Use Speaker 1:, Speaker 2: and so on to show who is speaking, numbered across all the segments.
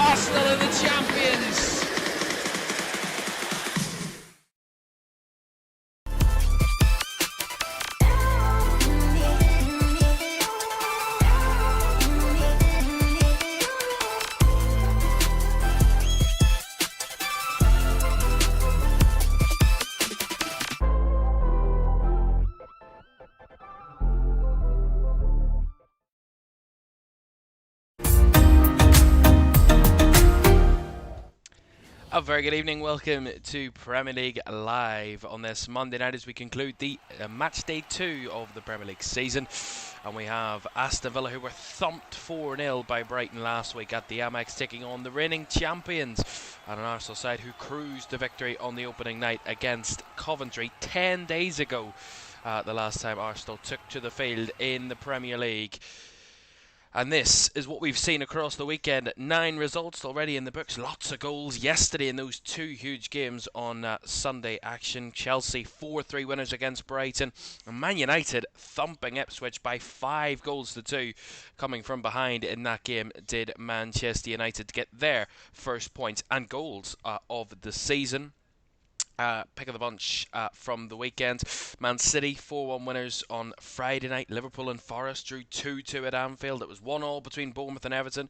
Speaker 1: Arsenal are the champions. A very good evening, welcome to Premier League Live on this Monday night as we conclude the match day 2 of the Premier League season. And we have Aston Villa, who were thumped 4-0 by Brighton last week at the Amex, taking on the reigning champions, and an Arsenal side who cruised to victory on the opening night against Coventry 10 days ago, the last time Arsenal took to the field in the Premier League. And this is what we've seen across the weekend. 9 results already in the books. Lots of goals yesterday in those 2 huge games on Sunday action. Chelsea 4-3 winners against Brighton. And Man United thumping Ipswich by 5-2. Coming from behind in that game did Manchester United get their first points and goals of the season. Pick of the bunch from the weekend. Man City 4-1 winners on Friday night. Liverpool and Forest drew 2-2 at Anfield. It was 1-1 between Bournemouth and Everton.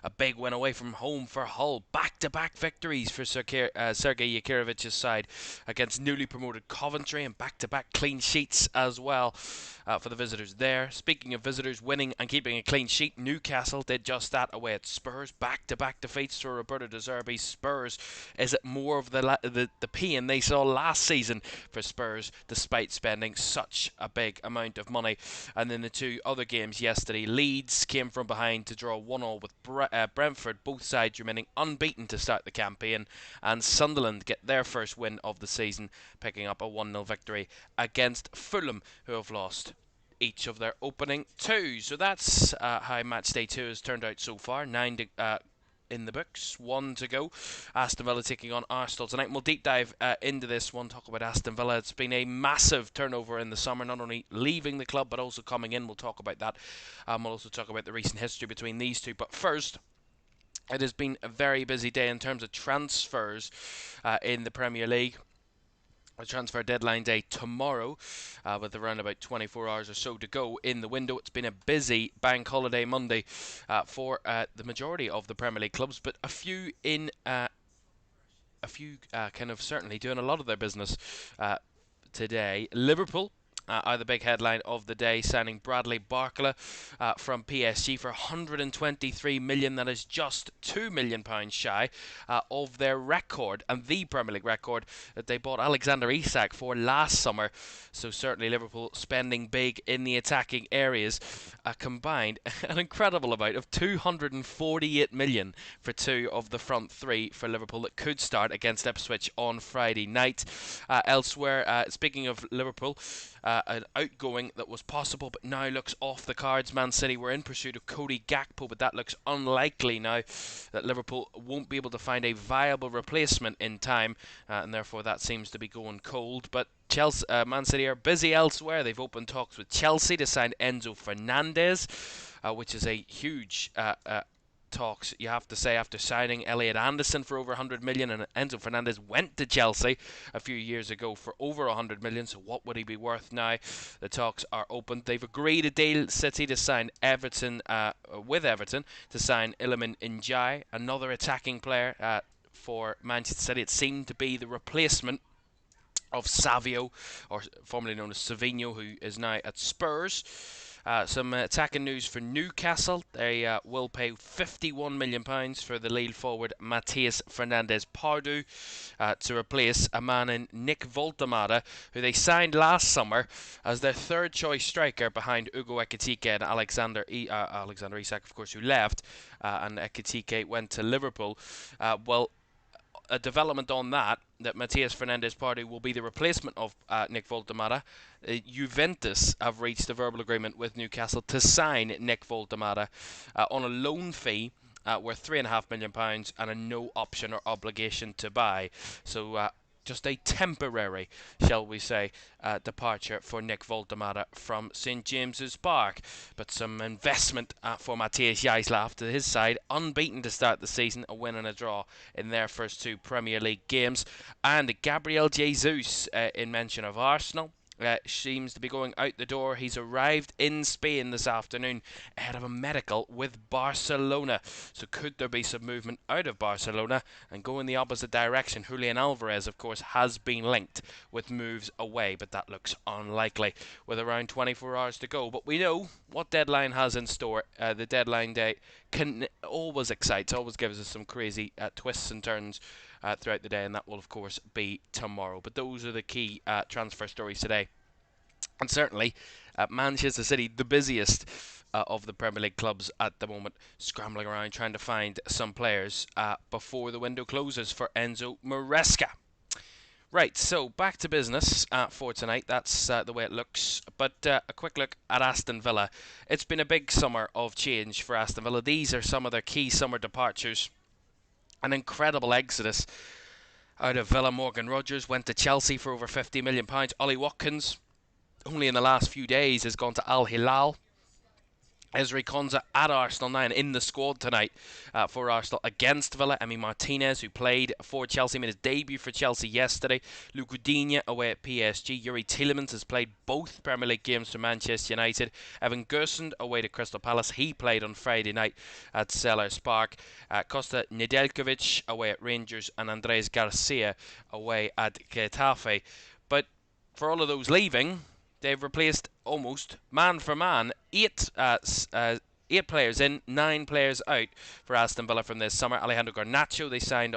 Speaker 1: A big win away from home for Hull. Back-to-back victories for Sergei Yakirovic's side against newly promoted Coventry, and back-to-back clean sheets as well for the visitors there. Speaking of visitors winning and keeping a clean sheet, Newcastle did just that away at Spurs. Back-to-back defeats for Roberto De Zerbi's Spurs. Is it more of the pain they saw last season for Spurs, despite spending such a big amount of money? And then the 2 other games yesterday, Leeds came from behind to draw 1-1 with Brentford, both sides remaining unbeaten to start the campaign, and Sunderland get their first win of the season, picking up a 1-0 victory against Fulham, who have lost each of their opening 2. So that's how match day 2 has turned out so far. 9 in the books, 1 to go. Aston Villa taking on Arsenal tonight. We'll deep dive into this one, talk about Aston Villa. It's been a massive turnover in the summer, not only leaving the club but also coming in. We'll talk about that. We'll also talk about the recent history between these two. But first, it has been a very busy day in terms of transfers in the Premier League. a transfer deadline day tomorrow, with around about 24 hours or so to go in the window. It's been a busy bank holiday Monday for the majority of the Premier League clubs, but a few kind of certainly doing a lot of their business today. Liverpool are the big headline of the day, signing Bradley Barcola from PSG for 123 million. That is just £2 million shy of their record, and the Premier League record that they bought Alexander Isak for last summer. So certainly Liverpool spending big in the attacking areas. Combined an incredible amount of 248 million for two of the front three for Liverpool that could start against Ipswich on Friday night. Elsewhere, speaking of Liverpool, an outgoing that was possible but now looks off the cards. Man City were in pursuit of Cody Gakpo, but that looks unlikely now that Liverpool won't be able to find a viable replacement in time, and therefore that seems to be going cold. But Man City are busy elsewhere. They've opened talks with Chelsea to sign Enzo Fernandez, which is a huge talks, you have to say, after signing Elliot Anderson for over 100 million, and Enzo Fernandez went to Chelsea a few years ago for over 100 million. So what would he be worth now? The talks are open. They've agreed a deal, City, to sign Everton with Everton to sign Iliman Ndiaye, another attacking player for Manchester City. It seemed to be the replacement of Savio, or formerly known as Savinho, who is now at Spurs. Some attacking news for Newcastle. They will pay £51 million for the Lille forward Matheus Fernandes-Pardew to replace a man in Nick Voltemade, who they signed last summer as their third choice striker behind Ugo Ekitike and Alexander Isak, of course, who left, and Ekitike went to Liverpool. A development on that Matheus Fernandes-Pardew will be the replacement of Nick Voltemade. Juventus have reached a verbal agreement with Newcastle to sign Nick Voltemade on a loan fee worth £3.5 million and a no option or obligation to buy. So just a temporary, shall we say, departure for Nick Voltemade from St James's Park. But some investment for Matthias Jijslaaf to his side, unbeaten to start the season, a win and a draw in their first two Premier League games. And Gabriel Jesus, in mention of Arsenal, seems to be going out the door. He's arrived in Spain this afternoon ahead of a medical with Barcelona. So could there be some movement out of Barcelona and go in the opposite direction? Julian Alvarez, of course, has been linked with moves away, but that looks unlikely with around 24 hours to go. But we know what deadline has in store. The deadline day can always excite, always gives us some crazy twists and turns throughout the day, and that will of course be tomorrow. But those are the key transfer stories today, and certainly Manchester City, the busiest of the Premier League clubs at the moment, scrambling around trying to find some players before the window closes for Enzo Maresca. Right, so back to business for tonight. That's the way it looks. But a quick look at Aston Villa. It's been a big summer of change for Aston Villa. These are some of their key summer departures. An incredible exodus out of Villa. Morgan Rogers went to Chelsea for over £50 million. Ollie Watkins, only in the last few days, has gone to Al Hilal. Ezri Konsa at Arsenal now and in the squad tonight for Arsenal against Villa. Emi Martinez, who played for Chelsea, made his debut for Chelsea yesterday. Luca Digne away at PSG. Yuri Tielemans has played both Premier League games for Manchester United. Evan Gerson away to Crystal Palace. He played on Friday night at Selhurst Park. Costa Nedeljkovic away at Rangers, and Andres Garcia away at Getafe. But for all of those leaving, they've replaced almost man for man 8 players in, 9 players out for Aston Villa from this summer. Alejandro Garnacho they signed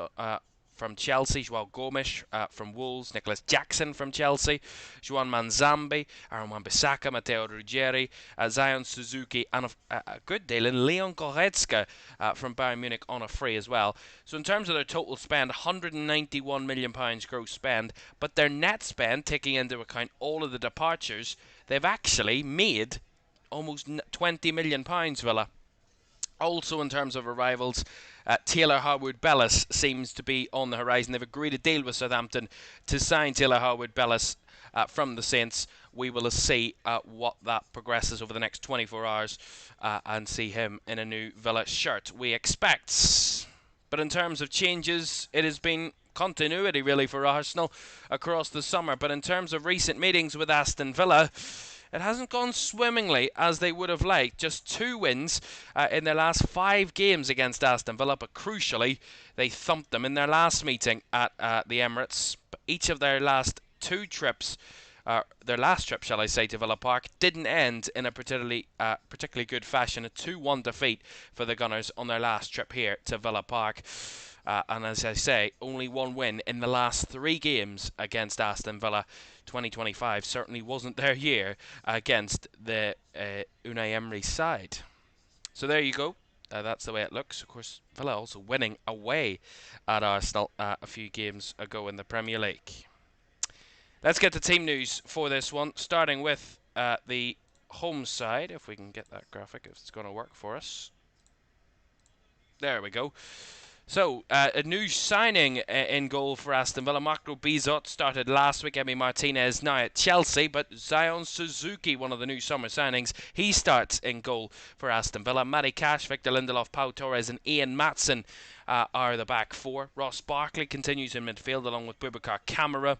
Speaker 1: from Chelsea, Joao Gomes from Wolves, Nicholas Jackson from Chelsea, Juan Manzambi, Aaron Wan-Bissaka, Matteo Ruggeri, Zion Suzuki, and a good deal in Leon Goretzka from Bayern Munich on a free as well. So in terms of their total spend, £191 million gross spend, but their net spend, taking into account all of the departures, they've actually made almost £20 million, Villa. Also, in terms of arrivals, Taylor Harwood-Bellis seems to be on the horizon. They've agreed a deal with Southampton to sign Taylor Harwood-Bellis from the Saints. We will see what that progresses over the next 24 hours and see him in a new Villa shirt, we expect. But in terms of changes, it has been continuity really for Arsenal across the summer. But in terms of recent meetings with Aston Villa, it hasn't gone swimmingly as they would have liked. Just 2 wins in their last 5 games against Aston Villa, but crucially, they thumped them in their last meeting at the Emirates. Each of their last 2 trips, their last trip, shall I say, to Villa Park, didn't end in a particularly good fashion. A 2-1 defeat for the Gunners on their last trip here to Villa Park. And as I say, only 1 win in the last 3 games against Aston Villa. 2025 certainly wasn't their year against the Unai Emery side. So there you go. That's the way it looks. Of course, Villa also winning away at Arsenal a few games ago in the Premier League. Let's get to team news for this one, starting with the home side. If we can get that graphic, if it's going to work for us. There we go. So, a new signing in goal for Aston Villa. Marco Bizot started last week. Emi Martinez now at Chelsea. But Zion Suzuki, one of the new summer signings, he starts in goal for Aston Villa. Matty Cash, Victor Lindelof, Pau Torres and Ian Matson are the back 4. Ross Barkley continues in midfield along with Boubacar Kamara.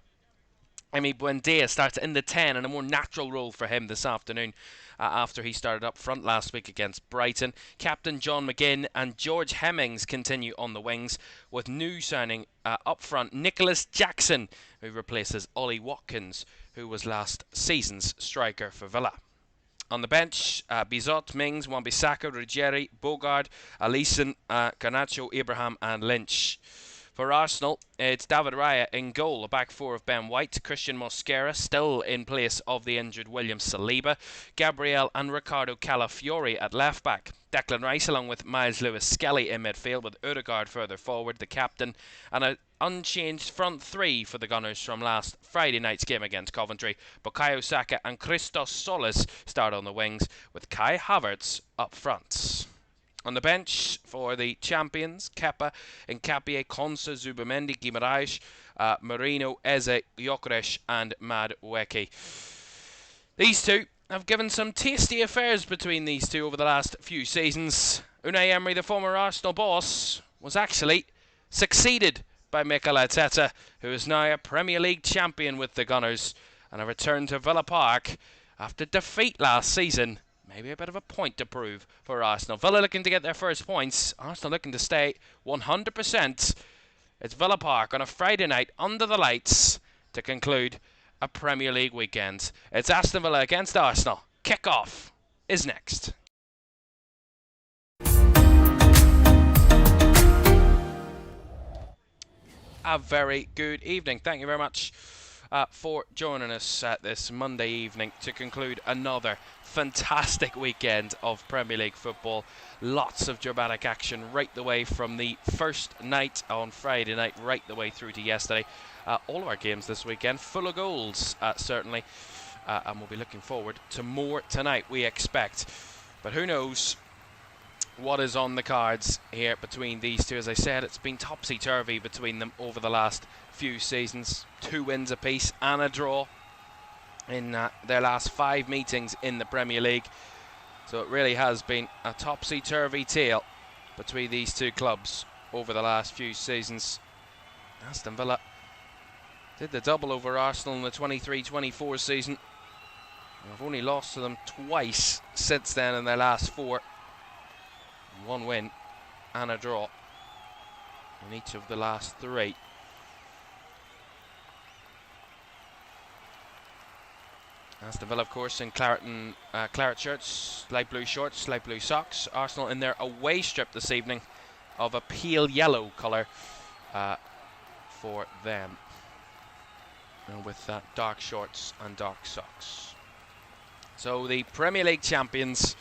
Speaker 1: Emi Buendia starts in the 10 and a more natural role for him this afternoon after he started up front last week against Brighton. Captain John McGinn and George Hemmings continue on the wings, with new signing up front Nicholas Jackson, who replaces Ollie Watkins, who was last season's striker for Villa. On the bench, Bizot, Mings, Wan-Bissaka, Ruggieri, Bogard, Alisson, Garnacho, Abraham and Lynch. For Arsenal, it's David Raya in goal, a back 4 of Ben White, Christian Mosquera still in place of the injured William Saliba, Gabriel and Ricardo Calafiori at left back, Declan Rice along with Miles Lewis-Skelly in midfield with Odegaard further forward, the captain, and an unchanged front 3 for the Gunners from last Friday night's game against Coventry. Bukayo Saka and Christos Solis start on the wings with Kai Havertz up front. On the bench for the champions, Kepa, Nkapie, Konsa, Zubamendi, Guimaraes, Marino, Eze, Gyökeres and Madueke. These two have given some tasty affairs between these two over the last few seasons. Unai Emery, the former Arsenal boss, was actually succeeded by Mikel Arteta, who is now a Premier League champion with the Gunners, and a return to Villa Park after defeat last season. Maybe a bit of a point to prove for Arsenal. Villa looking to get their first points. Arsenal looking to stay 100%. It's Villa Park on a Friday night under the lights to conclude a Premier League weekend. It's Aston Villa against Arsenal. Kick-off is next. A very good evening. Thank you very much for joining us this Monday evening to conclude another fantastic weekend of Premier League football. Lots of dramatic action right the way from the first night on Friday night right the way through to yesterday. All of our games this weekend full of goals, certainly, and we'll be looking forward to more tonight, we expect. But who knows what is on the cards here between these two. As I said, it's been topsy-turvy between them over the last few seasons. 2 wins apiece and a draw in their last 5 meetings in the Premier League. So it really has been a topsy-turvy tale between these two clubs over the last few seasons. Aston Villa did the double over Arsenal in the 23-24 season. They've only lost to them twice since then in their last 4. 1 win and a draw in each of the last 3. Aston Villa, of course, in claret shirts, light blue shorts, light blue socks. Arsenal in their away strip this evening of a pale yellow colour for them, with dark shorts and dark socks. So the Premier League champions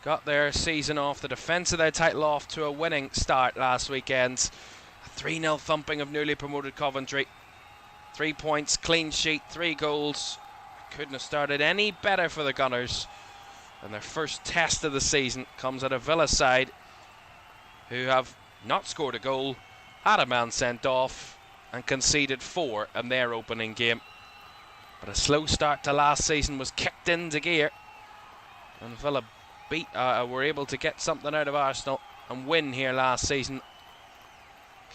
Speaker 1: got their season off, the defence of their title off to a winning start last weekend. A 3-0 thumping of newly promoted Coventry. 3 points, clean sheet, 3 goals. Couldn't have started any better for the Gunners. And their first test of the season comes at a Villa side who have not scored a goal, had a man sent off and conceded 4 in their opening game. But a slow start to last season was kicked into gear, and Villa were able to get something out of Arsenal and win here last season.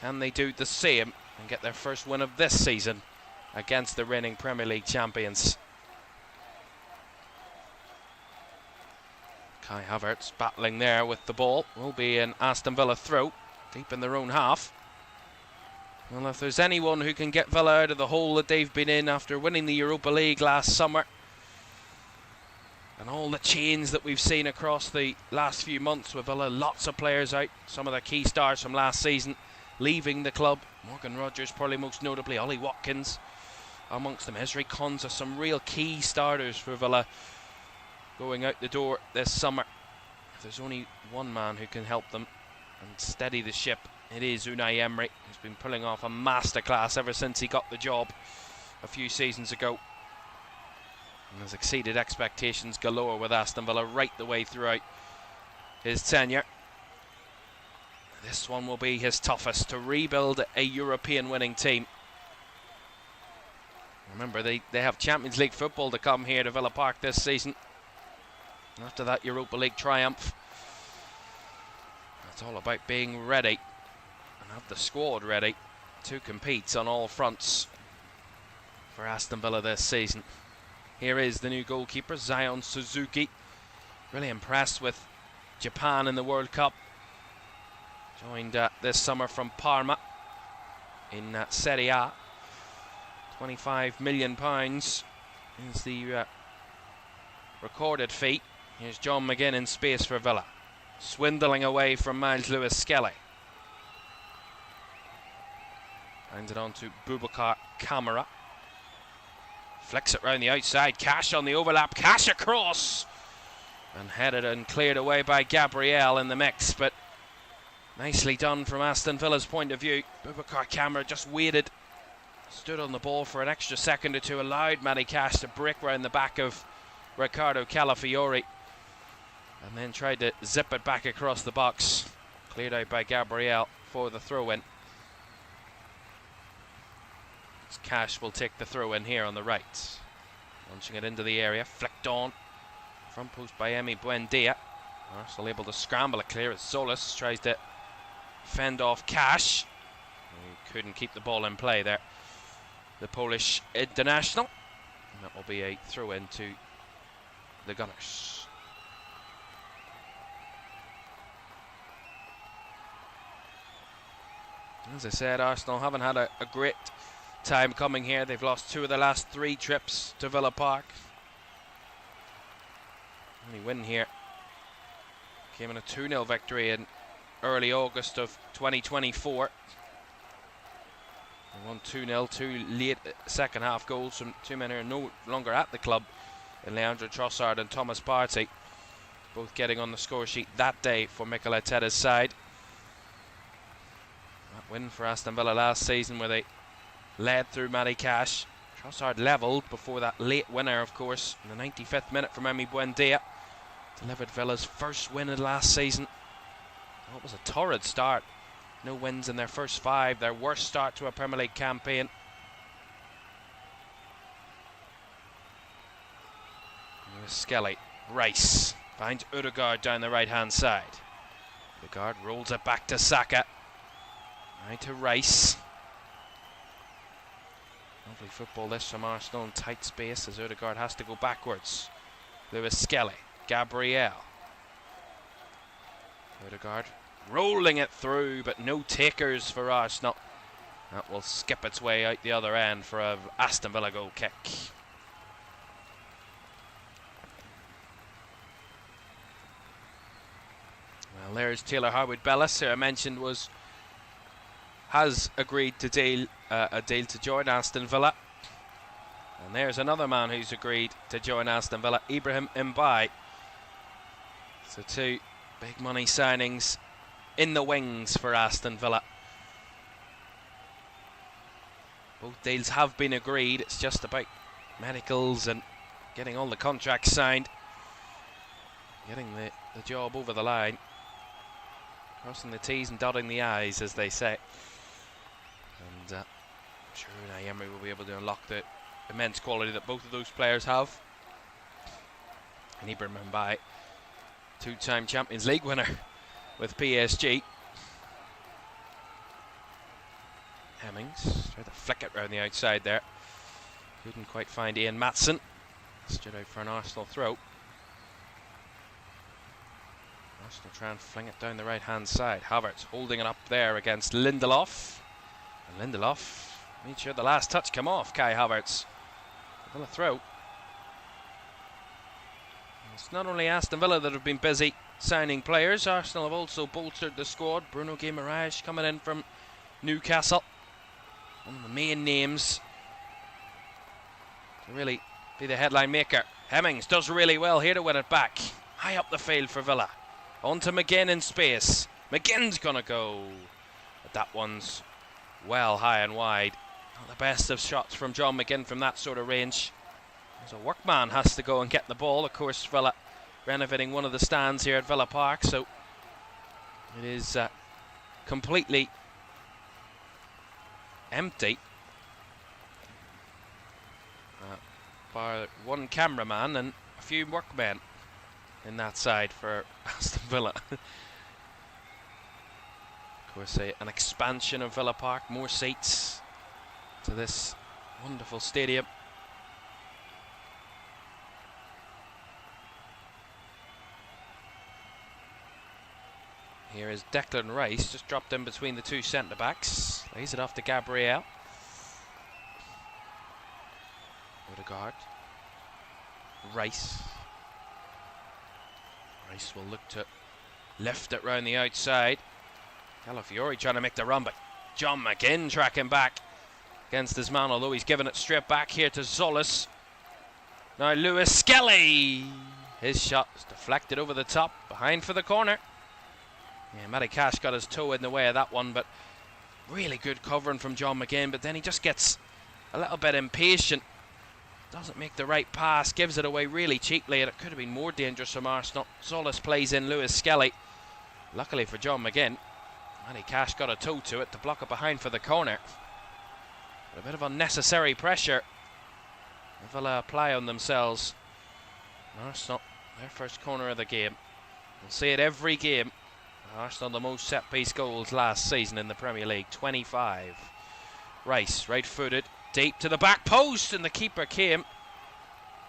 Speaker 1: Can they do the same and get their first win of this season against the reigning Premier League champions. Kai Havertz battling there with the ball. Will be an Aston Villa throw, deep in their own half. Well, if there's anyone who can get Villa out of the hole that they've been in after winning the Europa League last summer, and all the change that we've seen across the last few months with Villa, lots of players out, some of their key stars from last season leaving the club. Morgan Rogers probably most notably, Ollie Watkins amongst them, Ezri Konsa, some real key starters for Villa going out the door this summer. If there's only one man who can help them and steady the ship, it is Unai Emery, who's been pulling off a masterclass ever since he got the job a few seasons ago, and has exceeded expectations galore with Aston Villa right the way throughout his tenure. This one will be his toughest, to rebuild a European winning team. Remember, they have Champions League football to come here to Villa Park this season. After that Europa League triumph, it's all about being ready and have the squad ready to compete on all fronts for Aston Villa this season. Here is the new goalkeeper, Zion Suzuki. Really impressed with Japan in the World Cup. Joined this summer from Parma in Serie A. £25 million is the recorded fee. Here's John McGinn in space for Villa, swindling away from Miles Lewis-Skelly. Hands it on to Boubacar Kamara. Flicks it round the outside. Cash on the overlap. Cash across. And headed and cleared away by Gabriel in the mix. But nicely done from Aston Villa's point of view. Boubacar Kamara just waited. Stood on the ball for an extra second or two. Allowed Matty Cash to break round the back of Riccardo Calafiori. And then tried to zip it back across the box. Cleared out by Gabriel for the throw-in. Cash will take the throw in here on the right. Launching it into the area, flicked on. Front post by Emi Buendia. Arsenal able to scramble it clear as Solis tries to fend off Cash. He couldn't keep the ball in play there, the Polish international. And that will be a throw in to the Gunners. As I said, Arsenal haven't had a great time coming here. They've lost 2 of the last 3 trips to Villa Park. Only win here came in a 2-0 victory in early August of 2024. They won 2-0, 2 late second half goals from 2 men who are no longer at the club, in Leandro Trossard and Thomas Partey, both getting on the score sheet that day for Mikel Arteta's side. That win for Aston Villa last season where they led through Matty Cash. Trossard levelled before that late winner, of course, in the 95th minute from Emi Buendia. Delivered Villa's first win of last season. Oh, it was a torrid start. No wins in their first 5. Their worst start to a Premier League campaign. Skelly. Rice finds Ødegaard down the right-hand side. Ødegaard rolls it back to Saka. Right to Rice. Lovely football this from Arsenal in tight space as Ødegaard has to go backwards. Lewis-Skelly. Gabriel. Ødegaard rolling it through, but no takers for Arsenal. That will skip its way out the other end for a Aston Villa goal kick. Well, there's Taylor Harwood-Bellis, who I mentioned has agreed to a deal to join Aston Villa. And there's another man who's agreed to join Aston Villa, Ibrahim Mbaye. So 2 big money signings in the wings for Aston Villa. Both deals have been agreed. It's just about medicals and getting all the contracts signed, getting the job over the line, crossing the T's and dotting the I's, as they say. And I'm sure Unai Emery will be able to unlock the immense quality that both of those players have. And Ibrahim Mbaye, 2-time Champions League winner with PSG. Hemmings tried to flick it round the outside there. Couldn't quite find Ian Matson. Stood out for an Arsenal throw. Arsenal try and fling it down the right hand side. Havertz holding it up there against Lindelof. And Lindelof made sure the last touch come off Kai Havertz. Villa throw. It's not only Aston Villa that have been busy signing players. Arsenal have also bolstered the squad. Bruno Guimaraes coming in from Newcastle. One of the main names to really be the headline maker. Hemmings does really well here to win it back. High up the field for Villa. On to McGinn in space. McGinn's going to go. But that one's well high and wide. Not the best of shots from John McGinn from that sort of range. As a workman has to go and get the ball. Of course, Villa renovating one of the stands here at Villa Park, so it is completely empty. Bar one cameraman and a few workmen in that side for Aston Villa. Of course, an expansion of Villa Park, more seats to this wonderful stadium. Here is Declan Rice, just dropped in between the two centre-backs. Lays it off to Gabriel. Odegaard. Rice. Rice will look to lift it round the outside. Calafiori trying to make the run, but John McGinn tracking back against his man, although he's given it straight back here to Zolis. Now Lewis Skelly. His shot is deflected over the top, behind for the corner. Yeah, Matty Cash got his toe in the way of that one, but really good covering from John McGinn, but then he just gets a little bit impatient. Doesn't make the right pass, gives it away really cheaply, and it could have been more dangerous from Arsenal. Solis plays in Lewis Skelly. Luckily for John McGinn, Matty Cash got a toe to it to block it behind for the corner. But a bit of unnecessary pressure Villa apply on themselves. Arsenal, their first corner of the game. We'll see it every game. Arsenal the most set-piece goals last season in the Premier League, 25. Rice, right-footed, deep to the back post, and the keeper came.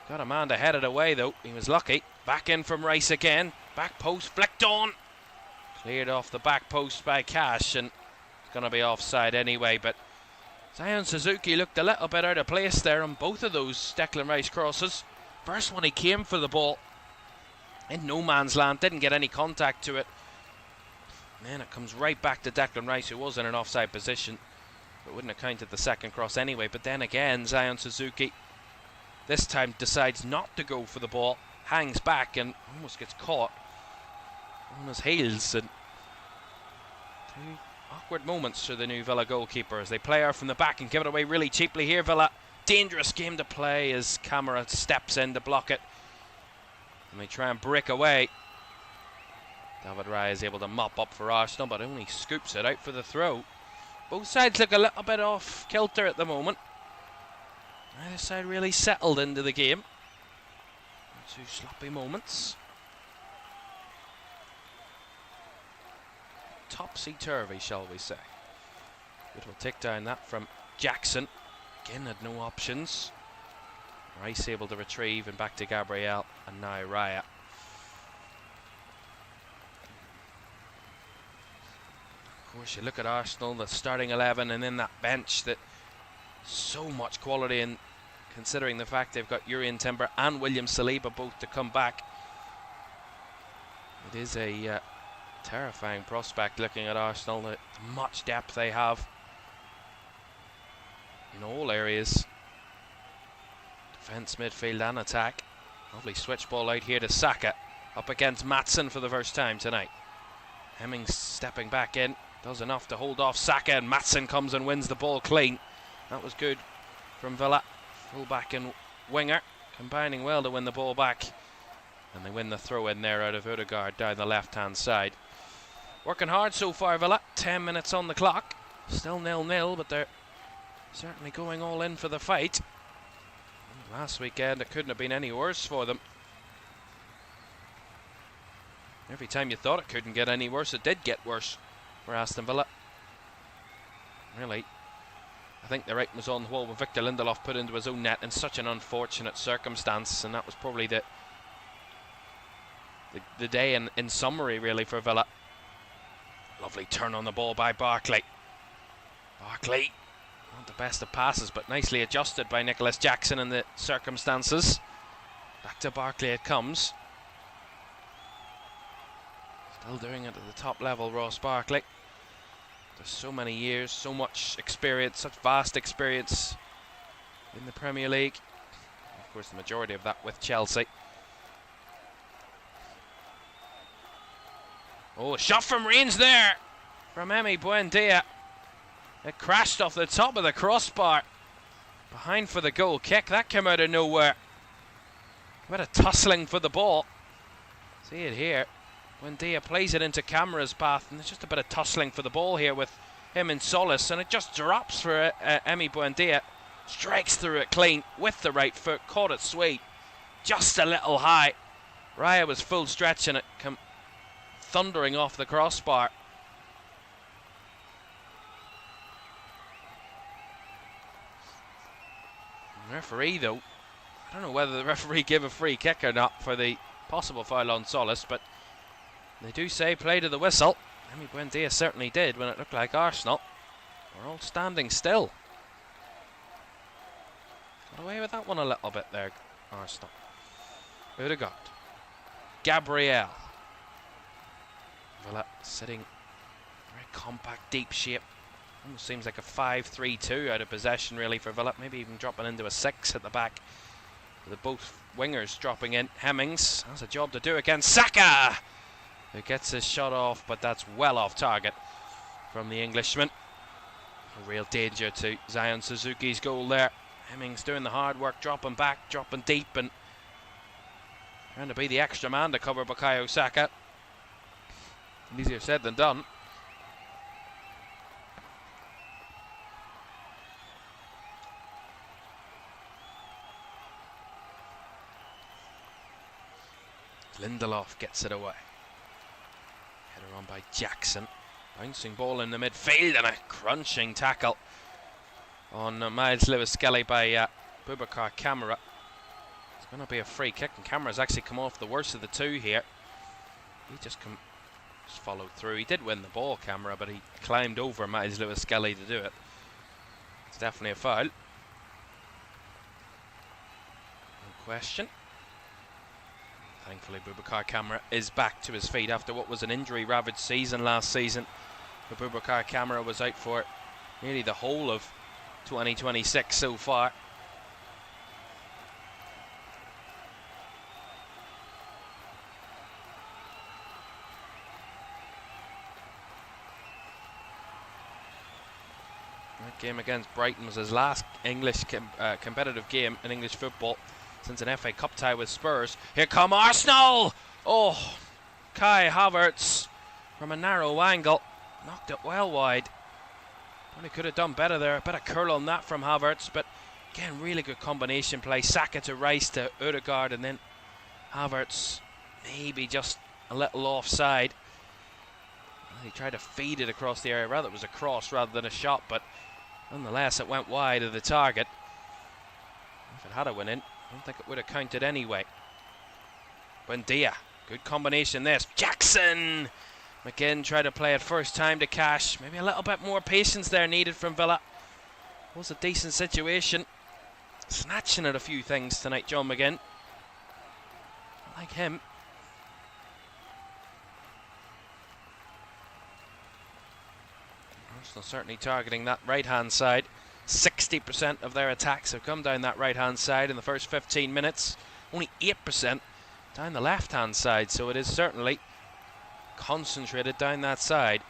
Speaker 1: Got a man to head it away though, he was lucky. Back in from Rice again, back post flicked on. Cleared off the back post by Cash, and it's going to be offside anyway, but Zion Suzuki looked a little bit out of place there on both of those Declan Rice crosses. First one he came for the ball in no man's land, didn't get any contact to it. And it comes right back to Declan Rice, who was in an offside position, but wouldn't have counted the second cross anyway. But then again, Zion Suzuki this time decides not to go for the ball, hangs back and almost gets caught on his heels. And two awkward moments for the new Villa goalkeeper as they play out from the back and give it away really cheaply here. Villa, dangerous game to play as Camara steps in to block it, and they try and break away. David Raya is able to mop up for Arsenal, but only scoops it out for the throw. Both sides look a little bit off kilter at the moment. Neither side really settled into the game. Two sloppy moments. Topsy-turvy, shall we say. Beautiful take down that from Jackson. Again, had no options. Rice able to retrieve, and back to Gabriel, and now Raya. Of course, you look at Arsenal, the starting 11, and then that bench, that so much quality, and considering the fact they've got Urian Timber and William Saliba both to come back, it is a terrifying prospect looking at Arsenal. The much depth they have in all areas, defence, midfield and attack. Lovely switch ball out here to Saka, up against Matson for the first time tonight. Hemmings stepping back in, does enough to hold off Saka, and Matson comes and wins the ball clean. That was good from Villa. Full-back and winger combining well to win the ball back, and they win the throw in there out of Odegaard down the left-hand side. Working hard so far, Villa. 10 minutes on the clock. Still 0-0, but they're certainly going all in for the fight. And last weekend it couldn't have been any worse for them. Every time you thought it couldn't get any worse, it did get worse for Aston Villa. Really I think the writing was on the wall when Victor Lindelof put into his own net in such an unfortunate circumstance, and that was probably the day in summary really for Villa. Lovely turn on the ball by Barkley. Barkley, not the best of passes, but nicely adjusted by Nicholas Jackson in the circumstances. Back to Barkley it comes. Still doing it at the top level, Ross Barkley. There's so many years, so much experience, such vast experience in the Premier League. Of course, the majority of that with Chelsea. Oh, a shot from range there from Emi Buendia. It crashed off the top of the crossbar. Behind for the goal kick. That came out of nowhere. A bit of tussling for the ball. See it here. Buendia plays it into Camara's path, and there's just a bit of tussling for the ball here with him and Solis, and it just drops for Emi Buendia. Strikes through it clean with the right foot, caught it sweet, just a little high. Raya was full stretch and it come thundering off the crossbar. The referee, though, I don't know whether the referee gave a free kick or not for the possible foul on Solis, but they do say play to the whistle. Emi Buendia certainly did when it looked like Arsenal were all standing still. Got away with that one a little bit there, Arsenal. Odegaard. Gabriel. Villa sitting very compact, deep shape. Almost seems like a 5-3-2 out of possession really for Villa. Maybe even dropping into a 6 at the back. With both wingers dropping in. Hemmings has a job to do against Saka, who gets his shot off, but that's well off target from the Englishman. A real danger to Zion Suzuki's goal there. Hemmings doing the hard work, dropping back, dropping deep, and trying to be the extra man to cover Bukayo Saka. Easier said than done. Lindelof gets it away. Header on by Jackson. Bouncing ball in the midfield and a crunching tackle on Miles Lewis-Skelly by Boubacar Kamara. It's going to be a free kick, and Kamara's actually come off the worst of the two here. He just followed through. He did win the ball, Kamara, but he climbed over Miles Lewis-Skelly to do it. It's definitely a foul. No question. Thankfully, Boubacar Kamara is back to his feet after what was an injury-ravaged season last season. But Boubacar Kamara was out for nearly the whole of 2026 so far. That game against Brighton was his last English competitive game in English football since an FA Cup tie with Spurs. Here come Arsenal! Oh, Kai Havertz from a narrow angle knocked it well wide. Probably could have done better there. A bit of curl on that from Havertz, but again, really good combination play. Saka to Rice to Odegaard, and then Havertz maybe just a little offside. He tried to feed it across the area. Rather, it was a cross rather than a shot, but nonetheless, it went wide of the target. If it had a win in, I don't think it would have counted anyway. Buendia, good combination this. Jackson! McGinn tried to play it first time to Cash. Maybe a little bit more patience there needed from Villa. Was a decent situation. Snatching at a few things tonight, John McGinn. I like him. Arsenal certainly targeting that right-hand side. 60% of their attacks have come down that right-hand side in the first 15 minutes. Only 8% down the left-hand side, so it is certainly concentrated down that side,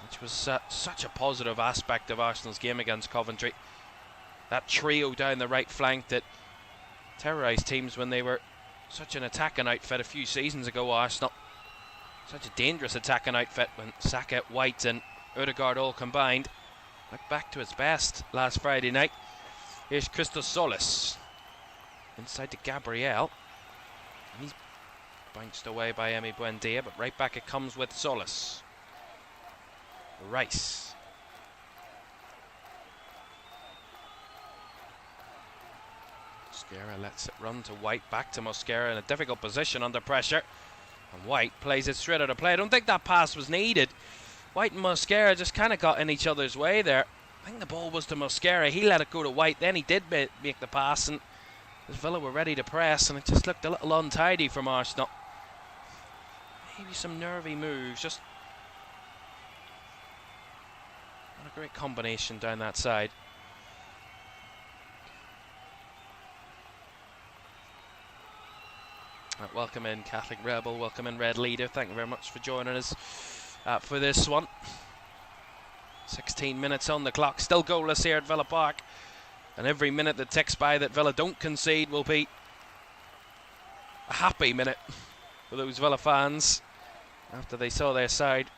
Speaker 1: which was such a positive aspect of Arsenal's game against Coventry. That trio down the right flank that terrorised teams when they were such an attacking outfit a few seasons ago, Arsenal. Such a dangerous attacking outfit when Saka, White and Odegaard all combined. Looked back to its best last Friday night. Here's Christos Solis. Inside to Gabriel. And he's bounced away by Emi Buendia, but right back it comes with Solis. Rice. Mosquera lets it run to White, back to Mosquera in a difficult position under pressure. And White plays it straight out of play. I don't think that pass was needed. White and Mosquera just kind of got in each other's way there. I think the ball was to Mosquera. He let it go to White. Then he did make the pass, and Villa were ready to press, and it just looked a little untidy from Arsenal. Maybe some nervy moves. Just not a great combination down that side. Welcome in Catholic Rebel, welcome in Red Leader. Thank you very much for joining us for this one. 16 minutes on the clock, still goalless here at Villa Park. And every minute that ticks by that Villa don't concede will be a happy minute for those Villa fans after they saw their side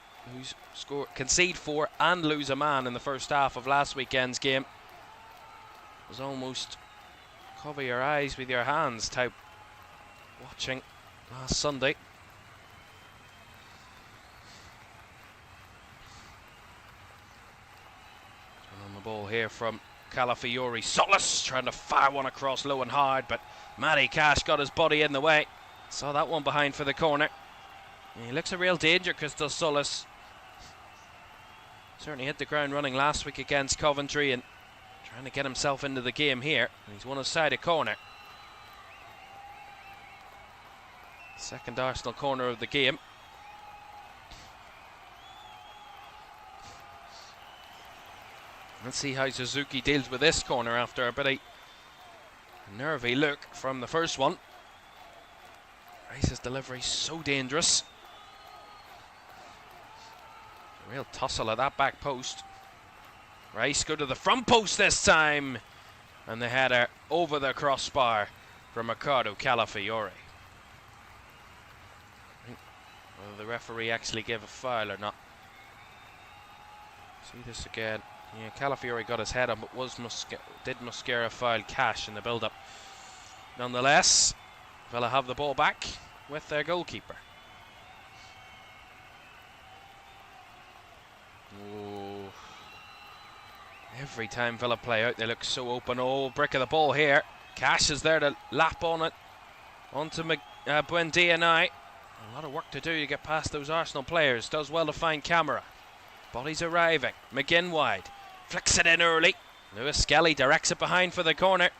Speaker 1: concede 4 and lose a man in the first half of last weekend's game. It was almost cover your eyes with your hands type watching last Sunday. And on the ball here from Calafiori. Solis trying to fire one across low and hard, but Matty Cash got his body in the way. Saw that one behind for the corner. And he looks a real danger, Crystal Solis. Certainly hit the ground running last week against Coventry and trying to get himself into the game here. And he's won a sided corner. Second Arsenal corner of the game. Let's see how Suzuki deals with this corner after a bit of nervy look from the first one. Rice's delivery so dangerous. A real tussle at that back post. Rice go to the front post this time. And the header over the crossbar from Ricardo Calafiori. Whether the referee actually gave a foul or not. See this again. Yeah, Calafiori got his head on, but did Mosquera foul Cash in the build-up? Nonetheless, Villa have the ball back with their goalkeeper. Oh. Every time Villa play out, they look so open. Oh, brick of the ball here. Cash is there to lap on it. Onto Buendia now. A lot of work to do to get past those Arsenal players. Does well to find Camera. Body's arriving. McGinn wide. Flicks it in early. Lewis Skelly directs it behind for the corner.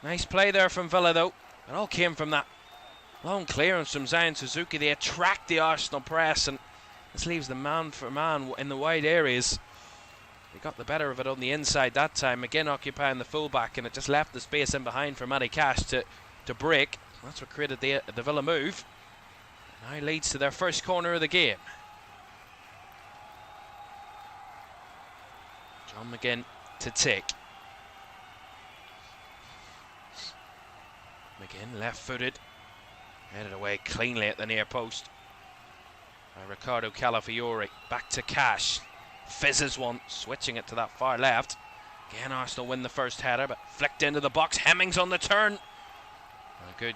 Speaker 1: Nice play there from Villa though. It all came from that long clearance from Zion Suzuki. They attract the Arsenal press, and this leaves them man for man in the wide areas. They got the better of it on the inside that time. McGinn occupying the fullback, and it just left the space in behind for Matty Cash to break. That's what created the Villa move. Now leads to their first corner of the game. John McGinn to take. McGinn left-footed. Headed away cleanly at the near post by Ricardo Calafiori. Back to Cash. Fizzes one, switching it to that far left. Again, Arsenal win the first header, but flicked into the box. Hemmings on the turn. Good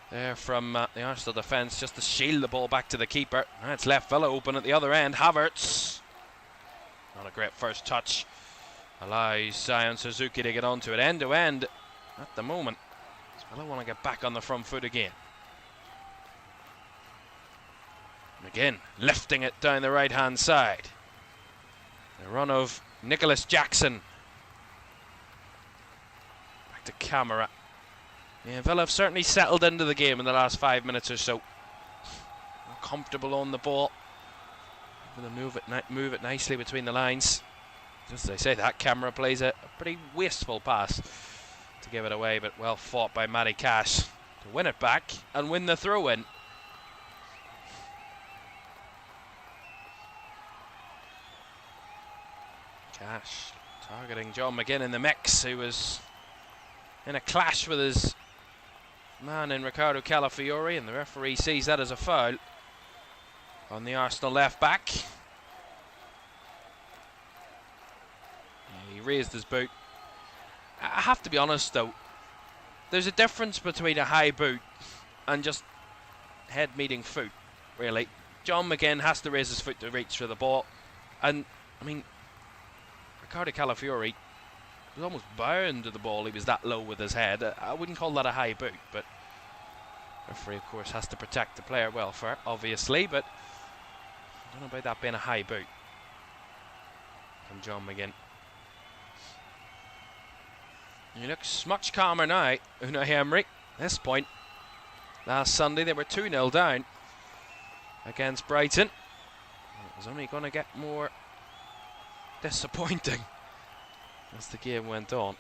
Speaker 1: there from the Arsenal defence, just to shield the ball back to the keeper. Now it's left Villa open at the other end. Havertz. Not a great first touch. Allows Zion Suzuki to get onto it end to end at the moment. Villa want to get back on the front foot again. McGinn lifting it down the right hand side. The run of Nicholas Jackson. Back to Camera. Yeah, Villa have certainly settled into the game in the last 5 minutes or so. More comfortable on the ball. Able to move it nicely between the lines. Just as I say, that Camera plays a pretty wasteful pass to give it away, but well fought by Matty Cash to win it back and win the throw-in. Cash targeting John McGinn in the mix, who was in a clash with his man in Ricardo Calafiori, and the referee sees that as a foul on the Arsenal left back. Yeah, he raised his boot. I have to be honest though, there's a difference between a high boot and just head meeting foot, really. John McGinn has to raise his foot to reach for the ball, and I mean, Ricardo Calafiori was almost bound to the ball. He was that low with his head. I wouldn't call that a high boot, but the referee, of course, has to protect the player welfare, obviously, but I don't know about that being a high boot from John McGinn. He looks much calmer now, Unai Emery. At this point, last Sunday they were 2-0 down against Brighton. It was only going to get more disappointing as the game went on.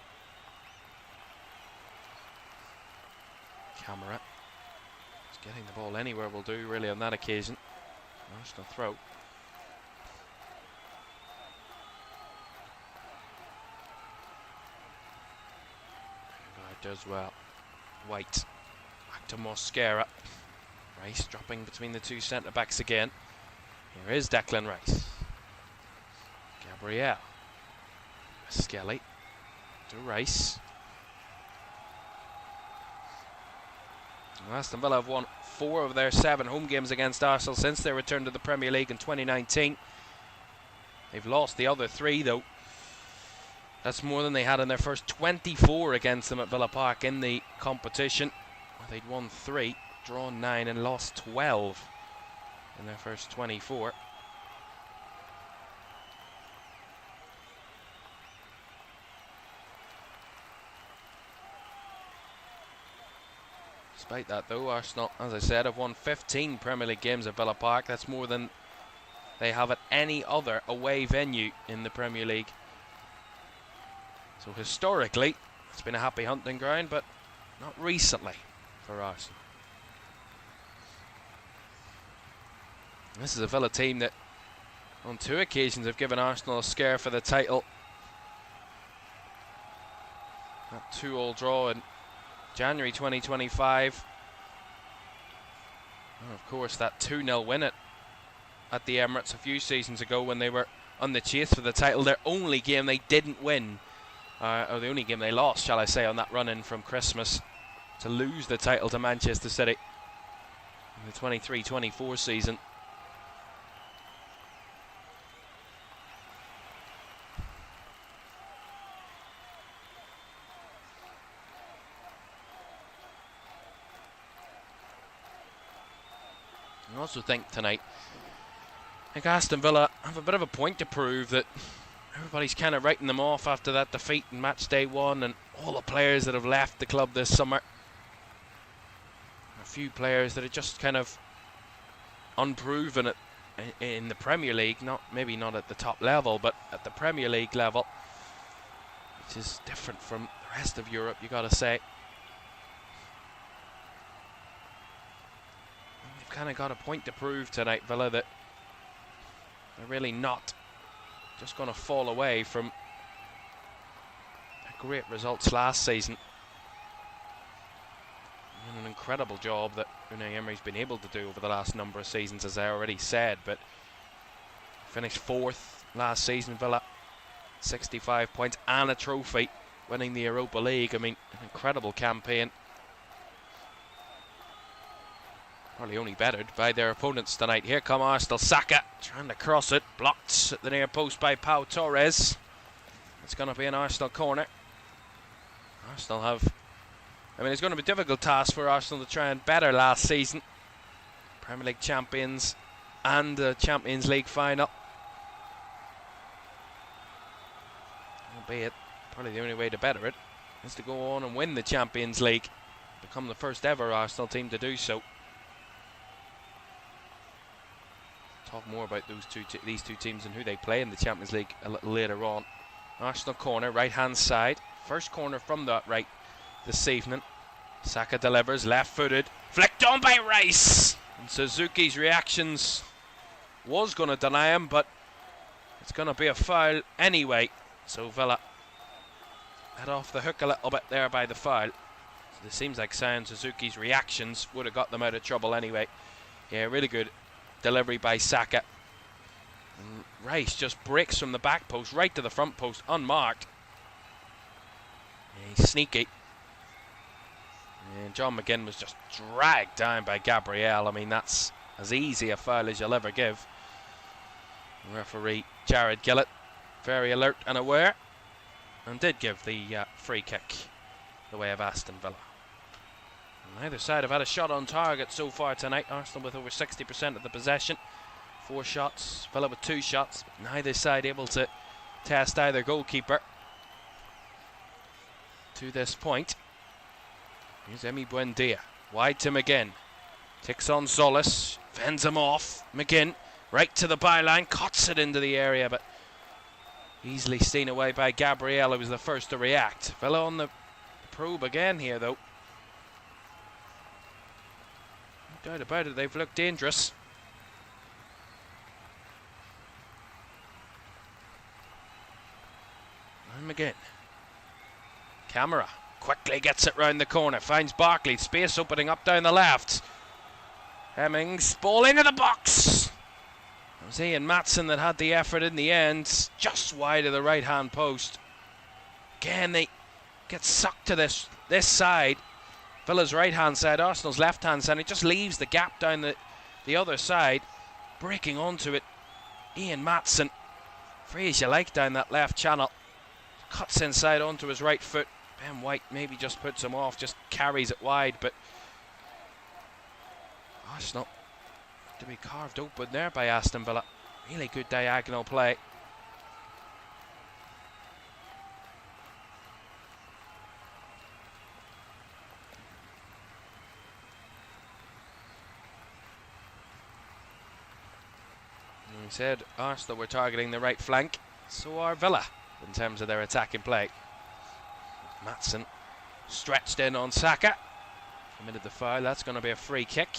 Speaker 1: Camera. Just getting the ball anywhere will do, really, on that occasion. Arsenal throw. Does well. White. Back to Mosquera. Rice dropping between the two centre-backs again. Here is Declan Rice. Gabriel. Skelly. To Rice. Aston Villa have won 4 of their 7 home games against Arsenal since their return to the Premier League in 2019. They've lost the other 3 though. That's more than they had in their first 24 against them at Villa Park in the competition. They'd won 3, drawn 9 and lost 12 in their first 24. Despite that though, Arsenal, as I said, have won 15 Premier League games at Villa Park. That's more than they have at any other away venue in the Premier League. So historically, it's been a happy hunting ground, but not recently for Arsenal. This is a Villa team that on 2 occasions have given Arsenal a scare for the title. That 2-2 draw in January 2025. And of course that 2-0 win at the Emirates a few seasons ago when they were on the chase for the title. Their only game they didn't win, or the only game they lost, shall I say, on that run-in from Christmas to lose the title to Manchester City in the 23-24 season. I also think tonight, I think Aston Villa have a bit of a point to prove that everybody's kind of writing them off after that defeat in match day 1 and all the players that have left the club this summer. A few players that are just kind of unproven in the Premier League, maybe not at the top level, but at the Premier League level, which is different from the rest of Europe, you got to say. They've kind of got a point to prove tonight, Villa, that they're really not just going to fall away from their great results last season. And an incredible job that Unai Emery's been able to do over the last number of seasons, as I already said. But finished 4th last season, Villa, 65 points and a trophy, winning the Europa League. I mean, an incredible campaign. Probably only bettered by their opponents tonight. Here come Arsenal. Saka trying to cross it. Blocked at the near post by Pau Torres. It's going to be an Arsenal corner. Arsenal have... I mean, it's going to be a difficult task for Arsenal to try and better last season. Premier League champions and the Champions League final. Albeit, probably the only way to better it is to go on and win the Champions League. Become the first ever Arsenal team to do so. Talk more about these two teams and who they play in the Champions League a little later on. Arsenal corner, right hand side. First corner from that right this evening. Saka delivers, left footed, flicked on by Rice. And Suzuki's reactions was going to deny him, but it's going to be a foul anyway. So Villa let off the hook a little bit there by the foul. So it seems like Suzuki's reactions would have got them out of trouble anyway. Yeah, really good delivery by Saka. And Rice just breaks from the back post right to the front post, unmarked. Yeah, he's sneaky. And John McGinn was just dragged down by Gabriel. I mean, that's as easy a foul as you'll ever give. Referee Jared Gillett, very alert and aware. and did give the free kick the way of Aston Villa. Neither side have had a shot on target so far tonight. Arsenal with over 60% of the possession. 4 shots, Villa with 2 shots. But neither side able to test either goalkeeper to this point. Here's Emi Buendia. Wide to McGinn. Ticks on Solis. Fends him off. McGinn right to the byline. Cuts it into the area, but easily seen away by Gabriel, who was the first to react. Villa on the probe again here, though. No doubt about it, they've looked dangerous. And McGinn. Camera quickly gets it round the corner. Finds Barkley. Space opening up down the left. Hemmings. Ball into the box. It was Ian Maatsen that had the effort in the end. Just wide of the right hand post. Again, they get sucked to this side. Villa's right hand side, Arsenal's left hand side. It just leaves the gap down the other side. Breaking onto it. Ian Maatsen. Free as you like down that left channel. Cuts inside onto his right foot. Ben White maybe just puts him off, just carries it wide, but Arsenal to be carved open there by Aston Villa. Really good diagonal play. And we said Arsenal were targeting the right flank, so are Villa in terms of their attacking play. Maatsen stretched in on Saka. Committed the foul. That's going to be a free kick.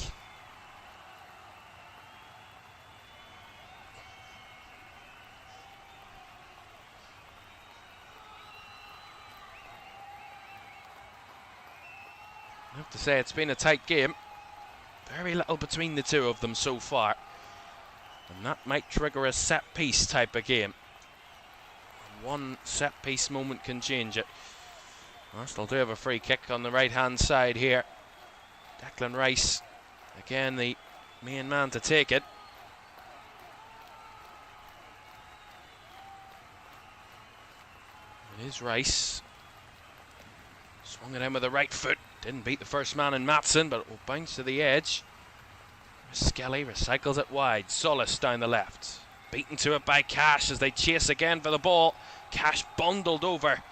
Speaker 1: I have to say it's been a tight game. Very little between the two of them so far. And that might trigger a set piece type of game. One set piece moment can change it. Arsenal do have a free kick on the right hand side here. Declan Rice, again the main man to take it. It is Rice. Swung it in with the right foot. Didn't beat the first man in Maatsen, but it will bounce to the edge. Skelly recycles it wide. Solis down the left. Beaten to it by Cash as they chase again for the ball. Cash bundled over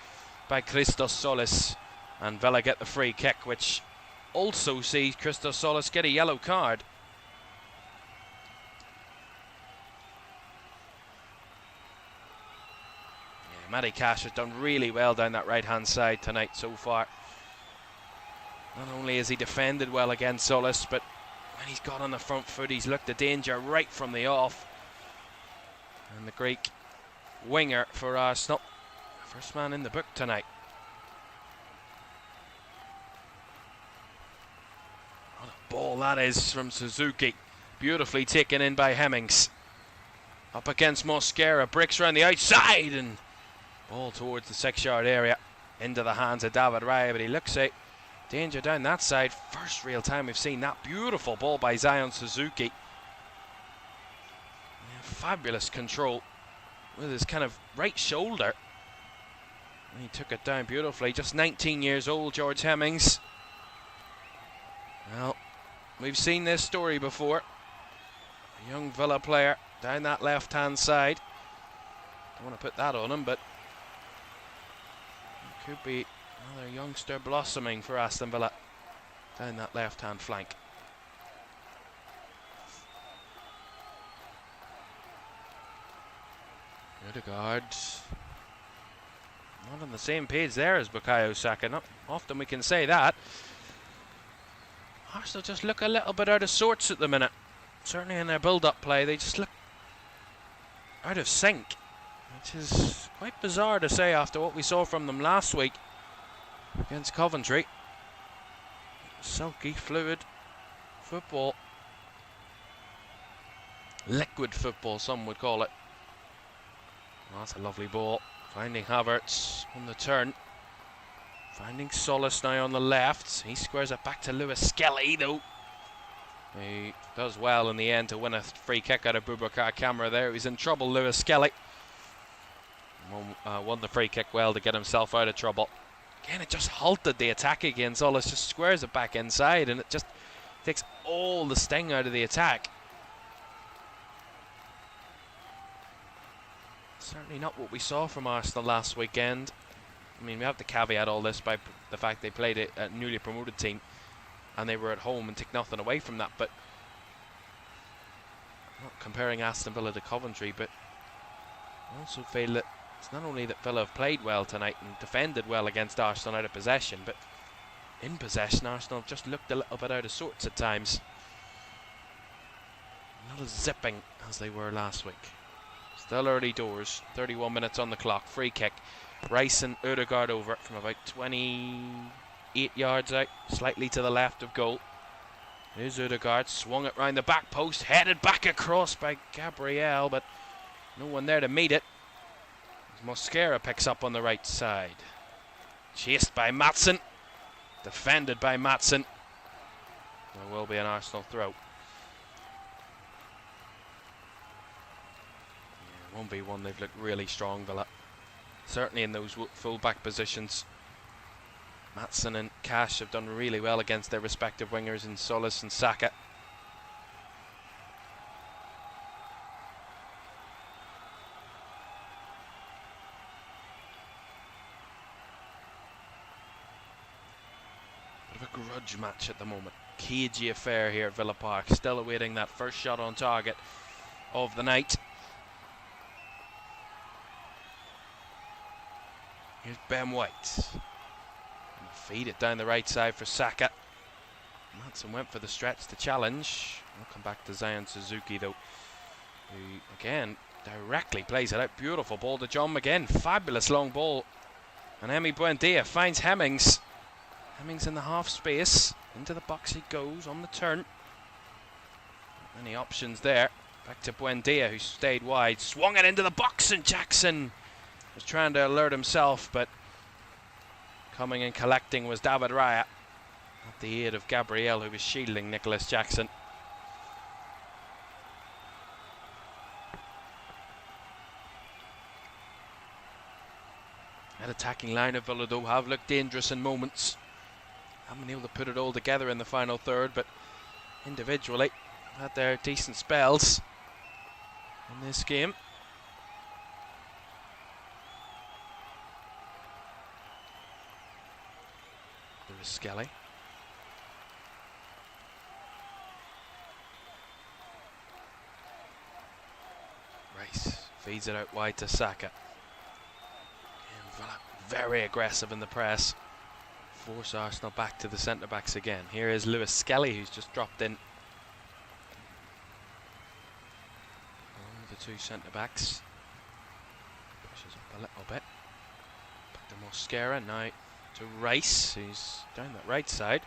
Speaker 1: by Christos Solis, and Villa get the free kick, which also sees Christos Solis get a yellow card. Yeah, Matty Cash has done really well down that right hand side tonight so far. Not only has he defended well against Solis, but when he's got on the front foot, he's looked at danger right from the off. And the Greek winger for Arsenal, first man in the book tonight. What a ball that is from Suzuki. Beautifully taken in by Hemmings. Up against Mosquera, breaks around the outside, and ball towards the 6-yard area. Into the hands of David Raya, but he looks at danger down that side. First real time we've seen that beautiful ball by Zion Suzuki. Yeah, fabulous control with his kind of right shoulder. And he took it down beautifully. Just 19 years old, George Hemmings. Well, we've seen this story before. A young Villa player down that left-hand side. Don't want to put that on him, but it could be another youngster blossoming for Aston Villa down that left-hand flank. Odegaard not on the same page there as Bukayo Saka. Not often we can say that. Arsenal just look a little bit out of sorts at the minute. Certainly in their build-up play, they just look out of sync, which is quite bizarre to say after what we saw from them last week against Coventry. Sulky, fluid football. Liquid football, some would call it. Oh, that's a lovely ball. Finding Havertz on the turn. Finding Solis now on the left. He squares it back to Lewis Skelly, though. He does well in the end to win a free kick out of Boubacar Kamara there. He's in trouble, Lewis Skelly. Won the free kick well to get himself out of trouble. Again, it just halted the attack again. Solis just squares it back inside, and it just takes all the sting out of the attack. Certainly not what we saw from Arsenal last weekend. I mean, we have to caveat all this by the fact they played a newly promoted team and they were at home, and take nothing away from that. But I'm not comparing Aston Villa to Coventry, but I also feel that it's not only that Villa have played well tonight and defended well against Arsenal out of possession, but in possession Arsenal have just looked a little bit out of sorts at times. Not as zipping as they were last week. Still early doors, 31 minutes on the clock. Free kick. Rice and Ødegaard over it from about 28 yards out, slightly to the left of goal. Here's Ødegaard, swung it round the back post, headed back across by Gabriel, but no one there to meet it. Mosquera picks up on the right side. Chased by Maatsen. Defended by Maatsen. There will be an Arsenal throw. 1v1, they've looked really strong, Villa. Certainly in those full-back positions. Maatsen and Cash have done really well against their respective wingers in Solis and Saka. Bit of a grudge match at the moment. Cagey affair here at Villa Park. Still awaiting that first shot on target of the night. Here's Ben White. And feed it down the right side for Saka. Maatsen went for the stretch to challenge. We'll come back to Zion Suzuki though, who again directly plays it out. Beautiful ball to John McGinn. Fabulous long ball. And Emi Buendia finds Hemmings. Hemmings in the half space. Into the box he goes on the turn. Not many options there. Back to Buendia, who stayed wide. Swung it into the box, and Jackson was trying to alert himself, but coming and collecting was David Raya at the aid of Gabriel, who was shielding Nicholas Jackson. That attacking line of Villa though have looked dangerous in moments. Haven't been able to put it all together in the final third, but individually had their decent spells in this game. There is Skelly. Rice feeds it out wide to Saka. And Villa very aggressive in the press. Force Arsenal back to the centre-backs again. Here is Lewis Skelly, who's just dropped in. The two centre-backs. Pushes up a little bit. Back to Mosquera, now to Rice, who's down that right side.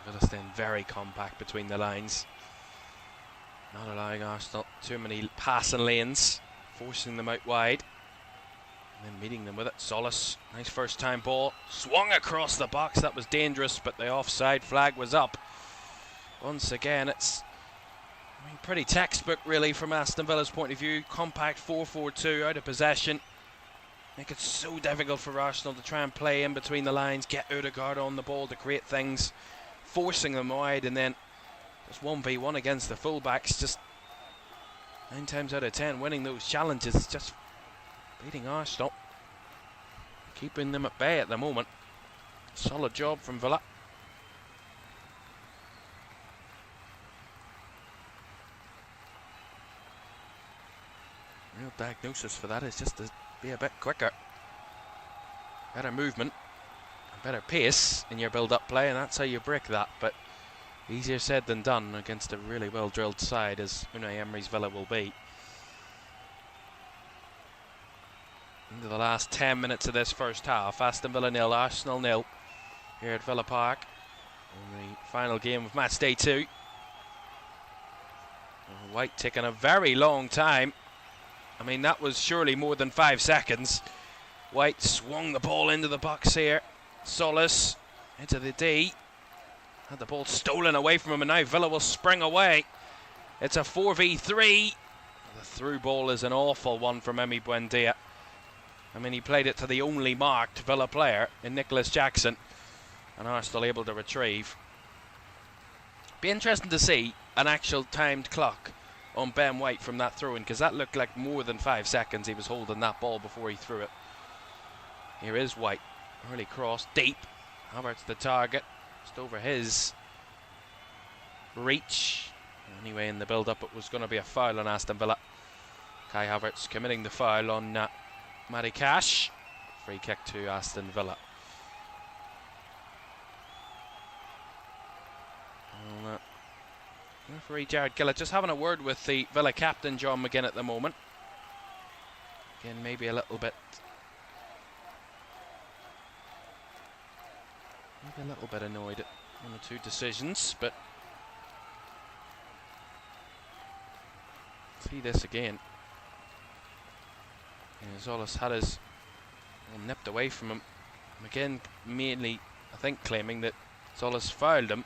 Speaker 1: Villa staying very compact between the lines. Not allowing Arsenal too many passing lanes. Forcing them out wide. And then meeting them with it. Solis, nice first time ball. Swung across the box, that was dangerous, but the offside flag was up. Once again, it's pretty textbook really from Aston Villa's point of view. Compact 4-4-2, out of possession. Make it so difficult for Arsenal to try and play in between the lines, get Ødegaard on the ball to create things, forcing them wide, and then just 1v1 against the fullbacks. Just 9 times out of 10 winning those challenges, just beating Arsenal, keeping them at bay at the moment. Solid job from Villa. Real diagnosis for that is just to be a bit quicker. Better movement, and better pace in your build-up play, and that's how you break that. But easier said than done against a really well-drilled side, as Unai Emery's Villa will be. Into the last 10 minutes of this first half. Aston Villa 0, Arsenal 0 here at Villa Park in the final game of match day 2. White taking a very long time. I mean, that was surely more than 5 seconds. White swung the ball into the box here. Solis into the D. Had the ball stolen away from him, and now Villa will spring away. It's a 4v3. The through ball is an awful one from Emi Buendia. I mean, he played it to the only marked Villa player in Nicholas Jackson, and Arsenal able to retrieve. Be interesting to see an actual timed clock on Ben White from that throw-in, because that looked like more than 5 seconds he was holding that ball before he threw it. Here is White, early cross, deep. Havertz the target, just over his reach. Anyway, in the build-up it was going to be a foul on Aston Villa. Kai Havertz committing the foul on Matty Cash. Free kick to Aston Villa. Well, referee Jared Gillett just having a word with the Villa captain John McGinn at the moment. Again, maybe a little bit annoyed at one or two decisions, but see this again. Zolas had his nipped away from him. McGinn mainly, I think, claiming that Zolas fouled him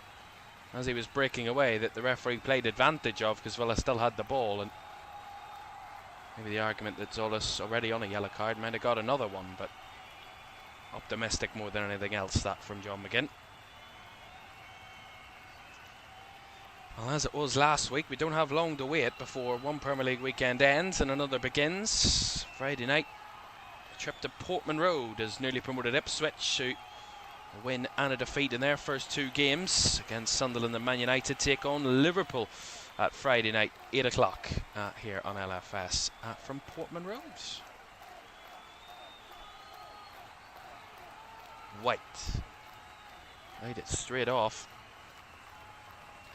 Speaker 1: as he was breaking away, that the referee played advantage of because Villa still had the ball, and maybe the argument that Zolas, already on a yellow card, might have got another one, but optimistic more than anything else, that from John McGinn. Well, as it was last week, we don't have long to wait before one Premier League weekend ends and another begins. Friday night, a trip to Portman Road as newly promoted Ipswich, who a win and a defeat in their first 2 games against Sunderland and Man United, take on Liverpool at Friday night, 8 o'clock here on LFS from Portman Road. White laid it straight off.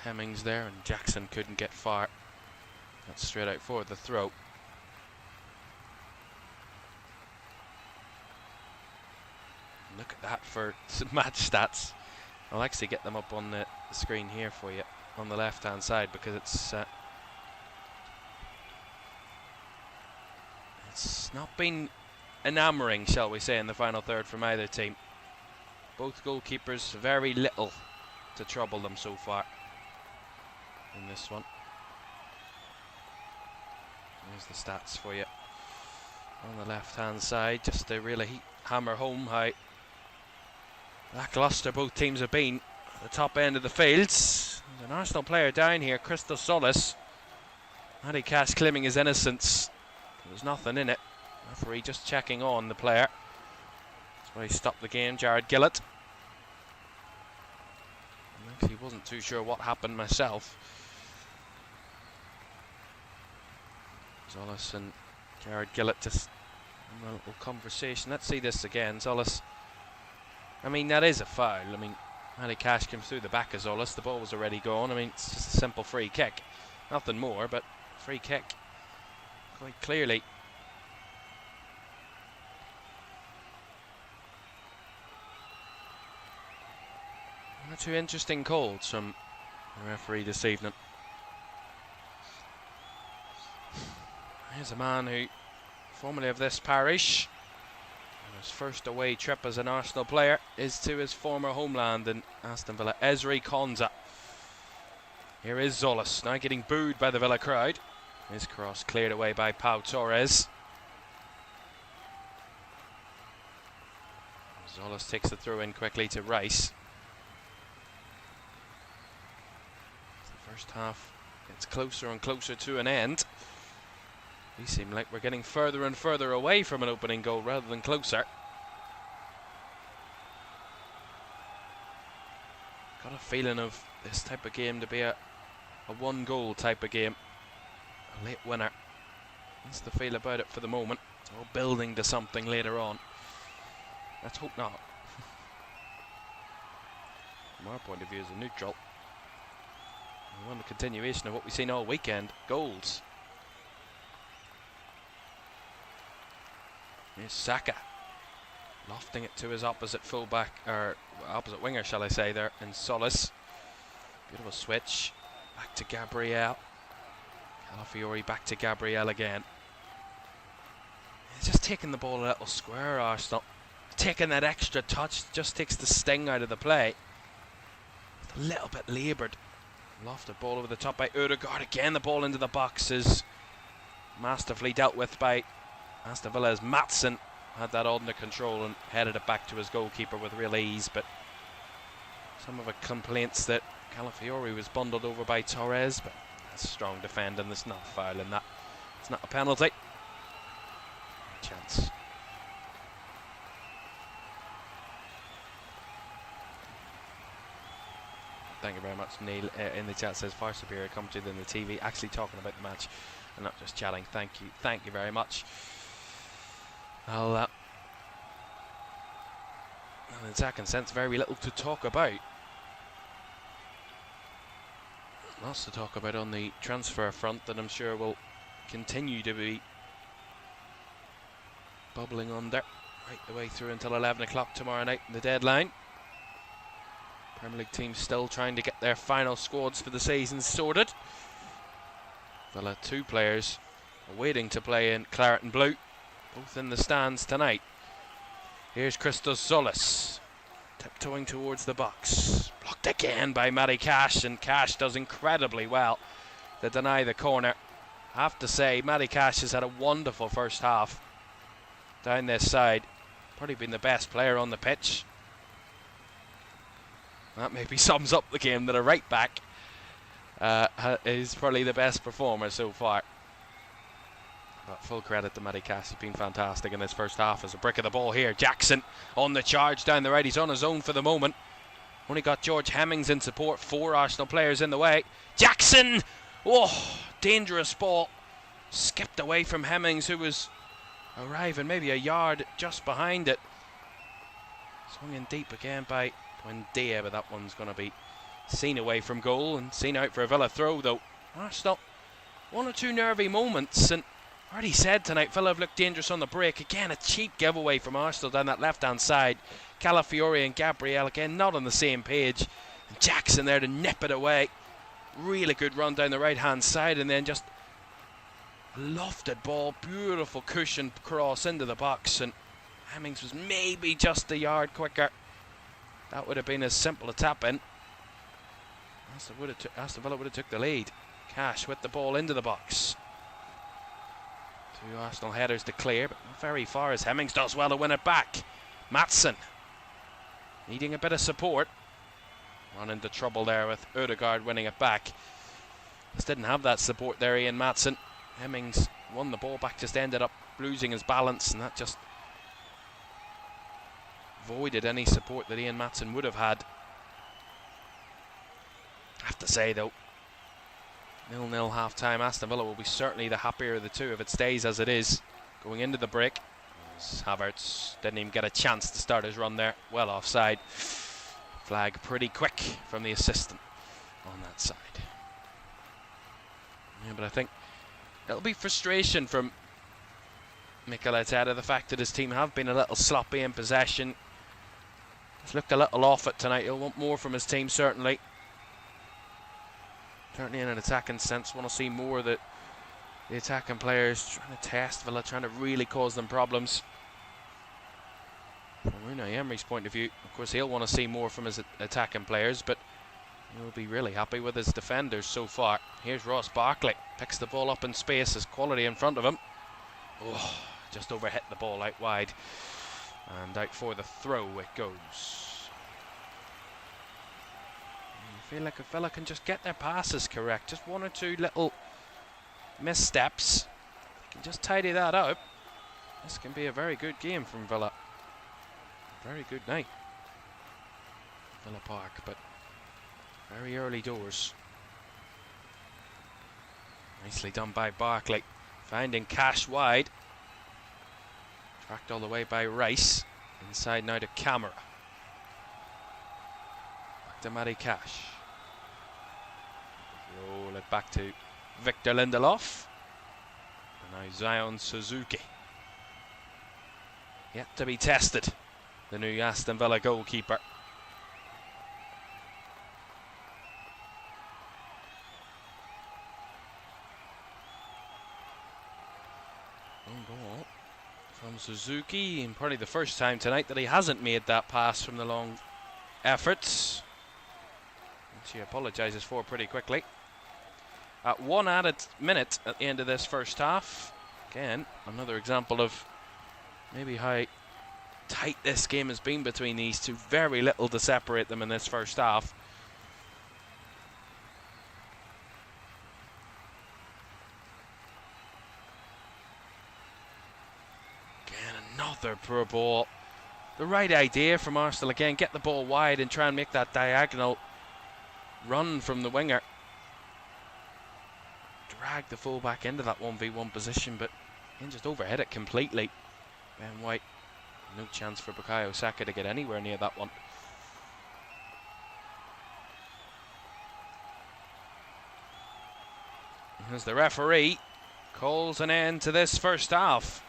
Speaker 1: Hemmings there, and Jackson couldn't get far. That's straight out for the throw. Look at that for some match stats. I'll actually get them up on the screen here for you on the left hand side, because it's not been enamouring, shall we say, in the final third from either team. Both goalkeepers, very little to trouble them so far in this one. Here's the stats for you on the left hand side, just to really hammer home how lacklustre both teams have been at the top end of the fields. There's an Arsenal player down here, Crystal Solis. Matty Cash claiming his innocence. There's nothing in it. Referee just checking on the player. That's why he stopped the game, Jared Gillett. I actually wasn't too sure what happened myself. Zolas and Jared Gillett just in a little conversation. Let's see this again. Zolas, I mean, that is a foul. I mean, Matty Cash comes through the back of Zolas. The ball was already gone. I mean, it's just a simple free kick. Nothing more, but free kick quite clearly. One or two interesting calls from the referee this evening. Here's a man who, formerly of this parish, and his first away trip as an Arsenal player is to his former homeland in Aston Villa, Ezri Konsa. Here is Zolas, now getting booed by the Villa crowd. His cross cleared away by Pau Torres. Zolas takes the throw in quickly to Rice. The first half gets closer and closer to an end. We seem like we're getting further and further away from an opening goal rather than closer. Got a feeling of this type of game to be a one-goal type of game. A late winner. That's the feel about it for the moment. It's all building to something later on. Let's hope not. From our point of view as a neutral, we want the continuation of what we've seen all weekend. Goals. Here's Saka, lofting it to his opposite fullback, or opposite winger, shall I say, there in Solis. Beautiful switch, back to Gabriel. Calafiori back to Gabriel again. He's just taking the ball a little square, Arsenal. Taking that extra touch, just takes the sting out of the play. Just a little bit laboured. Lofted ball over the top by Ødegaard. Again, the ball into the box is masterfully dealt with by Aston Villa as Maatsen had that under control and headed it back to his goalkeeper with real ease. But some of the complaints that Calafiori was bundled over by Torres, but that's strong defending. There's not a foul in that. It's not a penalty. Chance. Thank you very much. Neil in the chat says far superior commentary than the TV. Actually talking about the match and not just chatting. Thank you very much. Well, in attacking sense, very little to talk about. Lots to talk about on the transfer front that I'm sure will continue to be bubbling under right the way through until 11 o'clock tomorrow night, the deadline. Premier League teams still trying to get their final squads for the season sorted. Villa 2 players are waiting to play in claret and blue, both in the stands tonight. Here's Christos Zolis, tiptoeing towards the box. Blocked again by Matty Cash, and Cash does incredibly well to deny the corner. I have to say, Matty Cash has had a wonderful first half down this side. Probably been the best player on the pitch. That maybe sums up the game, that a right back is probably the best performer so far. But full credit to Matty Cash, he's been fantastic in this first half. As a brick of the ball here, Jackson on the charge down the right. He's on his own for the moment. Only got George Hemmings in support, 4 Arsenal players in the way. Jackson! Oh, dangerous ball. Skipped away from Hemmings, who was arriving maybe a yard just behind it. Swung in deep again by Buendia, but that one's going to be seen away from goal and seen out for a Villa throw, though. Arsenal, 1 or 2 nervy moments, and already said tonight, Villa have looked dangerous on the break. Again, a cheap giveaway from Arsenal down that left-hand side. Calafiori and Gabriel again not on the same page. And Jackson there to nip it away. Really good run down the right-hand side, and then just a lofted ball, beautiful cushion cross into the box, and Hemmings was maybe just a yard quicker. That would have been as simple a tap in. Aston Villa would have took the lead. Cash with the ball into the box. 2 Arsenal headers to clear, but not very far as Hemmings does well to win it back. Maatsen needing a bit of support. Run into trouble there with Ødegaard winning it back. Just didn't have that support there, Ian Maatsen. Hemmings won the ball back, just ended up losing his balance, and that just voided any support that Ian Maatsen would have had. I have to say though, 0-0 half-time. Aston Villa will be certainly the happier of the two if it stays as it is going into the break. Havertz didn't even get a chance to start his run there, well offside. Flag pretty quick from the assistant on that side. Yeah, but I think it'll be frustration from Mikel Arteta, the fact that his team have been a little sloppy in possession. He's looked a little off it tonight. He'll want more from his team, certainly. Certainly in an attacking sense, want to see more of the attacking players trying to test Villa, trying to really cause them problems. From Unai Emery's point of view, of course, he'll want to see more from his attacking players, but he'll be really happy with his defenders so far. Here's Ross Barkley, picks the ball up in space, has quality in front of him. Oh, just overhit the ball out wide, and out for the throw it goes. I feel like if Villa can just get their passes correct, just 1 or 2 little missteps, they can just tidy that up. This can be a very good game from Villa. Very good night, Villa Park, but very early doors. Nicely done by Barkley, finding Cash wide. Tracked all the way by Rice. Inside now to Camera. Back to Matty Cash. Roll it back to Victor Lindelof. And now Zion Suzuki. Yet to be tested, the new Aston Villa goalkeeper. Goal from Suzuki, and probably the first time tonight that he hasn't made that pass from the long efforts, which he apologises for pretty quickly. at 1 added minute at the end of this first half. Again, another example of maybe how tight this game has been between these two. Very little to separate them in this first half. Again, another poor ball. The right idea from Arsenal again, get the ball wide and try and make that diagonal run from the winger. Drag the fullback into that 1v1 position, but he just overhit it completely. Ben White, no chance for Bukayo Saka to get anywhere near that one. As the referee calls an end to this first half.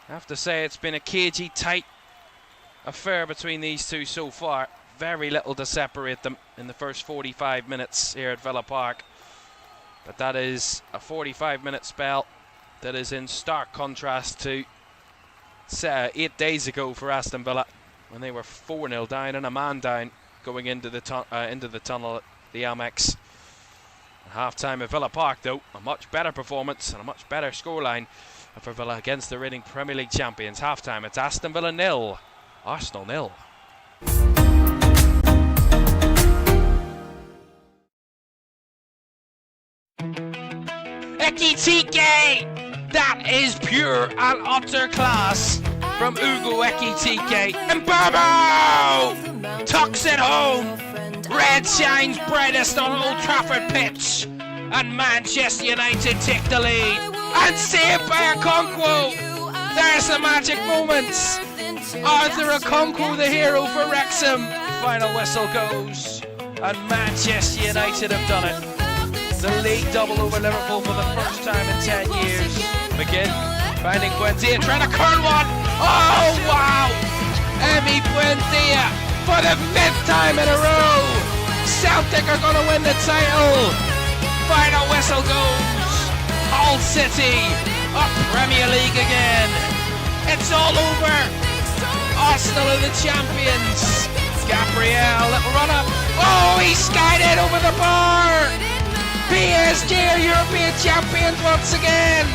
Speaker 1: I have to say it's been a cagey, tight affair between these two so far. Very little to separate them in the first 45 minutes here at Villa Park. But that is a 45-minute spell that is in stark contrast to 8 days ago for Aston Villa, when they were 4-0 down and a man down going into the tunnel at the Amex. At half-time at Villa Park, though, a much better performance and a much better scoreline for Villa against the reigning Premier League champions. Half-time, it's Aston Villa 0, Arsenal 0. Ekitike! That is pure and utter class from Ugo Ekitike. And Burbo tucks it home. Red shines brightest on Old Trafford pitch. And Manchester United take the lead. And saved by Okonkwo. There's the magic moments. Arthur Okonkwo, the hero for Wrexham. Final whistle goes. And Manchester United have done it. The league double over Liverpool for the first time in 10 years. McGinn finding Buendia, trying to curl one. Oh, wow! Emi Buendia for the 5th time in a row. Celtic are going to win the title. Final whistle goes. Hull City are Premier League again. It's all over. Arsenal are the champions. Gabriel, little run up. Oh, he skied it over the bar. PSG are European champions once again.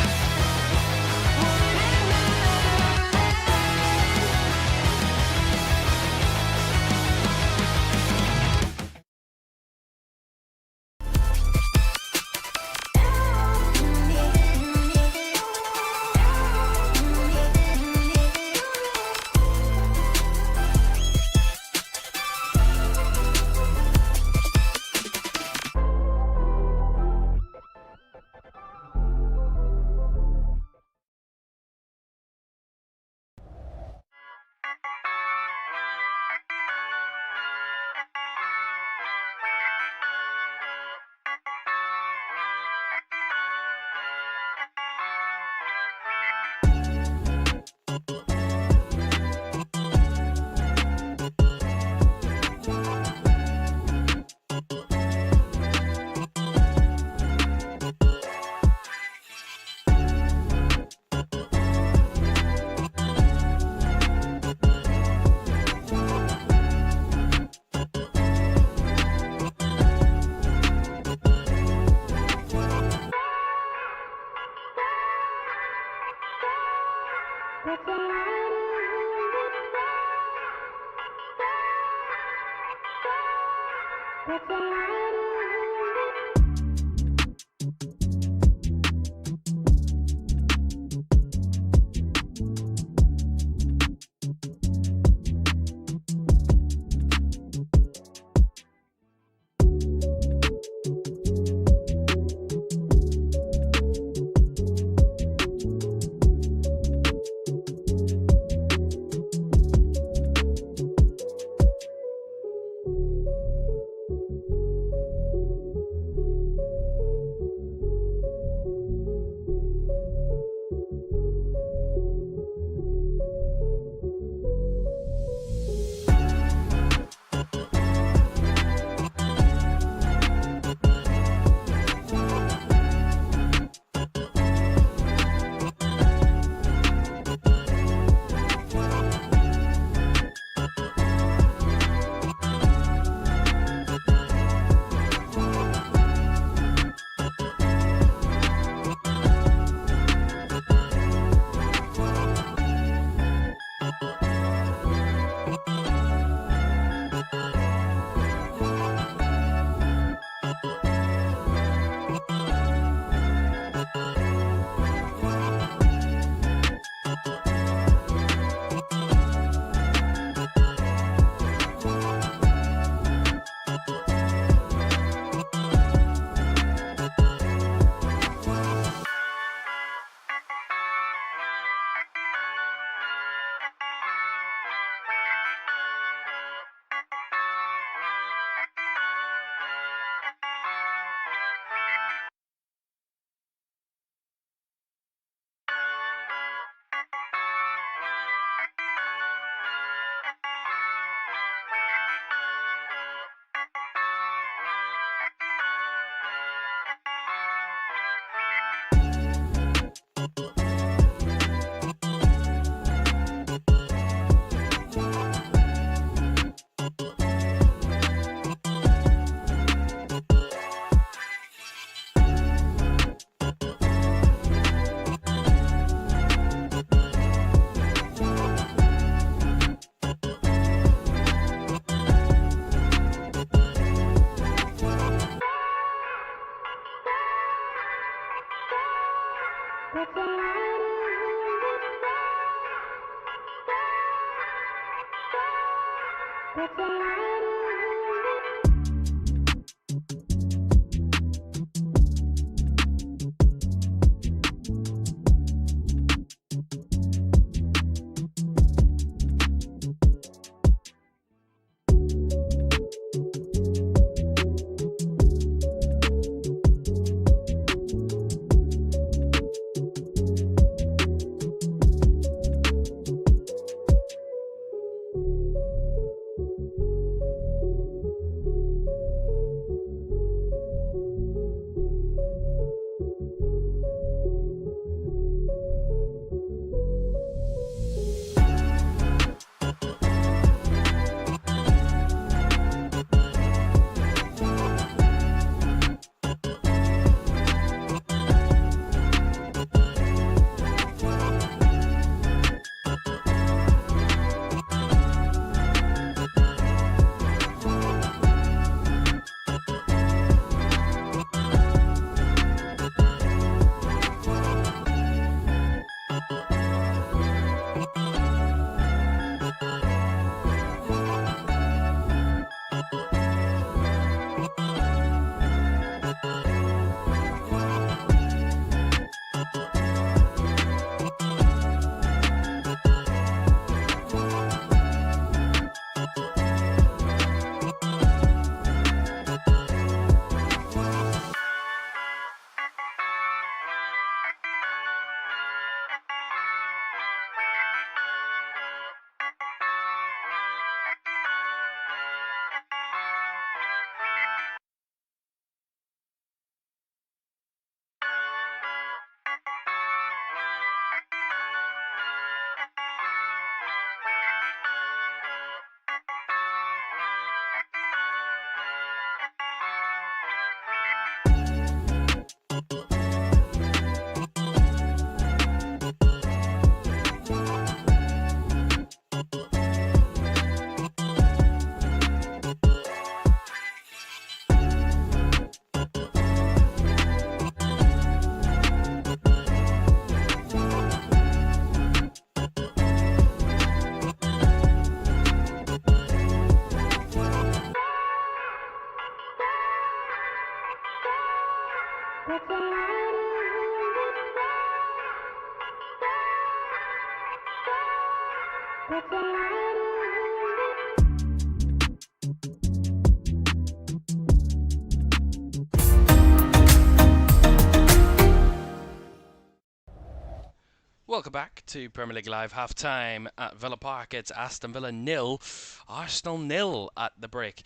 Speaker 1: Welcome back to Premier League Live. Half time at Villa Park. It's Aston Villa 0, Arsenal 0 at the break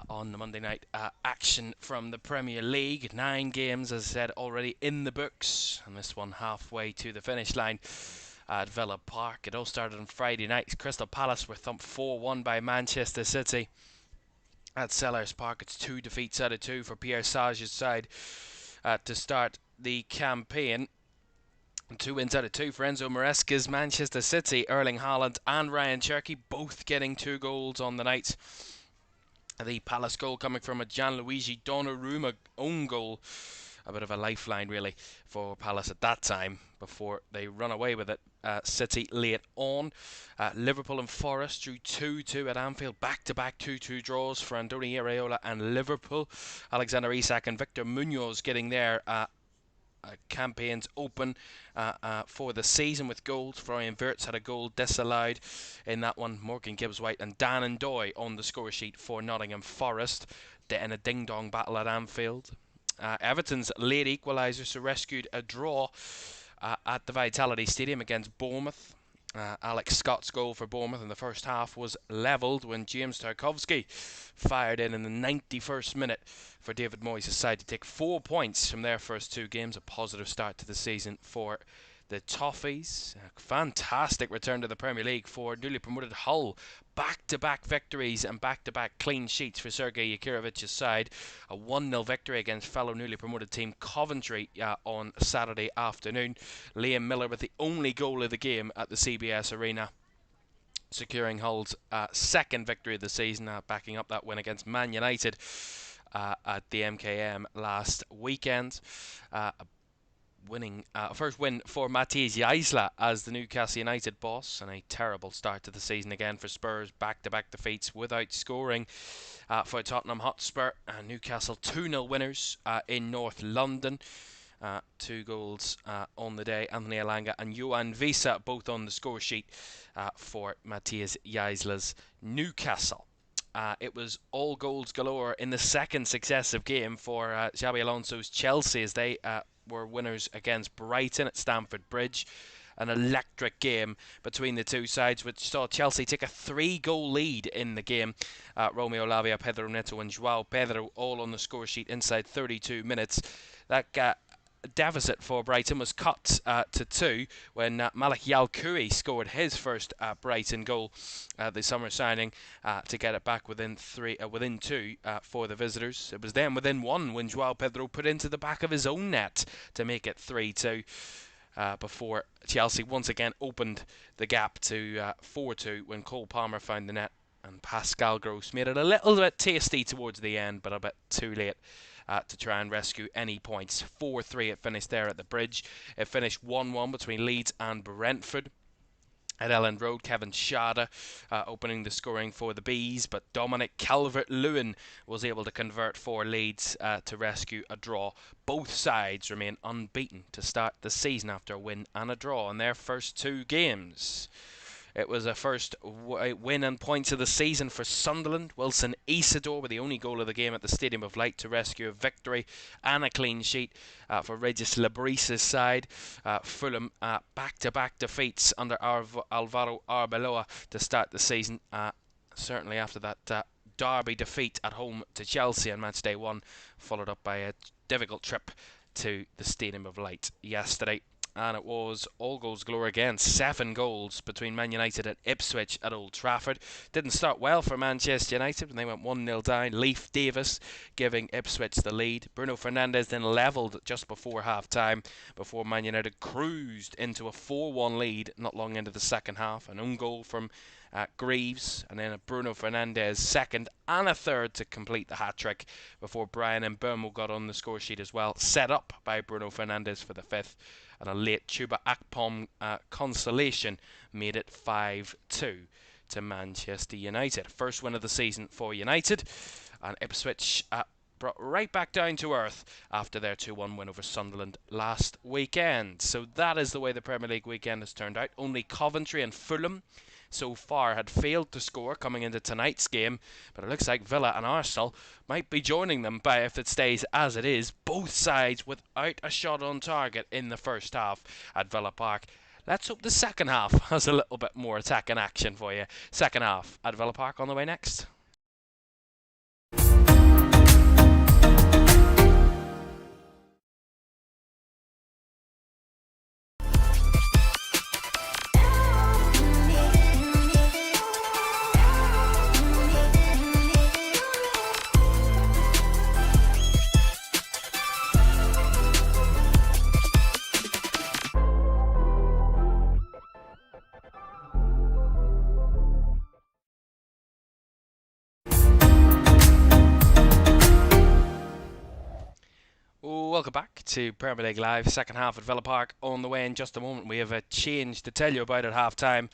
Speaker 1: on the Monday night action from the Premier League. 9 games, as I said, already in the books, and this one halfway to the finish line at Villa Park. It all started on Friday night. Crystal Palace were thumped 4-1 by Manchester City. At Sellers Park, it's 2 defeats out of 2 for Pierre Sage's side to start the campaign. 2 wins out of 2 for Enzo Maresca's Manchester City. Erling Haaland and Ryan Cherky both getting 2 goals on the night. The Palace goal coming from a Gianluigi Donnarumma own goal. A bit of a lifeline, really, for Palace at that time before they run away with it. City late on. Liverpool and Forest drew 2-2 at Anfield. Back-to-back 2-2 draws for Andoni Iraola and Liverpool. Alexander Isak and Victor Munoz getting their campaigns open for the season with goals. Florian Wirtz had a goal disallowed in that one. Morgan Gibbs-White and Dan Ndoye on the score sheet for Nottingham Forest in a ding-dong battle at Anfield. Everton's late equaliser so rescued a draw at the Vitality Stadium against Bournemouth. Alex Scott's goal for Bournemouth in the first half was levelled when James Tarkowski fired in the 91st minute for David Moyes' side to take 4 points from their first 2 games. A positive start to the season for the Toffees. A fantastic return to the Premier League for newly promoted Hull. Back-to-back victories and back-to-back clean sheets for Sergei Yakirovic's side. A 1-0 victory against fellow newly promoted team Coventry on Saturday afternoon. Liam Miller with the only goal of the game at the CBS Arena, securing Hull's second victory of the season, backing up that win against Man United at the MKM last weekend. first win for Matthias Jaisla as the Newcastle United boss, and a terrible start to the season again for Spurs. Back-to-back defeats without scoring for Tottenham Hotspur. Newcastle 2-0 winners in North London. 2 goals on the day. Anthony Elanga and Johan Visa both on the score sheet for Matthias Jaisla's Newcastle. It was all goals galore in the second successive game for Xabi Alonso's Chelsea as they were winners against Brighton at Stamford Bridge. An electric game between the two sides, which saw Chelsea take a 3-goal lead in the game. Romeo Lavia, Pedro Neto and Joao Pedro all on the score sheet inside 32 minutes. That deficit for Brighton was cut to 2 when Malik Yalkoui scored his first Brighton goal, the summer signing, to get it back within 2 for the visitors. It was then within 1 when Joao Pedro put into the back of his own net to make it 3-2 before Chelsea once again opened the gap to 4-2 when Cole Palmer found the net and Pascal Gross made it a little bit tasty towards the end, but a bit too late to try and rescue any points. 4-3 it finished there at the Bridge. It finished 1-1 between Leeds and Brentford. At Elland Road, Kevin Schade opening the scoring for the Bees, but Dominic Calvert-Lewin was able to convert for Leeds to rescue a draw. Both sides remain unbeaten to start the season after a win and a draw in their first 2 games. It was a first win and points of the season for Sunderland. Wilson Isidore with the only goal of the game at the Stadium of Light to rescue a victory and a clean sheet for Regis Lebris's side. Fulham back-to-back defeats under Alvaro Arbeloa to start the season. Certainly after that derby defeat at home to Chelsea on match day 1, followed up by a difficult trip to the Stadium of Light yesterday. And it was all goals galore again. 7 goals between Man United and Ipswich at Old Trafford. Didn't start well for Manchester United when they went 1-0 down. Leif Davis giving Ipswich the lead. Bruno Fernandes then levelled just before half-time before Man United cruised into a 4-1 lead not long into the second half. An own goal from Greaves, and then a Bruno Fernandes second and a third to complete the hat-trick before Brian Mbeumo got on the score sheet as well. Set up by Bruno Fernandes for the 5th. And a late Chuba Akpom consolation made it 5-2 to Manchester United. First win of the season for United, and Ipswich brought right back down to earth after their 2-1 win over Sunderland last weekend. So that is the way the Premier League weekend has turned out. Only Coventry and Fulham so far had failed to score coming into tonight's game, but it looks like Villa and Arsenal might be joining them by if it stays as it is. Both sides without a shot on target in the first half at Villa Park. Let's hope the second half has a little bit more attacking action for you. Second half at Villa Park on the way next. Welcome back to Premier League Live, second half at Villa Park on the way in just a moment. We have a change to tell you about at half-time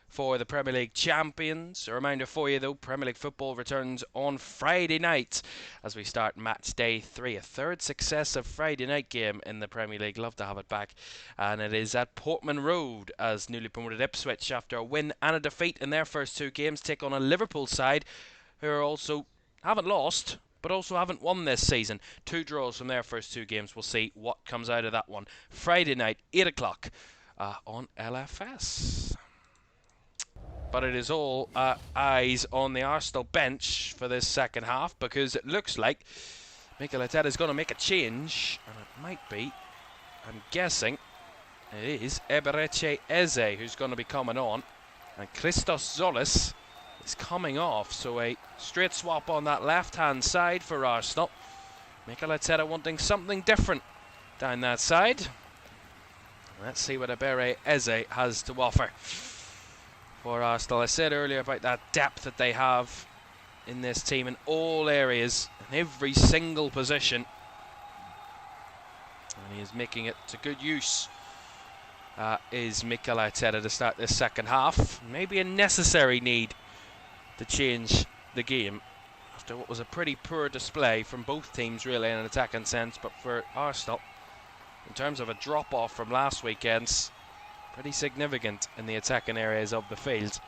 Speaker 1: for the Premier League champions. A reminder for you though, Premier League football returns on Friday night as we start match day 3. A third successive Friday night game in the Premier League. Love to have it back. And it is at Portman Road as newly promoted Ipswich, after a win and a defeat in their first 2 games, take on a Liverpool side who are also haven't lost but also haven't won this season. 2 draws from their first 2 games. We'll see what comes out of that one. Friday night, 8 o'clock on LFS. But it is all eyes on the Arsenal bench for this second half, because it looks like Mikel Arteta is going to make a change, and it might be, I'm guessing, it is Eberechi Eze who's going to be coming on, and Christos Zolis is coming off, so a straight swap on that left-hand side for Arsenal. Mikel Arteta wanting something different down that side. Let's see what Ebere Eze has to offer for Arsenal. I said earlier about that depth that they have in this team in all areas, in every single position. And he is making it to good use. Is Mikel Arteta to start this second half. Maybe a necessary need to change the game after what was a pretty poor display from both teams really in an attacking sense, but for Arsenal, in terms of a drop-off from last weekend's, pretty significant in the attacking areas of the field.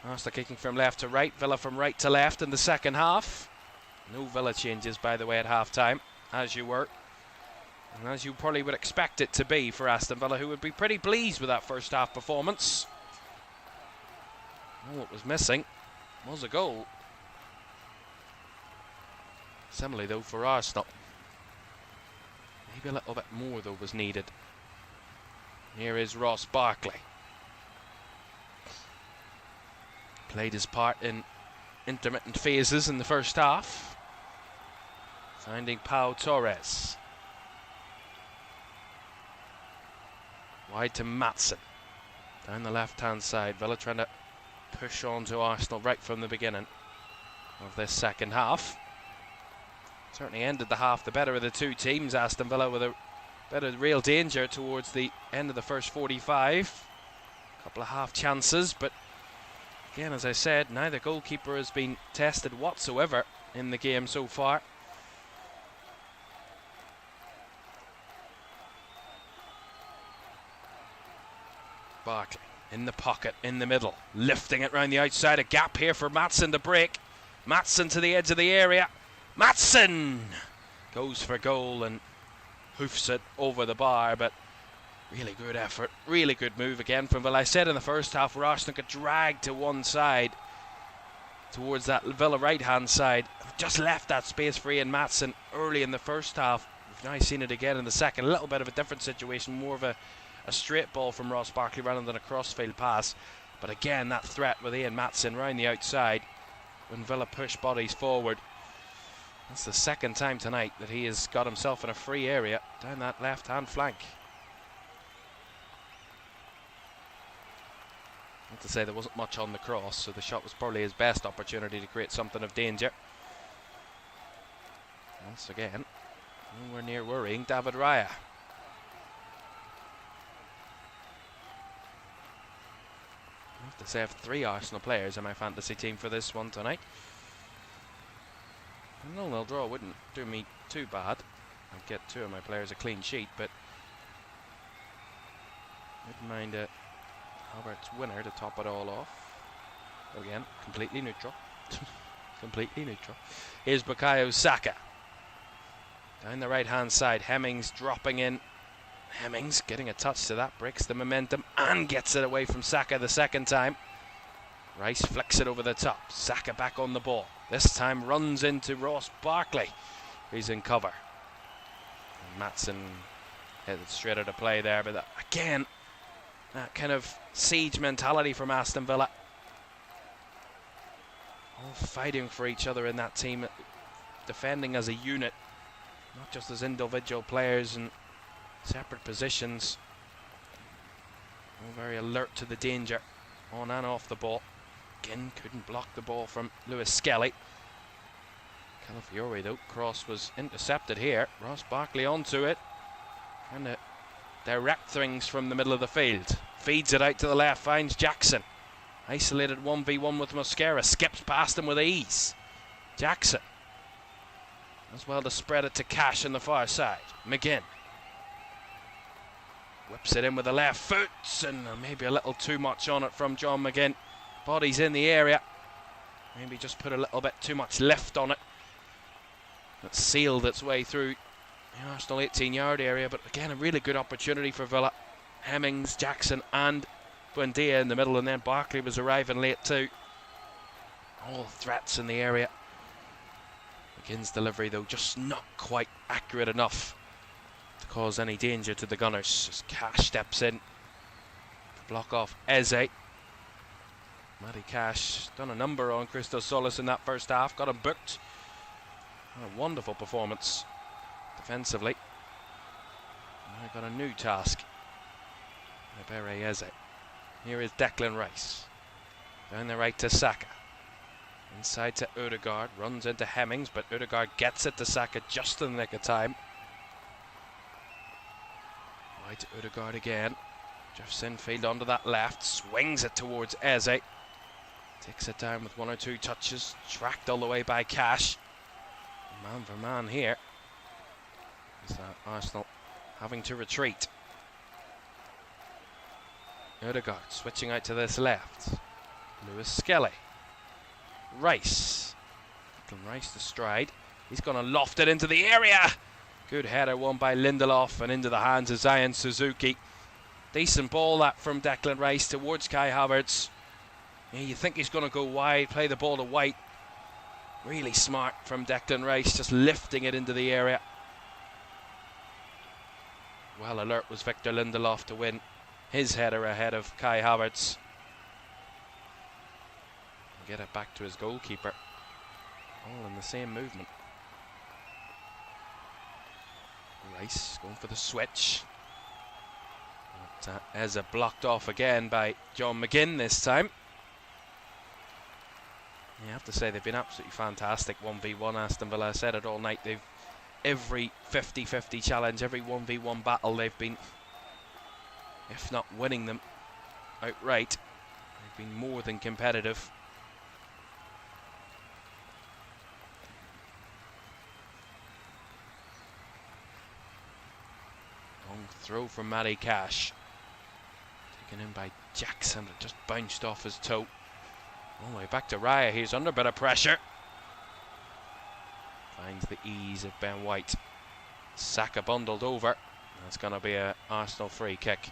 Speaker 1: Arsenal kicking from left to right, Villa from right to left in the second half. No Villa changes, by the way, at half-time, as you were. And as you probably would expect it to be for Aston Villa, who would be pretty pleased with that first half performance. All it was missing was a goal. Similarly, though, for Arsenal. Maybe a little bit more, though, was needed. Here is Ross Barkley. Played his part in intermittent phases in the first half. Finding Pau Torres. Wide to Maatsen. Down the left-hand side. Villa trying to push on to Arsenal right from the beginning of this second half. Certainly ended the half the better of the two teams. Aston Villa with a bit of real danger towards the end of the first 45. A couple of half chances, but again, as I said, neither goalkeeper has been tested whatsoever in the game so far. Barkley in the pocket, in the middle, lifting it round the outside. A gap here for Maatsen to break. Maatsen to the edge of the area. Maatsen goes for goal and hoofs it over the bar, but really good effort, really good move again from Villa. I said in the first half where Arsenal got dragged to one side, towards that Villa right-hand side, just left that space free in Maatsen early in the first half. We've now seen it again in the second. A little bit of a different situation, more of a straight ball from Ross Barkley rather than a crossfield pass. But again, that threat with Ian Maatsen round the outside when Villa push bodies forward. That's the second time tonight that he has got himself in a free area down that left-hand flank. Not to say there wasn't much on the cross, so the shot was probably his best opportunity to create something of danger. Once again, nowhere near worrying David Raya. I have to say I have 3 Arsenal players in my fantasy team for this one tonight. A 0-0 draw wouldn't do me too bad. I'd get 2 of my players a clean sheet, but wouldn't mind Albert's winner to top it all off. Again, completely neutral. Completely neutral. Here's Bukayo Saka. Down the right-hand side, Hemmings dropping in. Hemmings getting a touch to that, breaks the momentum and gets it away from Saka the second time. Rice flicks it over the top. Saka back on the ball. This time runs into Ross Barkley. He's in cover. And Maatsen headed straight out of play there, but again, that kind of siege mentality from Aston Villa. All fighting for each other in that team, defending as a unit, not just as individual players in separate positions. All very alert to the danger on and off the ball. Again, couldn't block the ball from Lewis Skelly. Calafiore though, cross was intercepted here. Ross Barkley onto it. Trying to direct things from the middle of the field. Feeds it out to the left, finds Jackson. Isolated 1v1 with Mosquera, skips past him with ease. Jackson. As well to spread it to Cash on the far side. McGinn. Whips it in with the left foot, and maybe a little too much on it from John McGinn. Body's in the area. Maybe just put a little bit too much lift on it. That sealed its way through the Arsenal 18-yard area, but again, a really good opportunity for Villa. Hemmings, Jackson and Buendia in the middle, and then Barkley was arriving late too. All threats in the area. McGinn's delivery though just not quite accurate enough to cause any danger to the Gunners. As Cash steps in to block off Eze. Matty Cash done a number on Christos Solis in that first half, got him booked. A wonderful performance defensively. Now got a new task. Ebere Eze. Here is Declan Rice. Down the right to Saka. Inside to Odegaard, runs into Hemmings, but Odegaard gets it to Saka just in the nick of time. Wide to Odegaard again. Drifts infield onto that left. Swings it towards Eze. Takes it down with 1 or 2 touches. Tracked all the way by Cash. Man for man here. Is Arsenal having to retreat. Odegaard switching out to this left. Lewis Skelly. Rice. Rice to stride. He's going to loft it into the area. Good header won by Lindelof and into the hands of Zion Suzuki. Decent ball that from Declan Rice towards Kai Havertz. Yeah, you think he's going to go wide, play the ball to White. Really smart from Declan Rice, just lifting it into the area. Well alert was Victor Lindelof to win his header ahead of Kai Havertz. Get it back to his goalkeeper. All in the same movement. Rice going for the switch. But Eze blocked off again by John McGinn this time. You have to say they've been absolutely fantastic 1v1 Aston Villa. I said it all night. They've every 50-50 challenge, every 1v1 battle they've been, if not winning them outright, they've been more than competitive. Long throw from Matty Cash. Taken in by Jackson. It just bounced off his toe. All the way back to Raya. He's under a bit of pressure. Finds the ease of Ben White. Saka bundled over. That's going to be an Arsenal free kick.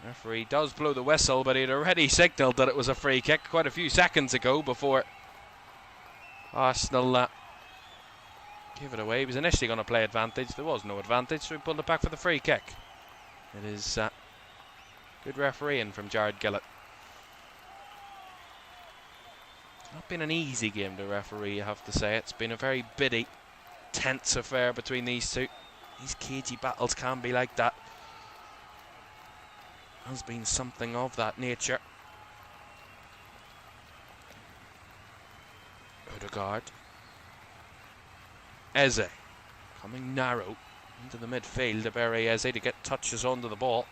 Speaker 1: Referee does blow the whistle, but he'd already signalled that it was a free kick quite a few seconds ago before Arsenal gave it away. He was initially going to play advantage. There was no advantage, so he pulled it back for the free kick. It is good refereeing from Jared Gillett. It's not been an easy game to referee, I have to say. It's been a very biddy, tense affair between these two. These cagey battles can be like that. Has been something of that nature. Odegaard. Eze coming narrow into the midfield to bury Eze to get touches onto the ball.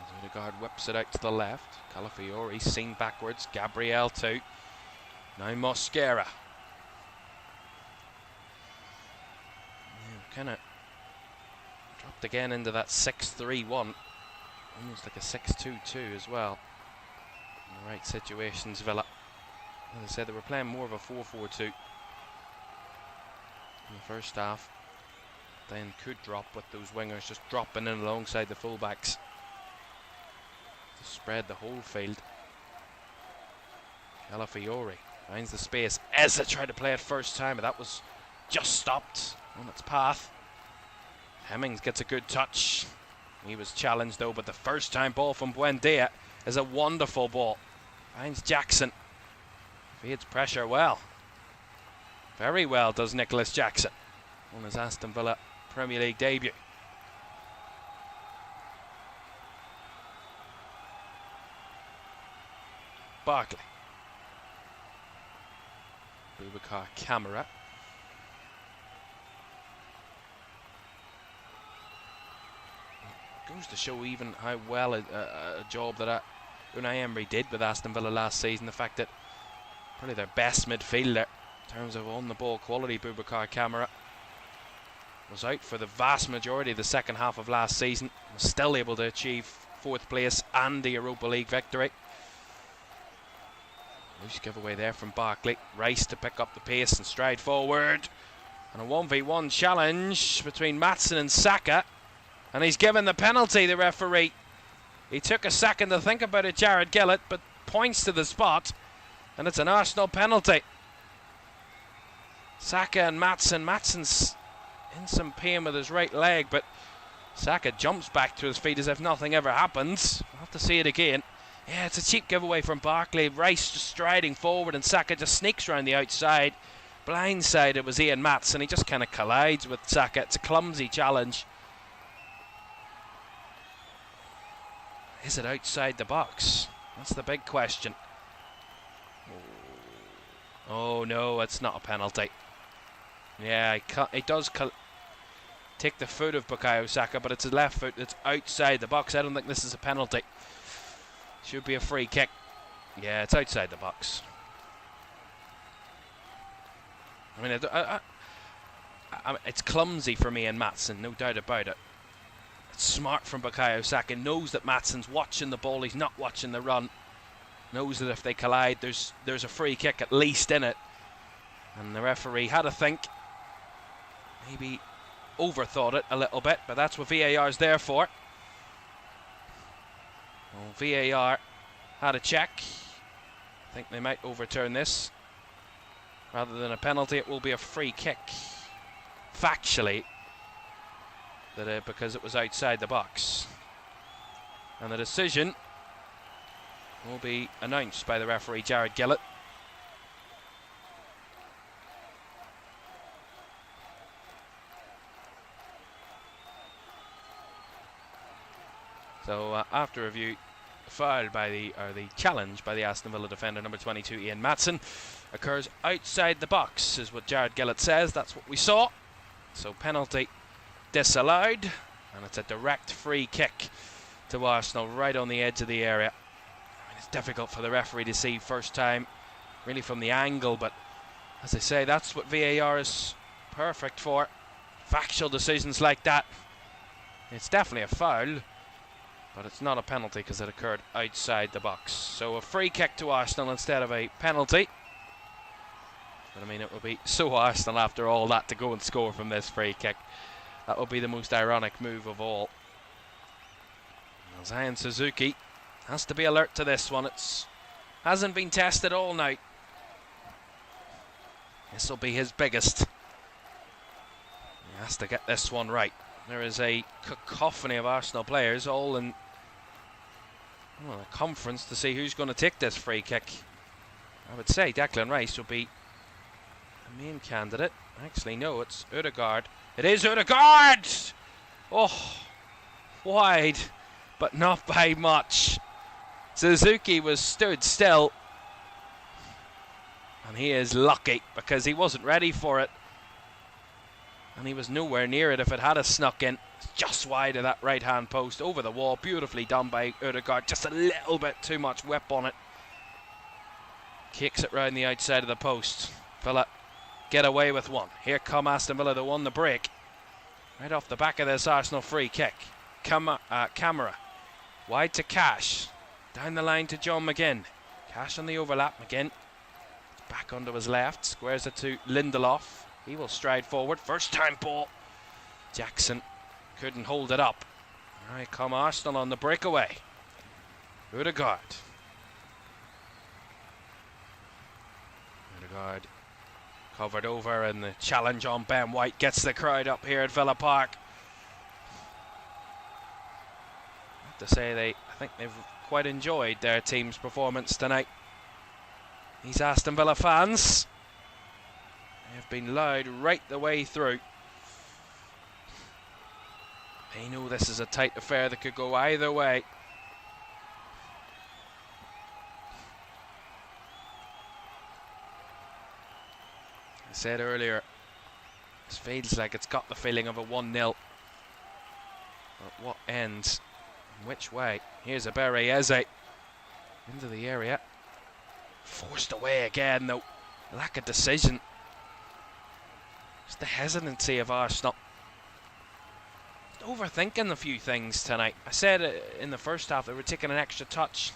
Speaker 1: As Odegaard whips it out to the left. Calafiori seen backwards. Gabriel too. Now Mosquera. Kind of dropped again into that 6-3-1. Almost like a 6-2-2 as well. In the right situations, Villa. As I said, they were playing more of a 4-4-2 in the first half. Then could drop with those wingers just dropping in alongside the fullbacks to spread the whole field. Calafiori finds the space. Eze tried to play it first time, but that was just stopped on its path. Hemmings gets a good touch. He was challenged though, but the first time ball from Buendia is a wonderful ball. Finds Jackson. Feeds pressure well. Very well does Nicholas Jackson on his Aston Villa Premier League debut. Barkley. Boubacar Kamara. Goes to show even how well a job that Unai Emery did with Aston Villa last season. The fact that probably their best midfielder in terms of on the ball quality, Boubacar Kamara, was out for the vast majority of the second half of last season. Was still able to achieve 4th place and the Europa League victory. Loose giveaway there from Barkley. Rice to pick up the pace and stride forward. And a 1v1 challenge between Maatsen and Saka. And he's given the penalty, the referee. He took a second to think about it, Jared Gillett, but points to the spot. And it's an Arsenal penalty. Saka and Maatsen. Maatsen's in some pain with his right leg, but Saka jumps back to his feet as if nothing ever happens. We'll have to see it again. Yeah, it's a cheap giveaway from Barkley. Rice just striding forward and Saka just sneaks around the outside. Blindside it was Ian Maatsen. He just kind of collides with Saka. It's a clumsy challenge. Is it outside the box? That's the big question. Oh no, it's not a penalty. Yeah, he does take the foot of Bukayo Saka, but it's a left foot that's outside the box. I don't think this is a penalty. Should be a free kick. Yeah, it's outside the box. I mean, it's clumsy for me and Maatsen, no doubt about it. It's smart from Bukayo Saka. Knows that Maatsen's watching the ball. He's not watching the run. Knows that if they collide, there's a free kick at least in it. And the referee had a think. Maybe overthought it a little bit, but that's what VAR's there for. Well, VAR had a check. I think they might overturn this. Rather than a penalty, it will be a free kick. Factually, because it was outside the box. And the decision will be announced by the referee, Jared Gillett. So after review, foul by the challenge by the Aston Villa defender number 22 Ian Maatsen occurs outside the box, is what Jared Gillett says. That's what we saw. So penalty disallowed, and it's a direct free kick to Arsenal right on the edge of the area. I mean, it's difficult for the referee to see first time, really from the angle, but as I say, that's what VAR is perfect for. Factual decisions like that. It's definitely a foul, but it's not a penalty because it occurred outside the box. So a free kick to Arsenal instead of a penalty. But I mean, it would be so Arsenal after all that to go and score from this free kick. That would be the most ironic move of all. Well, Zion Suzuki has to be alert to this one. It hasn't been tested all night. This will be his biggest. He has to get this one right. There is a cacophony of Arsenal players all in a conference to see who's going to take this free kick. I would say Declan Rice will be the main candidate. Actually, no, it's Ødegaard. It is Ødegaard! Oh, wide, but not by much. Suzuki was stood still. And he is lucky because he wasn't ready for it. And he was nowhere near it if it had a snuck in. It's just wide of that right-hand post, over the wall. Beautifully done by Ødegaard. Just a little bit too much whip on it. Kicks it round the outside of the post. Villa get away with one. Here come Aston Villa to won the break. Right off the back of this Arsenal free kick. Camera. Wide to Cash. Down the line to John McGinn. Cash on the overlap. McGinn back onto his left. Squares it to Lindelof. He will stride forward. First time ball. Jackson couldn't hold it up. Right, come Arsenal on the breakaway. Ødegaard. Ødegaard covered over, and the challenge on Ben White gets the crowd up here at Villa Park. I have to say, I think they've quite enjoyed their team's performance tonight. These Aston Villa fans, they have been loud right the way through. They know this is a tight affair that could go either way. I said earlier, this feels like it's got the feeling of a 1-0. But what ends? Which way? Here's a Bereyeze into the area. Forced away again, though. Lack of decision. Just the hesitancy of Arsenal. Overthinking a few things tonight. I said in the first half they were taking an extra touch.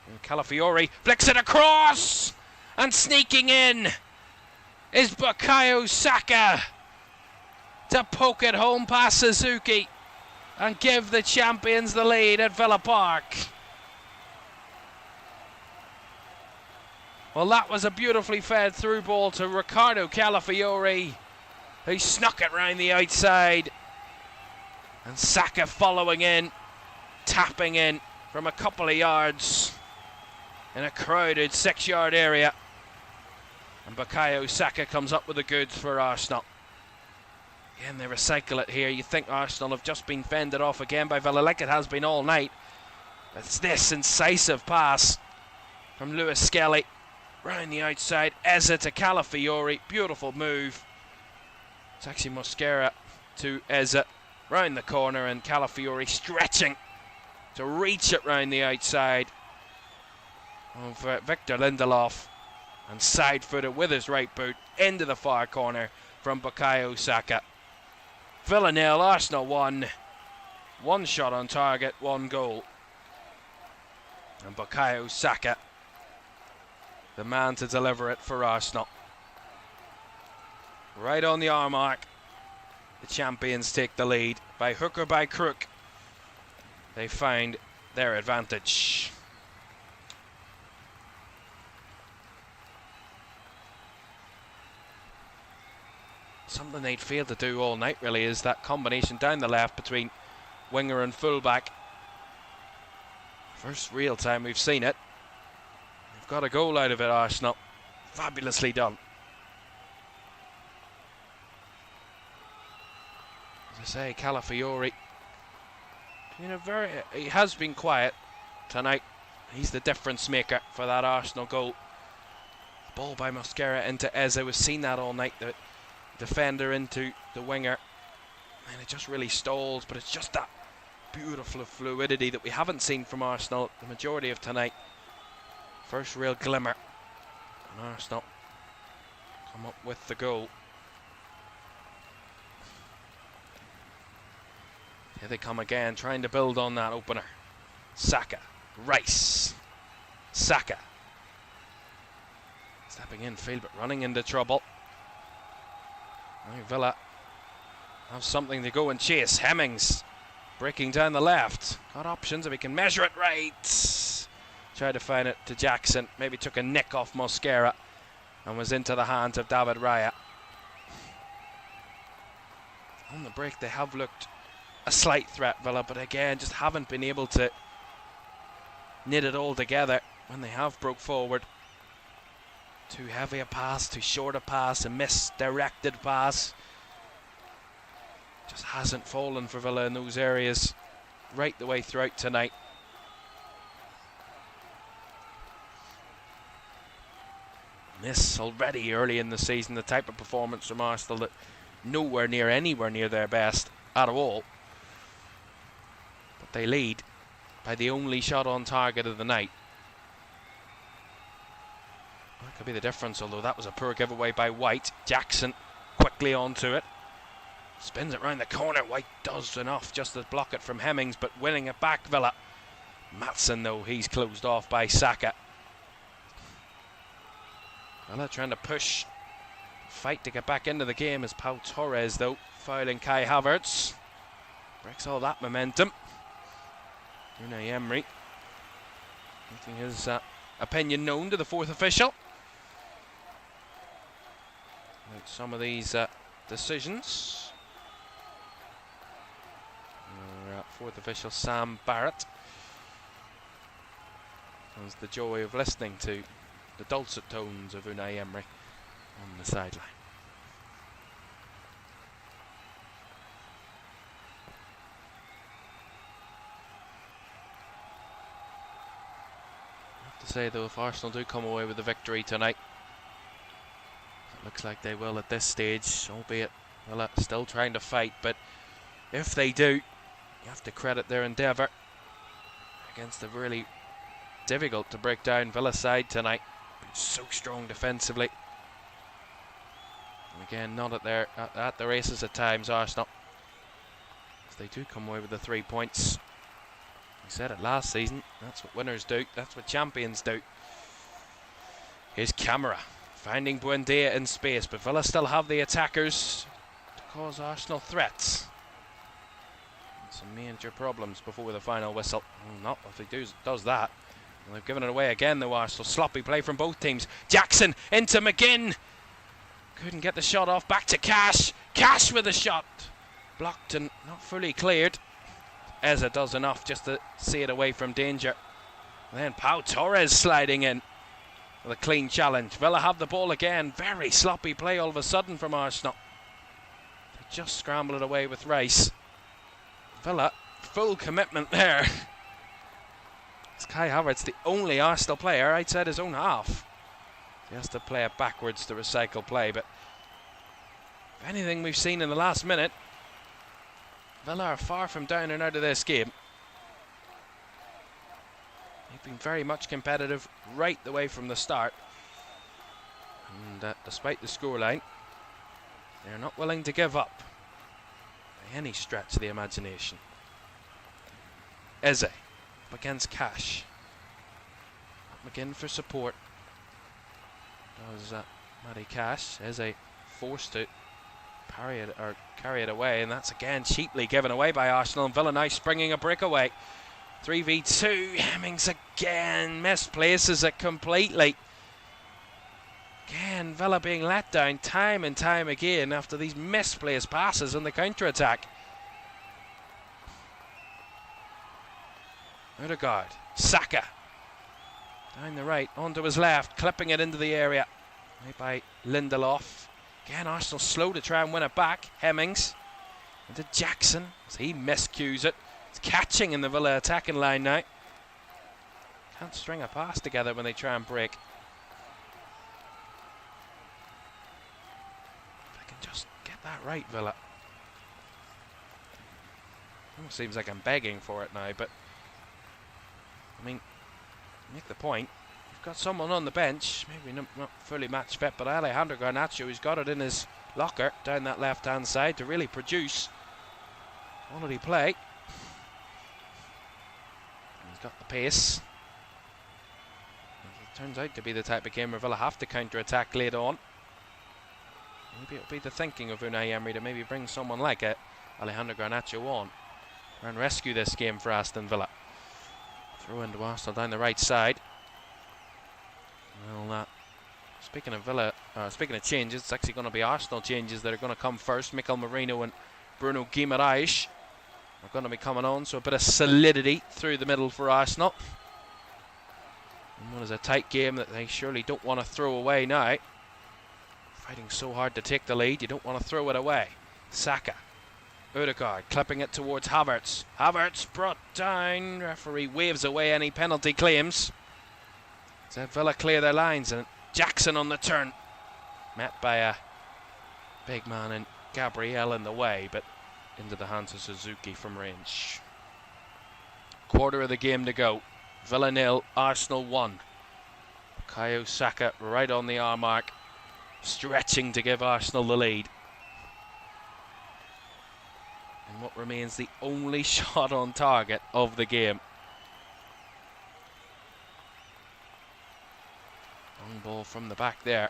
Speaker 1: And Calafiori flicks it across! And sneaking in is Bukayo Saka to poke it home past Suzuki and give the champions the lead at Villa Park. Well, that was a beautifully fed through ball to Ricardo Calafiori, who snuck it round the outside. And Saka following in, tapping in from a couple of yards in a crowded 6-yard area. And Bukayo Saka comes up with the goods for Arsenal. Again, they recycle it here. You think Arsenal have just been fended off again by Villa, like it has been all night. But it's this incisive pass from Lewis Skelly. Round the outside, Eze to Calafiori. Beautiful move. It's actually Mosquera to Eze. Round the corner, and Calafiori stretching to reach it round the outside of Victor Lindelof, and side-footed with his right boot into the far corner from Bukayo Saka. Villa 0, Arsenal 1. One shot on target, one goal. And Bukayo Saka, the man to deliver it for Arsenal. Right on the hour mark, the champions take the lead. By hook or by crook, they find their advantage. Something they'd failed to do all night, really, is that combination down the left between winger and fullback. First real time we've seen it. They've got a goal out of it, Arsenal. Fabulously done. As I say, Calafiori, he has been quiet tonight. He's the difference maker for that Arsenal goal. Ball by Mosquera into Eze. We've seen that all night. The defender into the winger, and it just really stalls. But it's just that beautiful fluidity that we haven't seen from Arsenal the majority of tonight. First real glimmer, and Arsenal come up with the goal. Here they come again, trying to build on that opener. Saka, Rice, Saka stepping in field but running into trouble. Now Villa have something to go and chase. Hemmings breaking down the left. Got options if he can measure it right. Tried to find it to Jackson. Maybe took a nick off Mosquera and was into the hands of David Raya. On the break they have looked a slight threat, Villa, but again just haven't been able to knit it all together when they have broke forward. Too heavy a pass, too short a pass, a misdirected pass. Just hasn't fallen for Villa in those areas right the way throughout tonight. This already early in the season, the type of performance from Arsenal that anywhere near their best at all. But they lead by the only shot on target of the night. That could be the difference, although that was a poor giveaway by White. Jackson quickly onto it. Spins it round the corner. White does enough just to block it from Hemmings, but winning it back, Villa. Maatsen, though, he's closed off by Saka. Villa trying to push, fight to get back into the game as Pau Torres, though, fouling Kai Havertz. Breaks all that momentum. Unai Emery making his opinion known to the fourth official about some of these decisions. Our fourth official Sam Barrett has the joy of listening to the dulcet tones of Unai Emery on the sideline. To say though, if Arsenal do come away with the victory tonight, it looks like they will at this stage, albeit Villa still trying to fight, but if they do, you have to credit their endeavour against a really difficult to break down Villa side tonight. So strong defensively, and again not at the races at times, Arsenal. If they do come away with the 3 points, we said it last season, that's what winners do, that's what champions do. Here's Camara finding Buendia in space, but Villa still have the attackers to cause Arsenal threats. And some major problems before the final whistle. Not if he does that. And they've given it away again though, Arsenal. Sloppy play from both teams. Jackson into McGinn. Couldn't get the shot off. Back to Cash. Cash with a shot. Blocked and not fully cleared. Eze does enough just to see it away from danger. And then Pau Torres sliding in with a clean challenge. Villa have the ball again. Very sloppy play all of a sudden from Arsenal. They just scramble it away with Rice. Villa, full commitment there. Kai Havertz, the only Arsenal player outside his own half. He has to play it backwards to recycle play, but if anything we've seen in the last minute Villa are far from down and out of this game. They've been very much competitive right the way from the start. And despite the scoreline, they're not willing to give up by any stretch of the imagination. Eze up against Cash. McGinn for support. Does Matty Cash. Eze forced to parry it or carry it away, and that's again cheaply given away by Arsenal. And Villa now springing a breakaway. 3v2. Hemmings again misplaces it completely. Again, Villa being let down time and time again after these misplaced passes on the counter-attack. Odegaard, Saka, down the right, onto his left, clipping it into the area. Right by Lindelof. Again, Arsenal slow to try and win it back. Hemmings into Jackson as he miscues it. It's catching in the Villa attacking line now. Can't string a pass together when they try and break. Just get that right, Villa. Almost seems like I'm begging for it now, but I mean, make the point. You've got someone on the bench, maybe not fully match fit, but Alejandro Garnacho, who's got it in his locker down that left-hand side to really produce quality play. He's got the pace. It turns out to be the type of game where Villa have to counter-attack late on. Maybe it'll be the thinking of Unai Emery to maybe bring someone like Alejandro Garnacho on and rescue this game for Aston Villa. Throw into Arsenal down the right side. Well, speaking of changes, it's actually going to be Arsenal changes that are going to come first. Mikel Merino and Bruno Guimaraes are going to be coming on, so a bit of solidity through the middle for Arsenal. And what is a tight game that they surely don't want to throw away now. Fighting so hard to take the lead, you don't want to throw it away. Saka, Odegaard clipping it towards Havertz. Havertz brought down. Referee waves away any penalty claims. So Villa clear their lines, and Jackson on the turn. Met by a big man in Gabriel in the way, but into the hands of Suzuki from range. Quarter of the game to go. Villa 0, Arsenal 1. Bukayo Saka right on the hour mark, stretching to give Arsenal the lead. And what remains the only shot on target of the game. Long ball from the back there.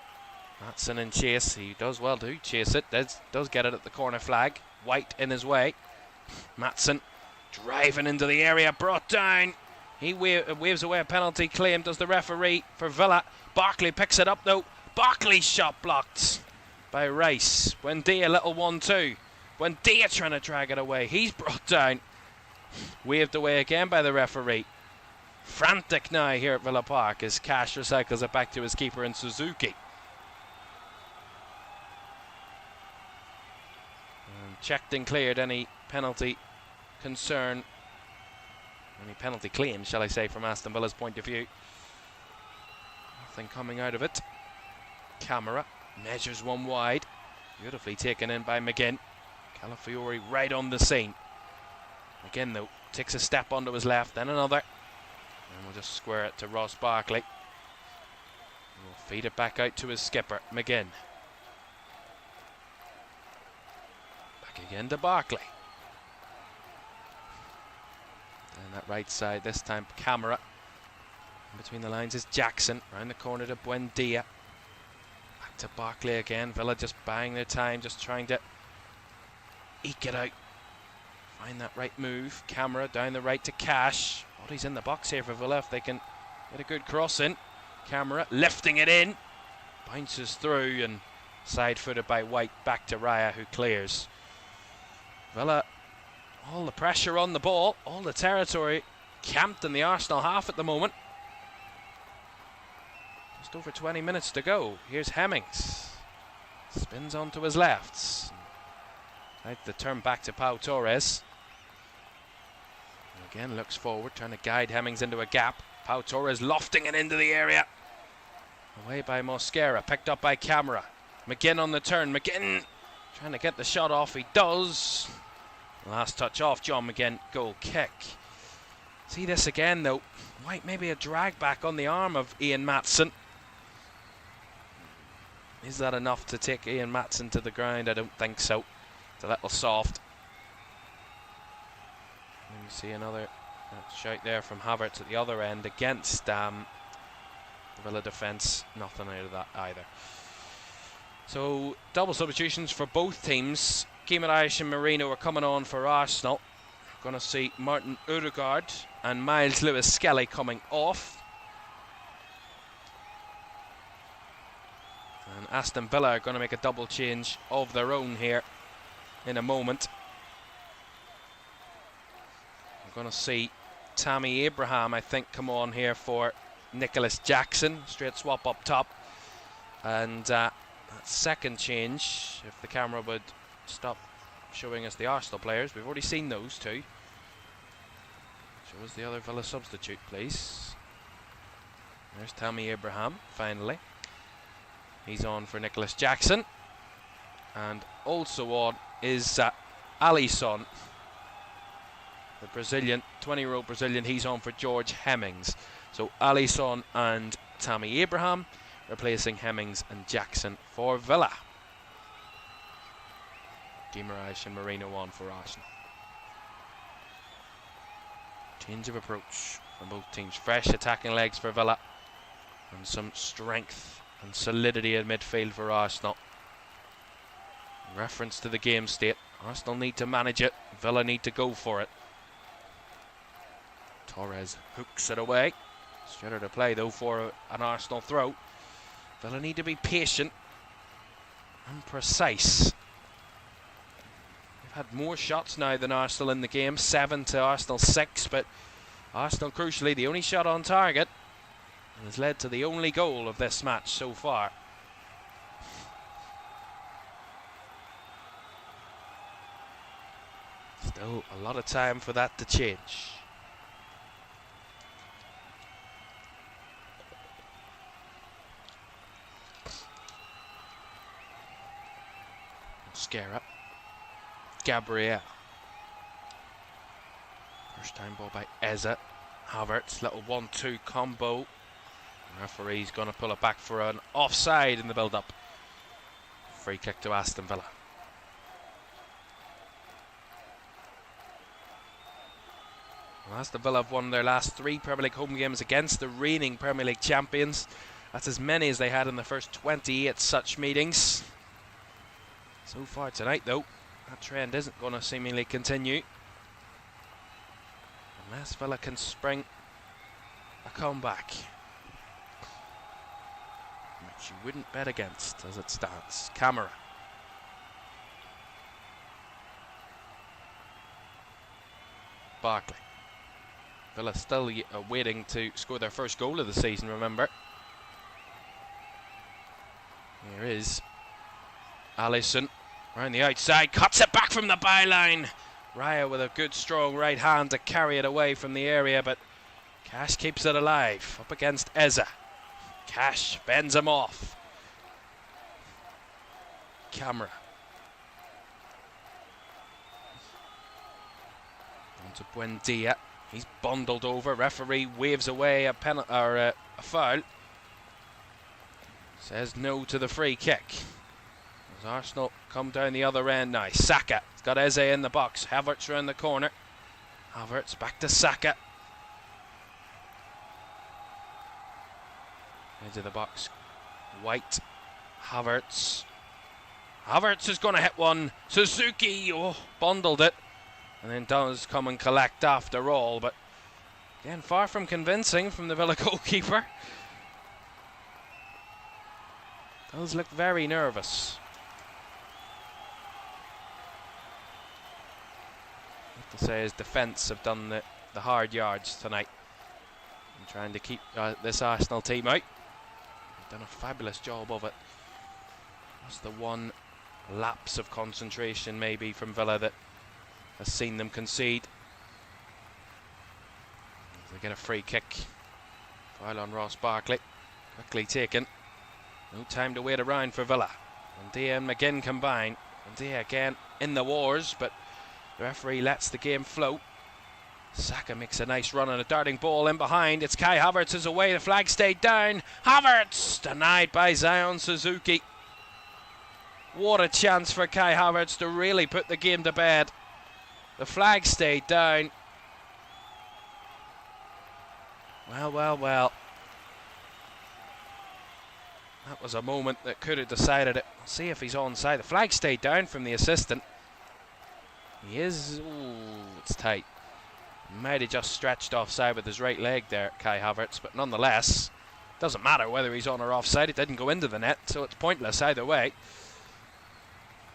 Speaker 1: Maatsen in chase. He does well to chase it. Does get it at the corner flag. White in his way. Maatsen driving into the area. Brought down. He waves away a penalty claim. Does the referee for Villa. Barkley picks it up though. Barkley's shot blocked by Rice. Buendia, little 1-2. Buendia trying to drag it away. He's brought down. Waved away again by the referee. Frantic now here at Villa Park as Cash recycles it back to his keeper in Suzuki. And checked and cleared any penalty concern. Any penalty claims, shall I say, from Aston Villa's point of view. Nothing coming out of it. Camera measures one wide. Beautifully taken in by McGinn. Calafiori right on the scene. McGinn though takes a step onto his left, then another. And we'll just square it to Ross Barkley. We'll feed it back out to his skipper, McGinn. Back again to Barkley. And that right side, this time Camera. In between the lines is Jackson. Round the corner to Buendia. Back to Barkley again. Villa just buying their time, just trying to eke it out. Find that right move. Camera down the right to Cash. Bodies in the box here for Villa if they can get a good cross in. Camera lifting it in. Bounces through and side-footed by White back to Raya, who clears. Villa, all the pressure on the ball, all the territory camped in the Arsenal half at the moment. Just over 20 minutes to go. Here's Hemmings. Spins onto his left. Like the turn back to Pau Torres. And again looks forward, trying to guide Hemmings into a gap. Pau Torres lofting it into the area. Away by Mosquera, picked up by Camera. McGinn on the turn. McGinn trying to get the shot off. He does. Last touch off John McGinn, goal kick. See this again though, maybe a drag back on the arm of Ian Matson. Is that enough to take Ian Matson to the ground? I don't think so. It's a little soft. Let me see another shout there from Havertz at the other end against the Villa defence. Nothing out of that either. So double substitutions for both teams. Caoimhan and Marino are coming on for Arsenal. We're going to see Martin Odegaard and Miles Lewis-Skelly coming off. And Aston Villa are going to make a double change of their own here in a moment. We're going to see Tammy Abraham, I think, come on here for Nicholas Jackson. Straight swap up top. And that second change, if the camera would stop showing us the Arsenal players. We've already seen those two. Show us the other Villa substitute, please. There's Tammy Abraham, finally. He's on for Nicholas Jackson. And also on is Alisson, the Brazilian, 20-year-old Brazilian. He's on for George Hemmings. So Alisson and Tammy Abraham replacing Hemmings and Jackson for Villa. Guimaraes and Marino on for Arsenal. Change of approach from both teams. Fresh attacking legs for Villa and some strength and solidity in midfield for Arsenal. In reference to the game state, Arsenal need to manage it, Villa need to go for it. Torres hooks it away. Straighter to play though for an Arsenal throw. Villa need to be patient and precise. They've had more shots now than Arsenal in the game, 7 to Arsenal 6, but Arsenal crucially the only shot on target and has led to the only goal of this match so far. Still a lot of time for that to change. Scarra. Gabriel. First time ball by Eza. Havertz, little 1-2 combo. The referee's going to pull it back for an offside in the build-up. Free kick to Aston Villa. Well, Aston Villa have won their last 3 Premier League home games against the reigning Premier League champions. That's as many as they had in the first 28 such meetings. So far tonight, though, that trend isn't going to seemingly continue unless Villa can spring a comeback, which you wouldn't bet against as it stands. Camera. Barkley. Villa still waiting to score their first goal of the season, remember. Here is Alisson around the outside, cuts it back from the byline. Raya with a good strong right hand to carry it away from the area, but Cash keeps it alive up against Eza. Cash bends him off. Camera. On to Buendia. He's bundled over. Referee waves away a foul. Says no to the free kick. As Arsenal come down the other end now. Saka. He's got Eze in the box. Havertz round the corner. Havertz back to Saka. Edge of the box. White. Havertz. Havertz is going to hit one. Suzuki. Oh, bundled it. And then does come and collect after all. But again, far from convincing from the Villa goalkeeper. Does look very nervous. To say his defence have done the hard yards tonight and trying to keep this Arsenal team out. They've done a fabulous job of it. That's the one lapse of concentration maybe from Villa that has seen them concede. They get a free kick. Foul on Ross Barkley. Quickly taken. No time to wait around for Villa. And Dia and McGinn combine. And Dia again in the wars, but The referee lets the game flow. Saka makes a nice run and a darting ball in behind. It's Kai Havertz is away. The flag stayed down. Havertz denied by Zion Suzuki. What a chance for Kai Havertz to really put the game to bed. The flag stayed down. Well. That was a moment that could have decided it. See if he's onside. The flag stayed down from the assistant. He is. Ooh, it's tight. Might have just stretched offside with his right leg there, Kai Havertz, but nonetheless, doesn't matter whether he's on or offside. It didn't go into the net, so it's pointless either way.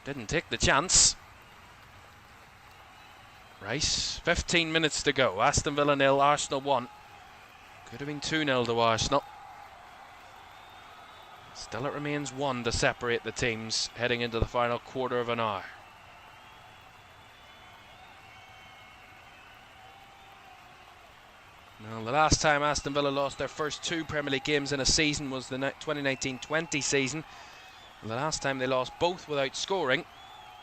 Speaker 1: Didn't take the chance. Rice, 15 minutes to go. Aston Villa 0, Arsenal 1. Could have been 2-0 to Arsenal. Still it remains 1 to separate the teams heading into the final quarter of an hour. Well, the last time Aston Villa lost their first 2 Premier League games in a season was the 2019-20 season. And the last time they lost both without scoring.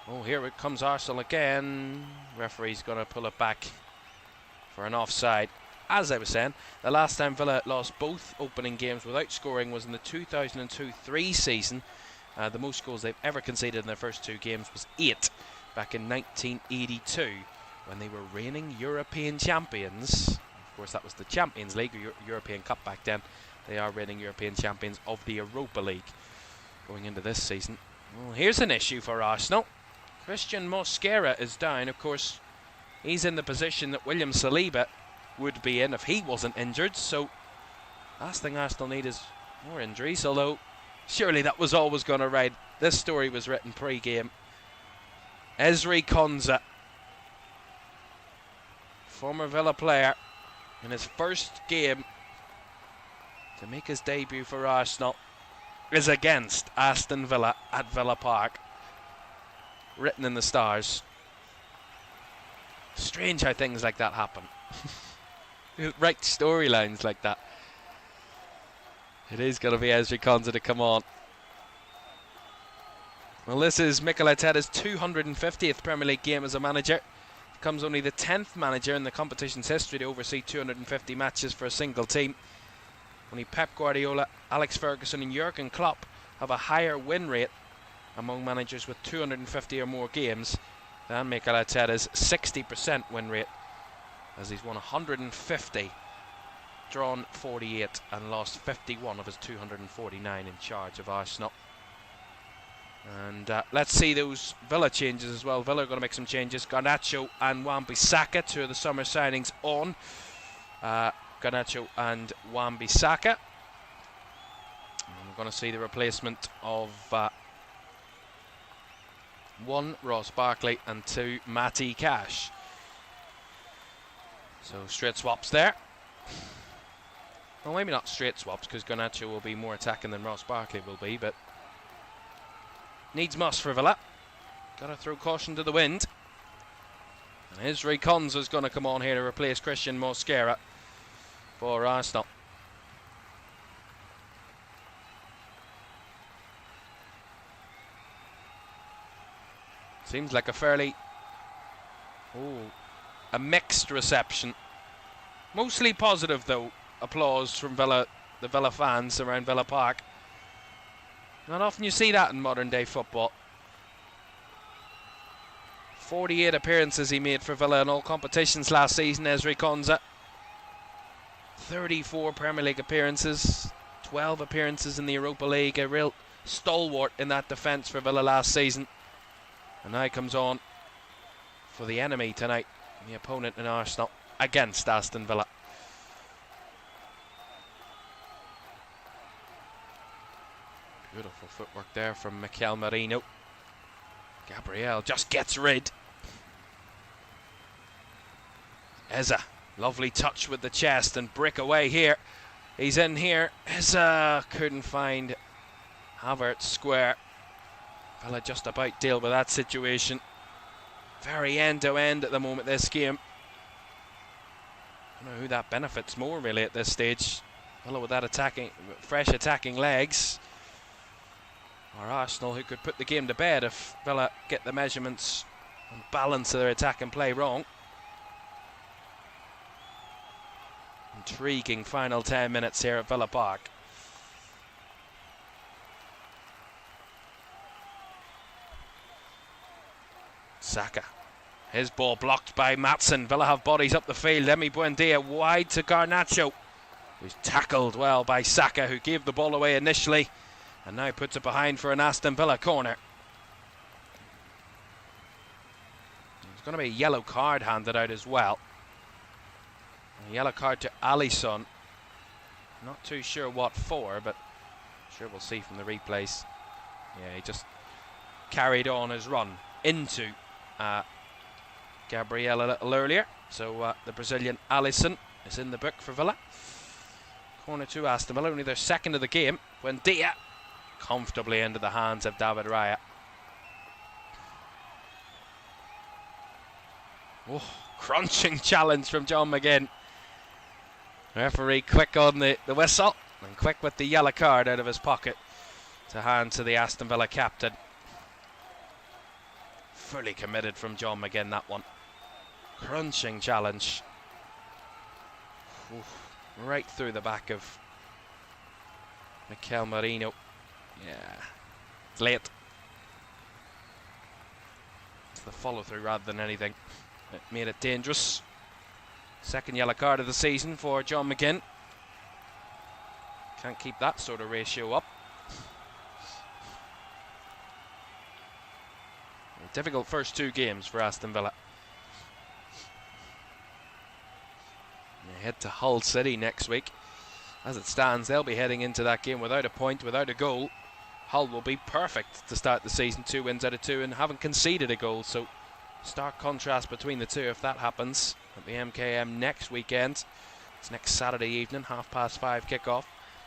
Speaker 1: Oh, here it comes Arsenal again. Referee's going to pull it back for an offside. As I was saying, the last time Villa lost both opening games without scoring was in the 2002-03 season. The most goals they've ever conceded in their first 2 games was 8 back in 1982 when they were reigning European champions. Of course, that was the Champions League, or European Cup back then. They are reigning European champions of the Europa League going into this season. Well, here's an issue for Arsenal. Christian Mosquera is down. Of course, he's in the position that William Saliba would be in if he wasn't injured. So, last thing Arsenal need is more injuries. Although, surely that was always going to ride. This story was written pre-game. Ezri Konsa, former Villa player, in his first game to make his debut for Arsenal is against Aston Villa at Villa Park. Written in the stars. Strange how things like that happen. Right storylines like that. It is going to be Ezri Konsa to come on. Well, this is Mikel Arteta's 250th Premier League game as a manager. Becomes only the 10th manager in the competition's history to oversee 250 matches for a single team. Only Pep Guardiola, Alex Ferguson and Jurgen Klopp have a higher win rate among managers with 250 or more games than Mikel Arteta's 60% win rate, as he's won 150, drawn 48 and lost 51 of his 249 in charge of Arsenal. And let's see those Villa changes as well. Villa are going to make some changes. Garnacho and Wan-Bissaka, 2 of the summer signings on. Garnacho and Wan-Bissaka. We're going to see the replacement of 1 Ross Barkley and 2 Matty Cash. So straight swaps there. Well, maybe not straight swaps, because Garnacho will be more attacking than Ross Barkley will be, but needs must for Villa. Got to throw caution to the wind. And Ezri Konsa is going to come on here to replace Christian Mosquera for Arsenal. Seems like a fairly a mixed reception. Mostly positive though. Applause from Villa, the Villa fans around Villa Park. Not often you see that in modern day football. 48 appearances he made for Villa in all competitions last season, Ezri Konsa. 34 Premier League appearances, 12 appearances in the Europa League, a real stalwart in that defence for Villa last season. And now he comes on for the enemy tonight, the opponent in Arsenal, against Aston Villa. Beautiful footwork there from Mikel Merino. Gabriel just gets rid. Eza, lovely touch with the chest and break away here. He's in here. Eza couldn't find Havertz square. Villa just about deal with that situation. Very end to end at the moment, this game. I don't know who that benefits more really at this stage. Villa with that attacking, fresh attacking legs. Or Arsenal, who could put the game to bed if Villa get the measurements and balance of their attack and play wrong. Intriguing final 10 minutes here at Villa Park. Saka. His ball blocked by Maatsen. Villa have bodies up the field. Emi Buendia wide to Garnacho, who's tackled well by Saka, who gave the ball away initially and now puts it behind for an Aston Villa corner. There's going to be a yellow card handed out as well. A yellow card to Alisson. Not too sure what for, but sure we'll see from the replays. Yeah, he just carried on his run into Gabriel a little earlier. So the Brazilian Alisson is in the book for Villa. Corner to Aston Villa, only their second of the game. Buendia comfortably into the hands of David Raya. Oh, crunching challenge from John McGinn. Referee quick on the whistle and quick with the yellow card out of his pocket to hand to the Aston Villa captain. Fully committed from John McGinn, that one. Crunching challenge. Oof, right through the back of Mikel Merino. Yeah, it's late. It's the follow through rather than anything. It made it dangerous. Second yellow card of the season for John McGinn. Can't keep that sort of ratio up. A difficult first two games for Aston Villa. They head to Hull City next week. As it stands, they'll be heading into that game without a point, without a goal. Hull will be perfect to start the season, 2 wins out of 2, and haven't conceded a goal, so stark contrast between the two if that happens at the MKM next weekend. It's next Saturday evening, 5:30 kickoff.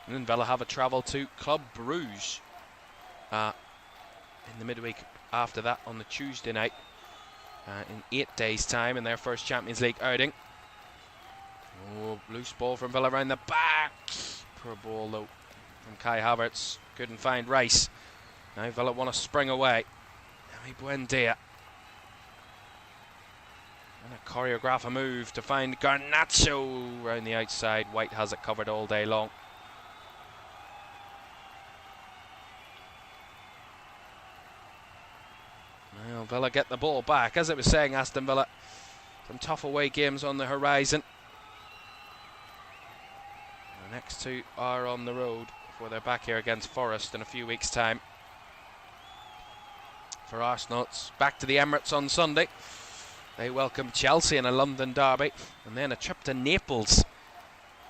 Speaker 1: And then Villa have a travel to Club Bruges in the midweek after that on the Tuesday night in 8 days' time in their first Champions League outing. Oh, loose ball from Villa around the back. Poor ball though from Kai Havertz. Couldn't find Rice. Now Villa want to spring away. Emi Buendia. And a choreograph a move to find Garnacho around the outside. White has it covered all day long. Well, Villa get the ball back. As I was saying, Aston Villa, some tough away games on the horizon. The next two are on the road before they're back here against Forest in a few weeks' time. For Arsenal, it's back to the Emirates on Sunday. They welcome Chelsea in a London derby, and then a trip to Naples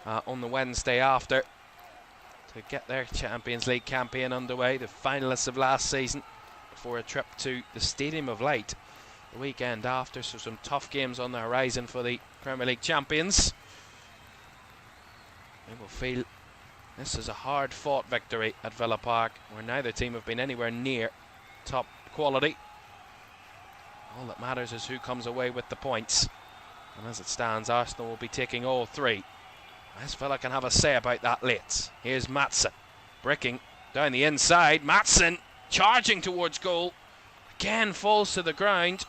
Speaker 1: on the Wednesday after to get their Champions League campaign underway, the finalists of last season, before a trip to the Stadium of Light the weekend after. So some tough games on the horizon for the Premier League champions. They will feel this is a hard-fought victory at Villa Park, where neither team have been anywhere near top quality. All that matters is who comes away with the points. And as it stands, Arsenal will be taking all three. This Villa can have a say about that late. Here's Maatsen, bricking down the inside. Maatsen charging towards goal. Again falls to the ground.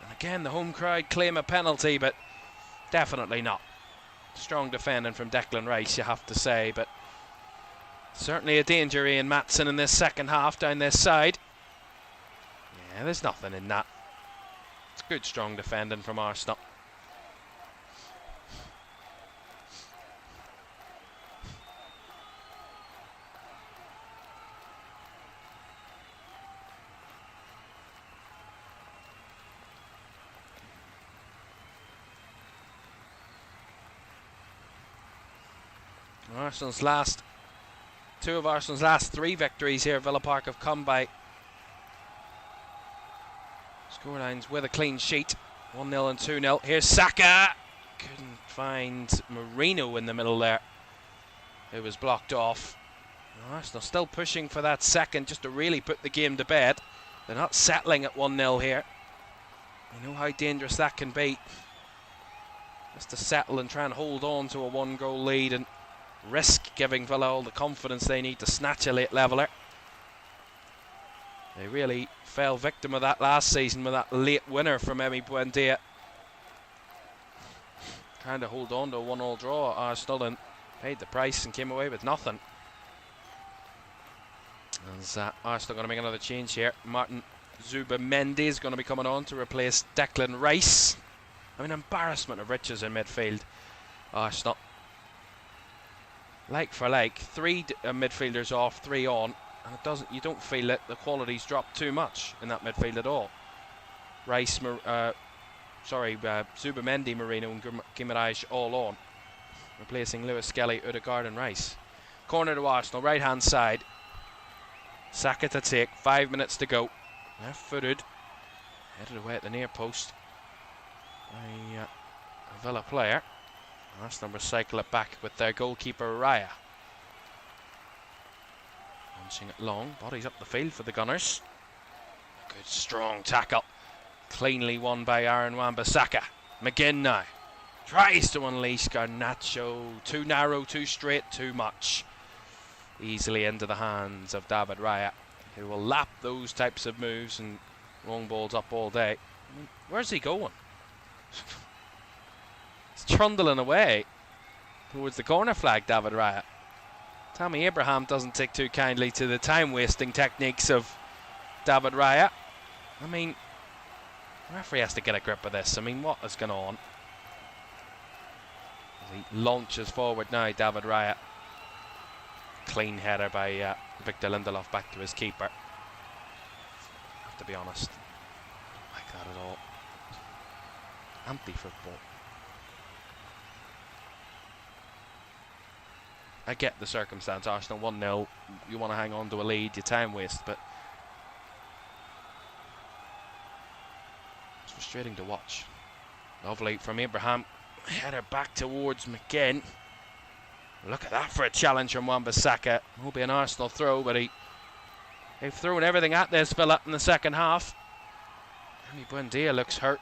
Speaker 1: And again the home crowd claim a penalty, but definitely not. Strong defending from Declan Rice, you have to say, but certainly a danger in Maatsen in this second half down this side. Yeah, there's nothing in that. It's good strong defending from Arsenal. Two of Arsenal's last three victories here at Villa Park have come by scorelines with a clean sheet, 1-0 and 2-0. Here's Saka. Couldn't find Merino in the middle there. It was blocked off. Arsenal still pushing for that second just to really put the game to bed. They're not settling at 1-0 here. You know how dangerous that can be. Just to settle and try and hold on to a 1-goal lead and risk giving Villa all the confidence they need to snatch a late leveller. They really fell victim of that last season with that late winner from Emi Buendia. Trying to hold on to a 1-1 draw at Arsenal and paid the price and came away with nothing. As Arsenal going to make another change here. Martin Zubamendi is going to be coming on to replace Declan Rice. I mean, embarrassment of riches in midfield. Arsenal, like for like, 3 midfielders off, 3 on, and you don't feel that the quality's dropped too much in that midfield at all. Zubamendi, Marino and Guimaraes all on, replacing Lewis Skelly, Odegaard and Rice. Corner to Arsenal, right hand side. Saka to take, 5 minutes to go. Left footed, headed away at the near post by a Villa player. Arsenal recycle it back with their goalkeeper Raya. Launching it long, bodies up the field for the Gunners. Good strong tackle. Cleanly won by Aaron Wan-Bissaka. McGinn now tries to unleash Garnacho. Too narrow, too straight, too much. Easily into the hands of David Raya, who will lap those types of moves and long balls up all day. I mean, where's he going? He's trundling away towards the corner flag, David Raya. Tammy Abraham doesn't take too kindly to the time-wasting techniques of David Raya. I mean, the referee has to get a grip of this. I mean, what is going on? As he launches forward now, David Raya. Clean header by Victor Lindelof back to his keeper. I have to be honest, I don't like that at all. Anti-football. I get the circumstance. Arsenal 1-0. You want to hang on to a lead, you time waste, but it's frustrating to watch. Lovely from Abraham. Header back towards McGinn. Look at that for a challenge from Wan-Bissaka. Will be an Arsenal throw, but they've thrown everything at this Villa in the second half. Emi Buendia looks hurt.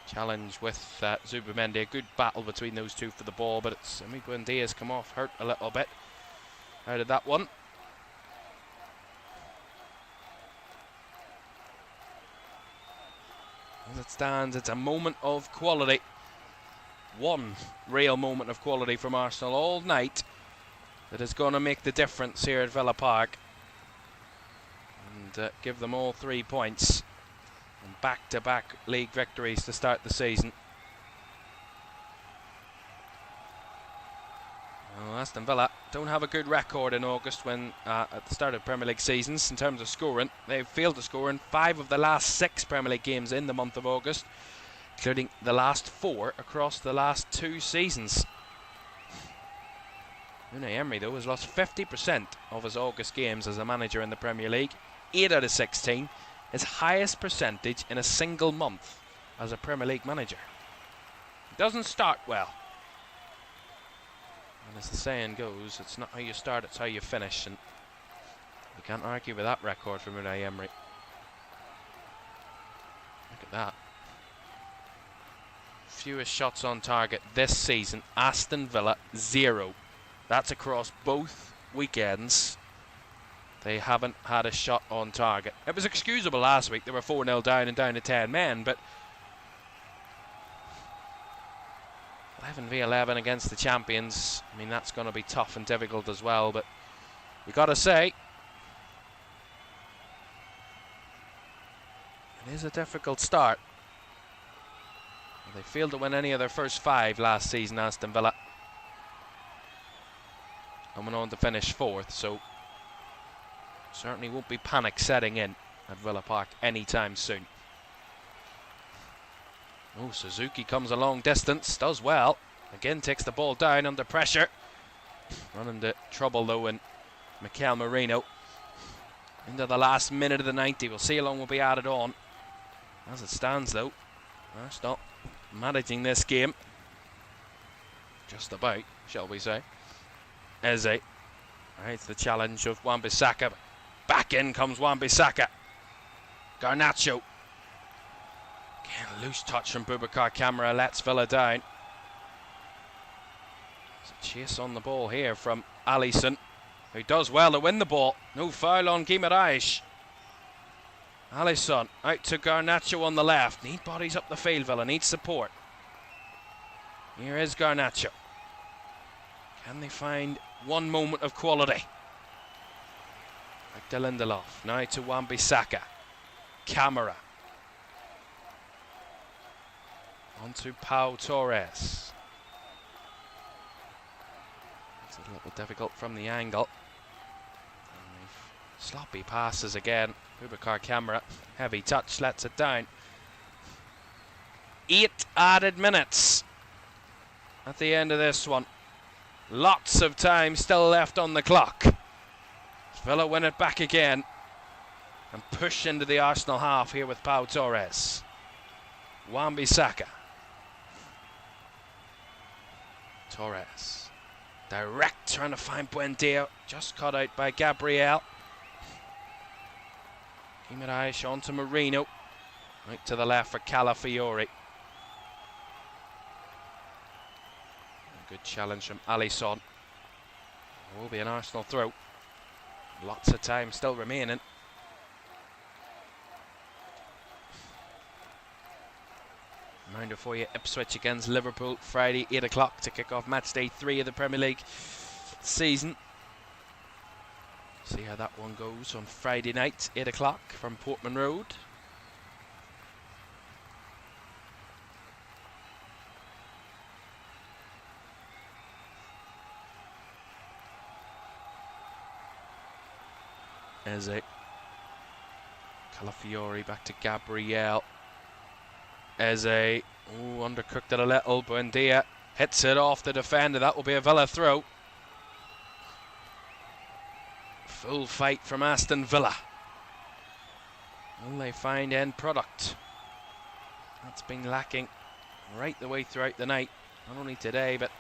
Speaker 1: Challenge with Zubamendi. A good battle between those two for the ball, but it's Emi Buendia's come off hurt a little bit out of that one. As it stands, it's a moment of quality. One real moment of quality from Arsenal all night that is going to make the difference here at Villa Park and give them all 3 points and back-to-back league victories to start the season. Well, Aston Villa don't have a good record in August when at the start of Premier League seasons in terms of scoring. They've failed to score in 5 of the last 6 Premier League games in the month of August, including the last 4 across the last 2 seasons. Unai Emery, though, has lost 50% of his August games as a manager in the Premier League. 8 out of 16. His highest percentage in a single month as a Premier League manager. He doesn't start well. And as the saying goes, it's not how you start, it's how you finish. And you can't argue with that record from Unai Emery. Look at that. Fewest shots on target this season, Aston Villa 0. That's across both weekends. They haven't had a shot on target. It was excusable last week. They were 4-0 down and down to 10 men, but 11v11 against the champions. I mean, that's going to be tough and difficult as well, but you got to say, it is a difficult start. They failed to win any of their first 5 last season, Aston Villa, and went on to finish 4th, so certainly won't be panic setting in at Villa Park anytime soon. Oh, Suzuki comes a long distance, does well. Again takes the ball down under pressure. Run into trouble though in Mikel Merino. Into the last minute of the 90. We'll see how long will be added on. As it stands though, Arsenal managing this game. Just about, shall we say. Eze. Right, it's the challenge of Wan-Bissaka. Back in comes Wan-Bissaka. Garnacho. Again, loose touch from Boubacar Kamara lets Villa down. There's a chase on the ball here from Alisson. who does well to win the ball. No foul on Caoimhan. Alisson out to Garnacho on the left. Need bodies up the field, Villa. Need support. Here is Garnacho. Can they find one moment of quality? Back to Lindelof. Now to Wan-Bissaka. Camara. On to Pau Torres. It's a little difficult from the angle. Sloppy passes again. Boubacar Camara, heavy touch, lets it down. 8 added minutes at the end of this one. Lots of time still left on the clock. Villa win it back again and push into the Arsenal half here with Pau Torres. Wan-Bissaka. Torres. Direct, trying to find Buendia. Just cut out by Gabriel. Caoimhan on to Marino. Right to the left for Calafiori. Good challenge from Alisson. It will be an Arsenal throw. Lots of time still remaining. Reminder for you, Ipswich against Liverpool, Friday 8 o'clock to kick off match day 3 of the Premier League season. See how that one goes on Friday night, 8 o'clock from Portman Road. Eze. Calafiori back to Gabriel. Eze. Oh, undercooked it a little. Buendia hits it off the defender. That will be a Villa throw. Full fight from Aston Villa. Will they find end product? That's been lacking right the way throughout the night. Not only today, but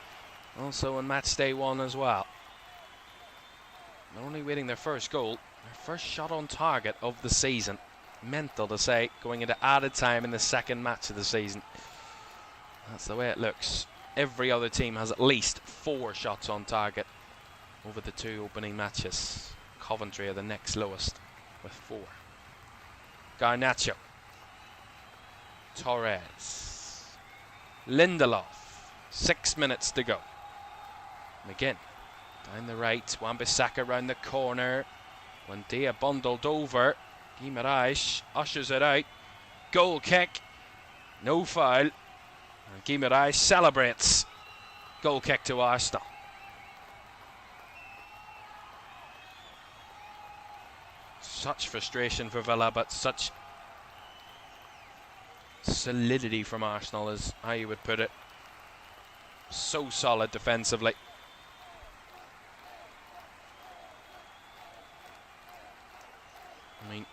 Speaker 1: also on match day 1 as well. Not only winning their first goal, their first shot on target of the season. Mental to say, going into added time in the second match of the season. That's the way it looks. Every other team has at least 4 shots on target over the 2 opening matches. Coventry are the next lowest with 4. Garnacho. Torres. Lindelof. 6 minutes to go. McGinn. Down the right. Wan-Bissaka round the corner. Buendia bundled over. Caoimhan ushers it out. Goal kick. No foul. And Caoimhan celebrates. Goal kick to Arsenal. Such frustration for Villa, but such solidity from Arsenal is how you would put it. So solid defensively. I mean,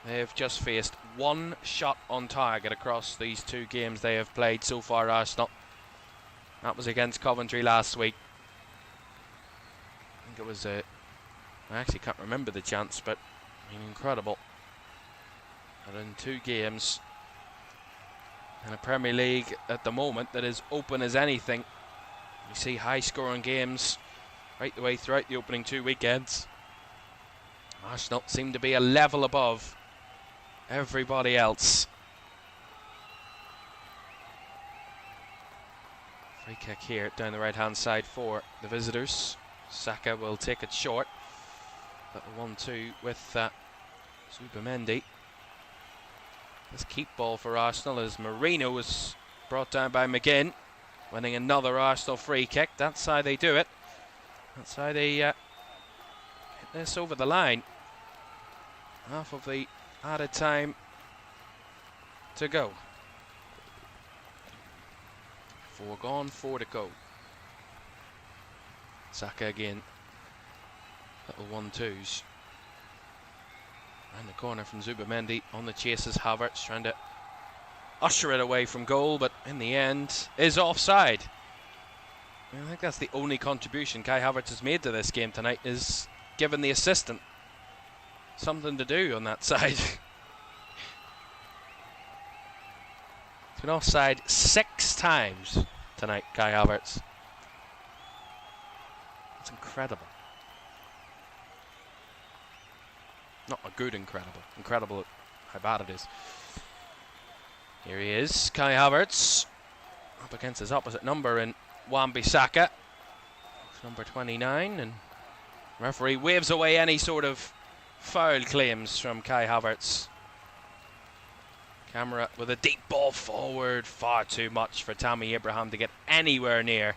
Speaker 1: they have just faced 1 shot on target across these 2 games they have played so far, Arsenal. That was against Coventry last week. I think it was I actually can't remember the chance, but I mean, incredible. And in 2 games in a Premier League at the moment that is open as anything. You see high scoring games right the way throughout the opening 2 weekends. Arsenal seem to be a level above everybody else. Free kick here down the right hand side for the visitors. Saka will take it short. Little 1-2 with Zubamendi. This keep ball for Arsenal as Marino was brought down by McGinn, winning another Arsenal free kick. That's how they do it. That's how they hit this over the line. Half of the added time to go. 4 gone, 4 to go. Saka again. Little 1-2s. Round the corner from Zubamendi. On the chase is Havertz, trying to usher it away from goal, but in the end is offside. I think that's the only contribution Kai Havertz has made to this game tonight, is given the assistant something to do on that side. He's been offside 6 times tonight, Kai Havertz. That's incredible. Not a good incredible. Incredible at how bad it is. Here he is, Kai Havertz, up against his opposite number in Wan-Bissaka, number 29, and referee waves away any sort of foul claims from Kai Havertz. Camera with a deep ball forward, far too much for Tammy Abraham to get anywhere near.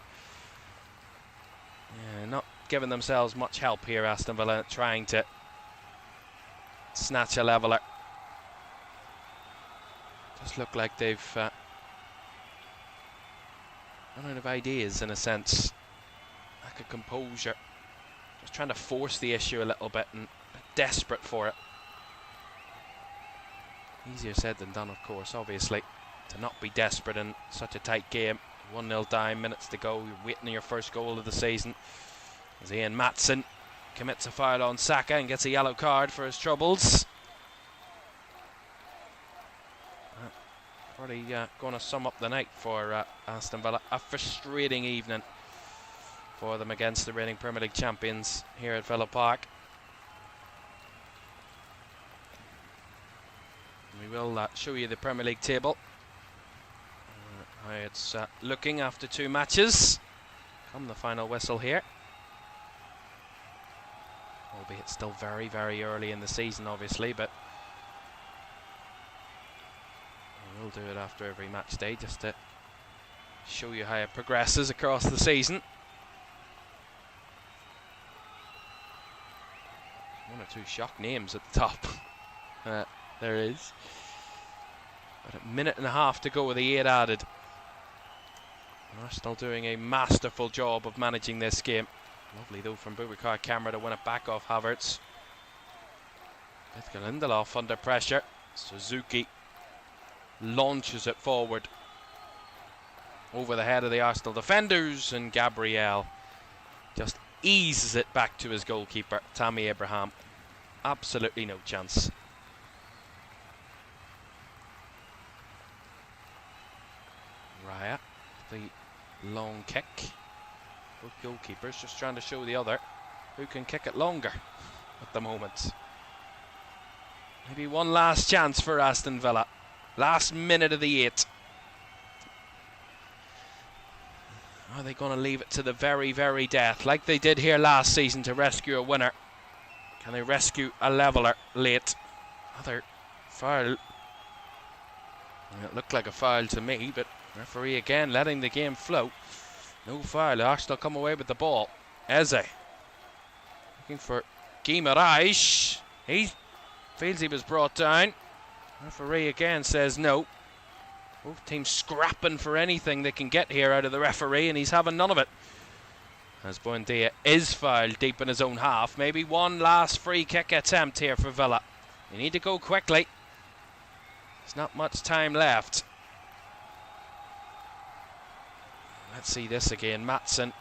Speaker 1: Yeah, not giving themselves much help here, Aston Villa, trying to snatch a leveller. Just look like they've run out of ideas, in a sense. Lack of composure. Just trying to force the issue a little bit and desperate for it. Easier said than done, of course, obviously, to not be desperate in such a tight game. 1-0 down, minutes to go. You're waiting on your first goal of the season. As Ian Maatsen commits a foul on Saka and gets a yellow card for his troubles. Probably going to sum up the night for Aston Villa. A frustrating evening for them against the reigning Premier League champions here at Villa Park. We will show you the Premier League table. How it's looking after 2 matches. Come the final whistle here. Albeit still very, very early in the season, obviously, but we'll do it after every match day just to show you how it progresses across the season. 1 or 2 shock names at the top. There is. But a minute and a half to go with the 8 added. Arsenal doing a masterful job of managing this game. Lovely though from Boubacar Kamara to win it back off Havertz. Bethke Lindelof under pressure. Suzuki launches it forward over the head of the Arsenal defenders, and Gabriel just eases it back to his goalkeeper, Tammy Abraham. Absolutely no chance. Raya, the long kick. Both goalkeepers just trying to show the other who can kick it longer at the moment. Maybe one last chance for Aston Villa. Last minute of the 8. Are they going to leave it to the very, very death, like they did here last season to rescue a winner? Can they rescue a leveller late? Another foul. It looked like a foul to me, but referee again letting the game flow. No foul. Arsenal come away with the ball. Eze looking for Guimaraes. He feels he was brought down. Referee again says no. Both teams scrapping for anything they can get here out of the referee, and he's having none of it. As Buendia is fouled deep in his own half. Maybe one last free kick attempt here for Villa. You need to go quickly. There's not much time left. Let's see this again. Maatsen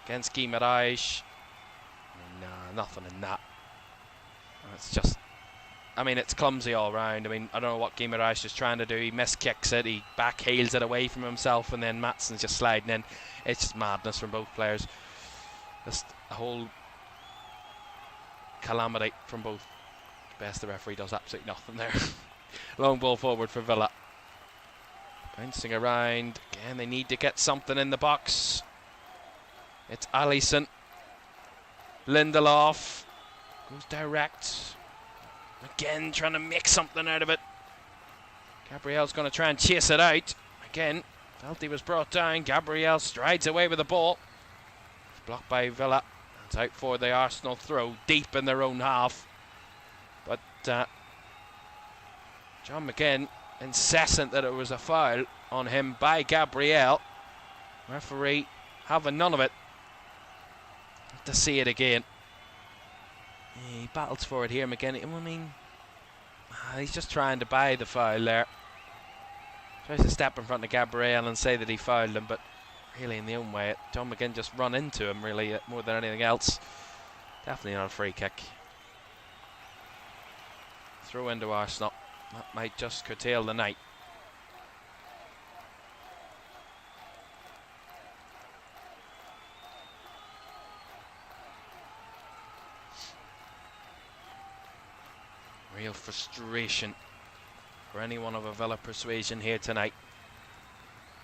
Speaker 1: against Guimaraes. Nah, nothing in that. It's just, I mean, it's clumsy all round. I mean, I don't know what Guimaraes is trying to do. He miskicks it, he backheels it away from himself, and then Maatsen's just sliding in. It's just madness from both players. Just a whole calamity from both. Best the referee does absolutely nothing there. Long ball forward for Villa. Bouncing around. Again, they need to get something in the box. It's Alisson. Lindelof goes direct. Again, trying to make something out of it. Gabriel's going to try and chase it out. Again, felt he was brought down. Gabriel strides away with the ball. It's blocked by Villa. It's out for the Arsenal throw, deep in their own half. But John McGinn incessant that it was a foul on him by Gabriel. Referee having none of it. Have to see it again. Yeah, he battles for it here, McGinn. I mean, he's just trying to buy the foul there. Tries to step in front of Gabriel and say that he fouled him, but really in the own way, John McGinn just run into him really more than anything else. Definitely not a free kick. Throw into Arsenal. That might just curtail the night. Real frustration for anyone of a Villa persuasion here tonight.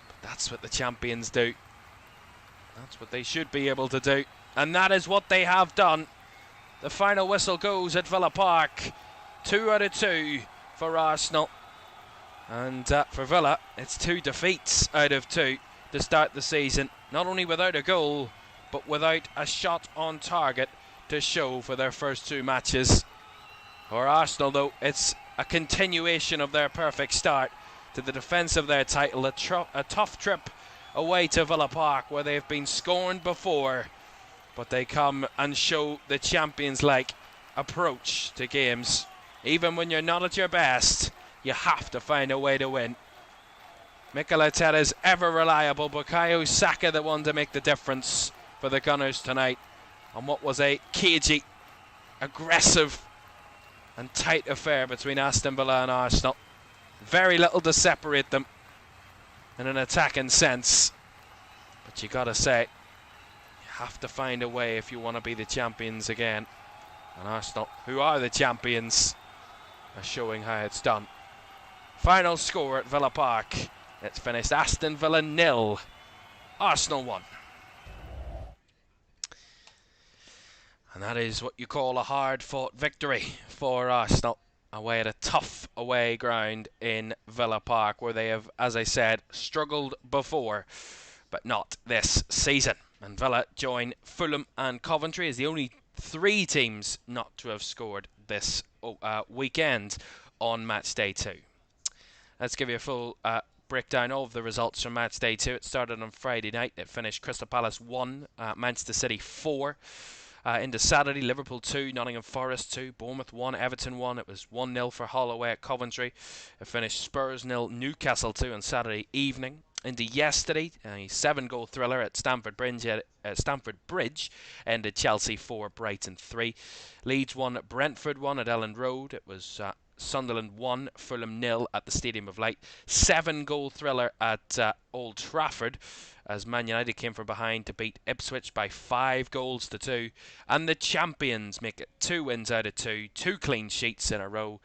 Speaker 1: But that's what the champions do. That's what they should be able to do. And that is what they have done. The final whistle goes at Villa Park. 2 out of 2 for Arsenal. And for Villa, it's 2 defeats out of 2 to start the season. Not only without a goal, but without a shot on target to show for their first 2 matches. For Arsenal, though, it's a continuation of their perfect start to the defence of their title. A tough trip away to Villa Park, where they've been scorned before, but they come and show the champions-like approach to games. Even when you're not at your best, you have to find a way to win. Mikel Arteta's ever reliable, Bukayo Saka the one to make the difference for the Gunners tonight on what was a cagey, aggressive and tight affair between Aston Villa and Arsenal. Very little to separate them in an attacking sense, but you gotta say, you have to find a way if you want to be the champions again. And Arsenal, who are the champions, are showing how it's done. Final score at Villa Park. It's finished Aston Villa 0, Arsenal 1. And that is what you call a hard-fought victory for Arsenal, away at a tough away ground in Villa Park, where they have, as I said, struggled before, but not this season. And Villa join Fulham and Coventry as the only 3 teams not to have scored this weekend on match day 2. Let's give you a full breakdown of the results from match day 2. It started on Friday night. It finished Crystal Palace 1, Manchester City 4. Into Saturday, Liverpool 2, Nottingham Forest 2, Bournemouth 1, Everton 1. It was 1-0 for Hull away at Coventry. It finished Spurs 0, Newcastle 2 on Saturday evening. Into yesterday, a 7-goal thriller at Stamford Bridge ended Chelsea 4, Brighton 3. Leeds 1, Brentford 1 at Elland Road. It was Sunderland 1, Fulham 0 at the Stadium of Light. 7-goal thriller at Old Trafford, as Man United came from behind to beat Ipswich by 5 goals to 2. And the champions make it 2 wins out of 2, 2 clean sheets in a row,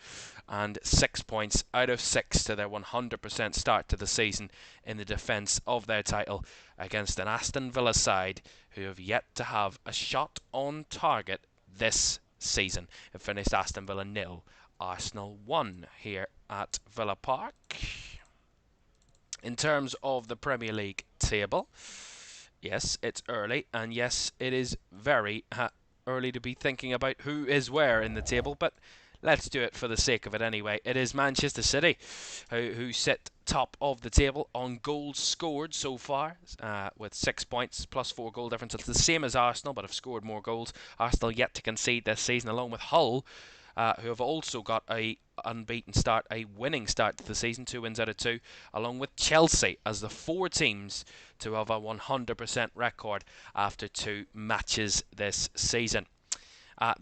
Speaker 1: and 6 points out of 6 to their 100% start to the season in the defence of their title against an Aston Villa side who have yet to have a shot on target this season. It finished Aston Villa 0, Arsenal 1 here at Villa Park. In terms of the Premier League table, yes, it's early, and yes, it is very early to be thinking about who is where in the table, but let's do it for the sake of it anyway. It is Manchester City who sit top of the table on goals scored so far, with 6 points plus 4 goal difference. It's the same as Arsenal, but have scored more goals. Arsenal yet to concede this season, along with Hull, who have also got a unbeaten start, a winning start to the season, 2 wins out of 2, along with Chelsea as the 4 teams to have a 100% record after 2 matches this season.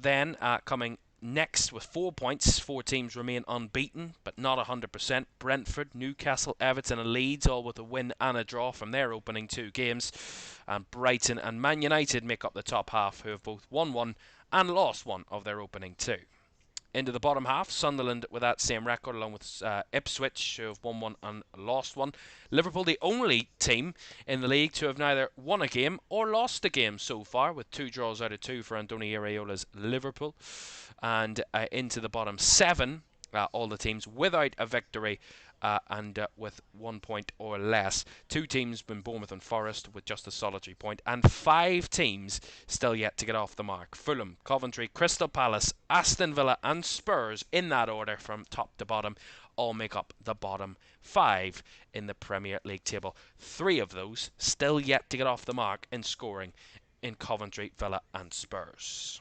Speaker 1: Then coming next with 4 points, 4 teams remain unbeaten but not 100%. Brentford, Newcastle, Everton and Leeds all with a win and a draw from their opening 2 games. And Brighton and Man United make up the top half, who have both won 1 and lost 1 of their opening 2. Into the bottom half, Sunderland with that same record, along with Ipswich, who have won 1 and lost 1. Liverpool, the only team in the league to have neither won a game or lost a game so far, with 2 draws out of 2 for Andoni Iraola's Liverpool. And into the bottom 7, all the teams without a victory and with 1 point or less. 2 teams in Bournemouth and Forest with just a solitary point, and 5 teams still yet to get off the mark. Fulham, Coventry, Crystal Palace, Aston Villa and Spurs, in that order from top to bottom, all make up the bottom 5 in the Premier League table. 3 of those still yet to get off the mark in scoring in Coventry, Villa and Spurs.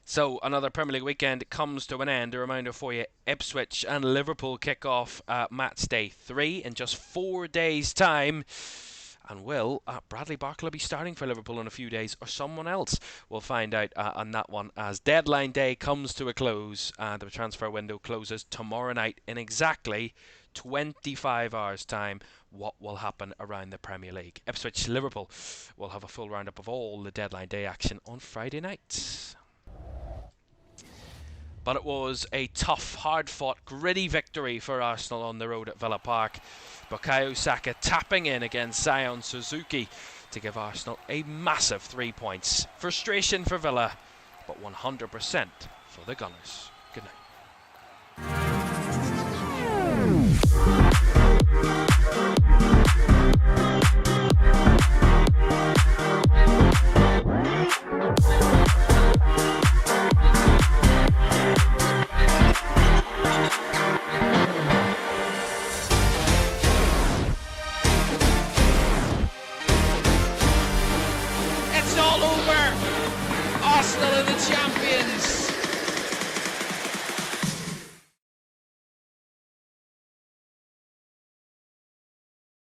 Speaker 1: So another Premier League weekend comes to an end. A reminder for you, Ipswich and Liverpool kick off match day 3 in just 4 days' time. And will Bradley Barkley be starting for Liverpool in a few days, or someone else? We'll find out on that one as deadline day comes to a close. The transfer window closes tomorrow night in exactly 25 hours' time. What will happen around the Premier League? Ipswich Liverpool will have a full roundup of all the deadline day action on Friday night. but it was a tough, hard-fought, gritty victory for Arsenal on the road at Villa Park. Bukayo Saka tapping in against Sion Suzuki to give Arsenal a massive 3 points. Frustration for Villa, but 100% for the Gunners. Good night. It's all over. Arsenal are the champions.